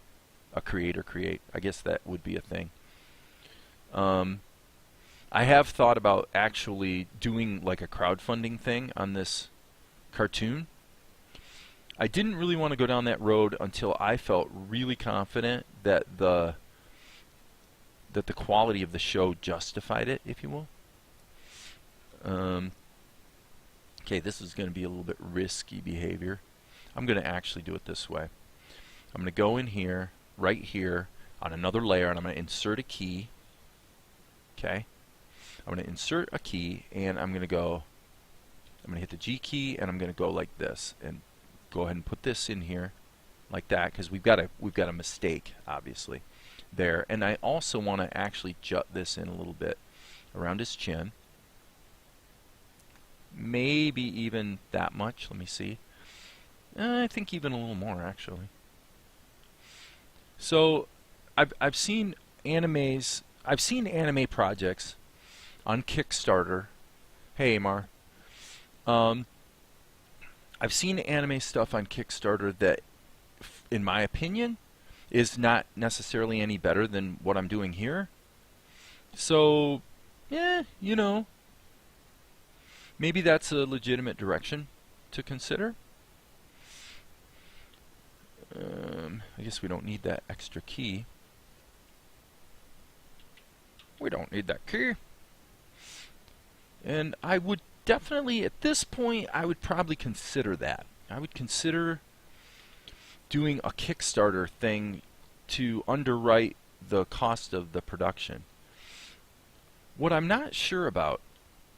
a creator create. I guess that would be a thing. I have thought about actually doing like a crowdfunding thing on this cartoon. I didn't really want to go down that road until I felt really confident that the quality of the show justified it, if you will. Okay, this is going to be a little bit risky behavior. I'm going to actually do it this way. I'm going to go in here, right here, on another layer, and I'm going to insert a key. Okay? I'm going to insert a key, and I'm going to hit the G key, and I'm going to go like this, and go ahead and put this in here, like that, because we've got a mistake, obviously, there. And I also want to actually jut this in a little bit around his chin. Maybe even that much. Let me see. I think even a little more, actually. So I've seen animes. I've seen anime projects on Kickstarter. Hey, Amar. I've seen anime stuff on Kickstarter that, in my opinion, is not necessarily any better than what I'm doing here. So, yeah, you know, maybe that's a legitimate direction to consider. I guess we don't need that extra key. We don't need that key. And I would definitely, at this point, I would probably consider that. I would consider doing a Kickstarter thing to underwrite the cost of the production. What I'm not sure about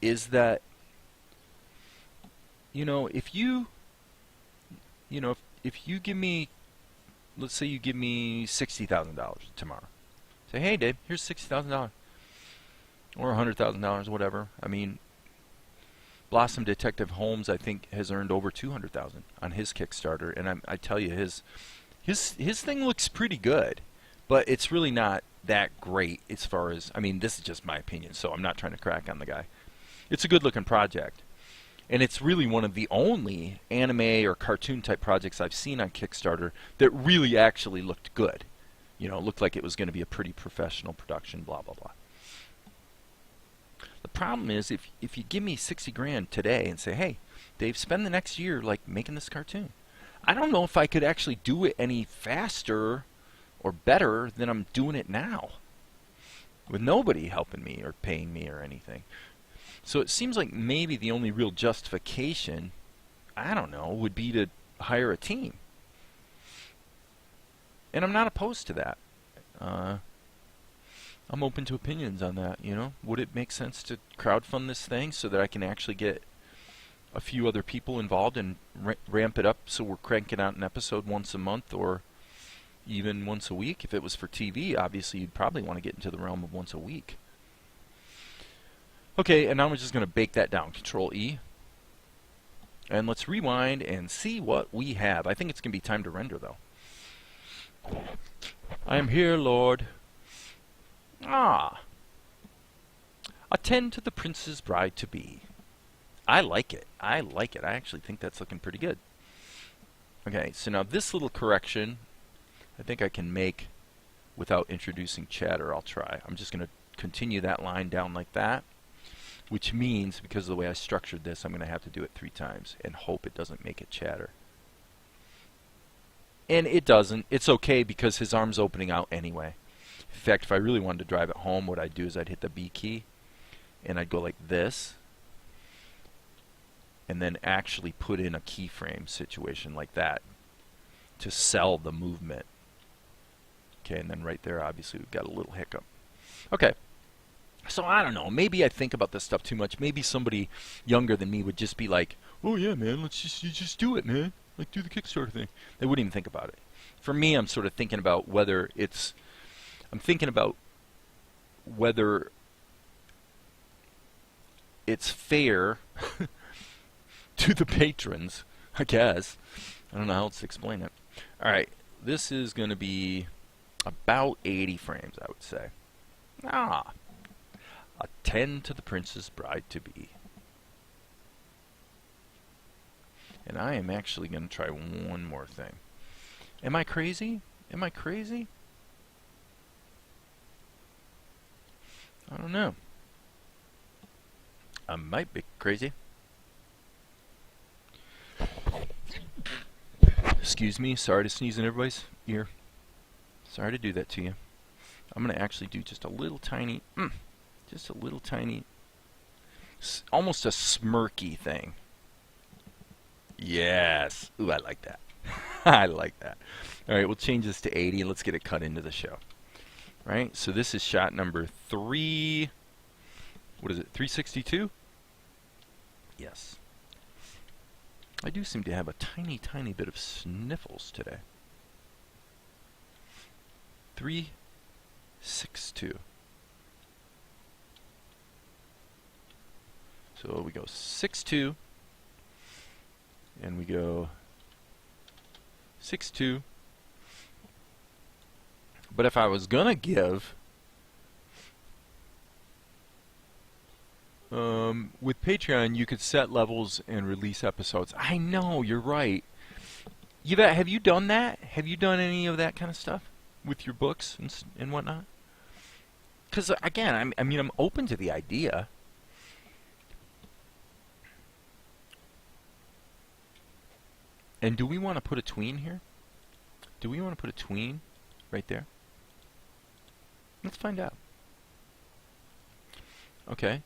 is that, you know, if you give me, let's say you give me $60,000 tomorrow. Say, hey, Dave, here's $60,000. Or $100,000, whatever. I mean, Blossom Detective Holmes, I think, has earned over $200,000 on his Kickstarter, and I tell you, his thing looks pretty good, but it's really not that great as far as, I mean, this is just my opinion, so I'm not trying to crack on the guy. It's a good-looking project, And it's really one of the only anime or cartoon type projects I've seen on Kickstarter that really actually looked good. You know, it looked like it was going to be a pretty professional production, blah, blah, blah. The problem is if you give me 60 grand today and say, hey, Dave, spend the next year like making this cartoon. I don't know if I could actually do it any faster or better than I'm doing it now, with nobody helping me or paying me or anything. So it seems like maybe the only real justification, I don't know, would be to hire a team. And I'm not opposed to that. I'm open to opinions on that, you know. Would it make sense to crowdfund this thing so that I can actually get a few other people involved and ramp it up so we're cranking out an episode once a month or even once a week? If it was for TV, obviously you'd probably want to get into the realm of once a week. Okay, and now we're just going to bake that down. Control E. And let's rewind and see what we have. I think it's going to be time to render, though. I am here, Lord. Ah. Attend to the prince's bride-to-be. I like it. I like it. I actually think that's looking pretty good. Okay, so now this little correction, I think I can make without introducing chatter. I'll try. I'm just going to continue that line down like that, which means, because of the way I structured this, I'm going to have to do it 3 times and hope it doesn't make it chatter. And it doesn't. It's okay because his arm's opening out anyway. In fact, if I really wanted to drive it home, what I'd do is I'd hit the B key and I'd go like this and then actually put in a keyframe situation like that to sell the movement. Okay, and then right there, obviously, we've got a little hiccup. Okay. So I don't know. Maybe I think about this stuff too much. Maybe somebody younger than me would just be like, "Oh yeah, man, you just do it, man. Like do the Kickstarter thing." They wouldn't even think about it. For me, I'm sort of thinking about whether it's fair to the patrons, I guess. I don't know how else to explain it. All right, this is going to be about 80 frames, I would say. Attend to the prince's bride-to-be. And I am actually going to try one more thing. Am I crazy? Am I crazy? I don't know. I might be crazy. Excuse me. Sorry to sneeze in everybody's ear. Sorry to do that to you. I'm going to actually do just a little tiny, almost a smirky thing. Yes. Ooh, I like that. I like that. All right, we'll change this to 80 and let's get it cut into the show. Right? So this is shot number 3. What is it? 362? Yes. I do seem to have a tiny bit of sniffles today. 362. So we go 6-2, and we go 6-2. But if I was gonna give, with Patreon, you could set levels and release episodes. I know, you're right. Have you done that? Have you done any of that kind of stuff with your books and whatnot? Because again, I'm open to the idea. And do we want to put a tween here? Do we want to put a tween right there? Let's find out. Okay.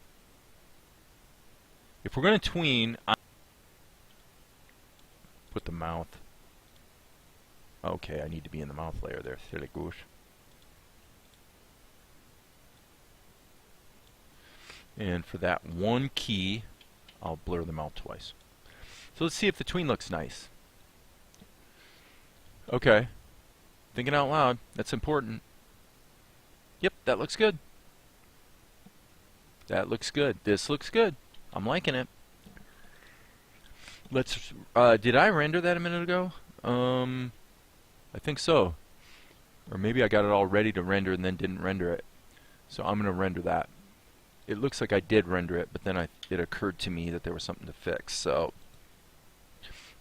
If we're going to tween, put the mouth. Okay, I need to be in the mouth layer there. Silly goose. And for that one key, I'll blur the mouth twice. So let's see if the tween looks nice. Okay. Thinking out loud. That's important. Yep, that looks good. That looks good. This looks good. I'm liking it. Let's. Did I render that a minute ago? I think so. Or maybe I got it all ready to render and then didn't render it. So I'm going to render that. it looks like I did render it, but then it occurred to me that there was something to fix. So,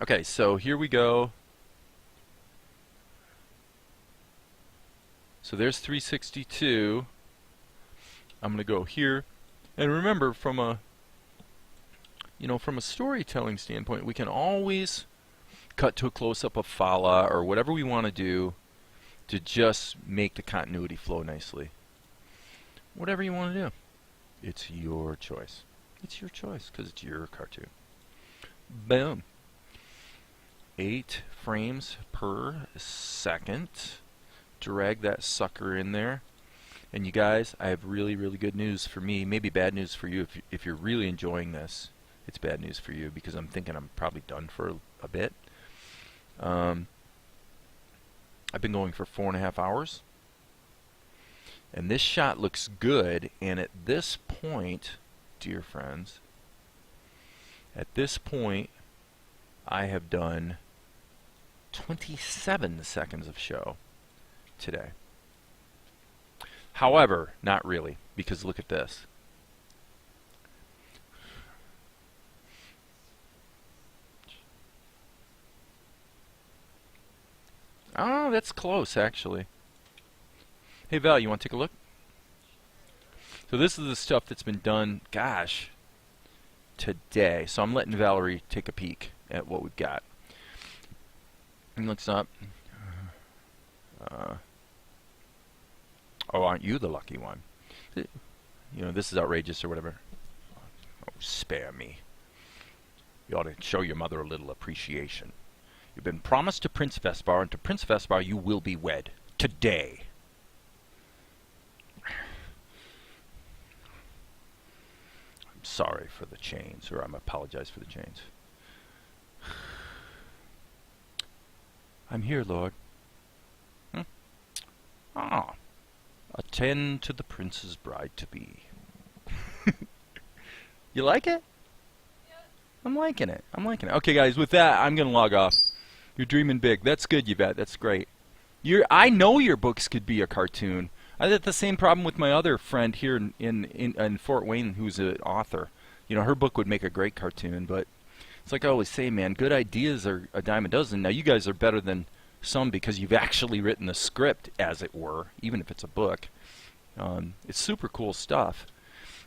okay, so here we go. So there's 362. I'm going to go here, and remember, from a storytelling standpoint, we can always cut to a close-up of Fala or whatever we want to do to just make the continuity flow nicely. Whatever you want to do. It's your choice. It's your choice because it's your cartoon. Boom. 8 frames per second. Drag that sucker in there. And you guys, I have really, really good news for me. Maybe bad news for you if you're really enjoying this. It's bad news for you because I'm thinking I'm probably done for a bit. I've been going for 4.5 hours. And this shot looks good, and at this point, dear friends, at this point, I have done 27 seconds of show today. However, not really, because look at this. Oh, that's close, actually. Hey, Val, you want to take a look? So this is the stuff that's been done, gosh, today. So I'm letting Valerie take a peek at what we've got. And looks up. Oh, aren't you the lucky one? You know, this is outrageous or whatever. Oh, spare me. You ought to show your mother a little appreciation. You've been promised to Prince Vespar, and to Prince Vespar you will be wed. Today. I'm sorry for the chains, or I apologize for the chains. I'm here, Lord. Ah. Attend to the prince's bride-to-be. You like it? Yeah. I'm liking it. I'm liking it. Okay, guys, with that, I'm going to log off. You're dreaming big. That's good, Yvette. That's great. I know your books could be a cartoon. I had the same problem with my other friend here in Fort Wayne, who's an author. You know, her book would make a great cartoon, but it's like I always say, man, good ideas are a dime a dozen. Now, you guys are better than some because you've actually written the script, as it were, even if it's a book. It's super cool stuff.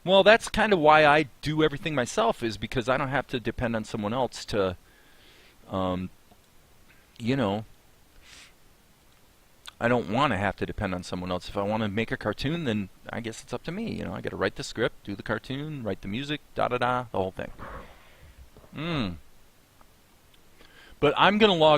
Well, that's kind of why I do everything myself, is because I don't have to depend on someone else to, you know, I don't want to have to depend on someone else. If I want to make a cartoon, then I guess it's up to me. You know, I got to write the script, do the cartoon, write the music, da-da-da, the whole thing. But I'm going to log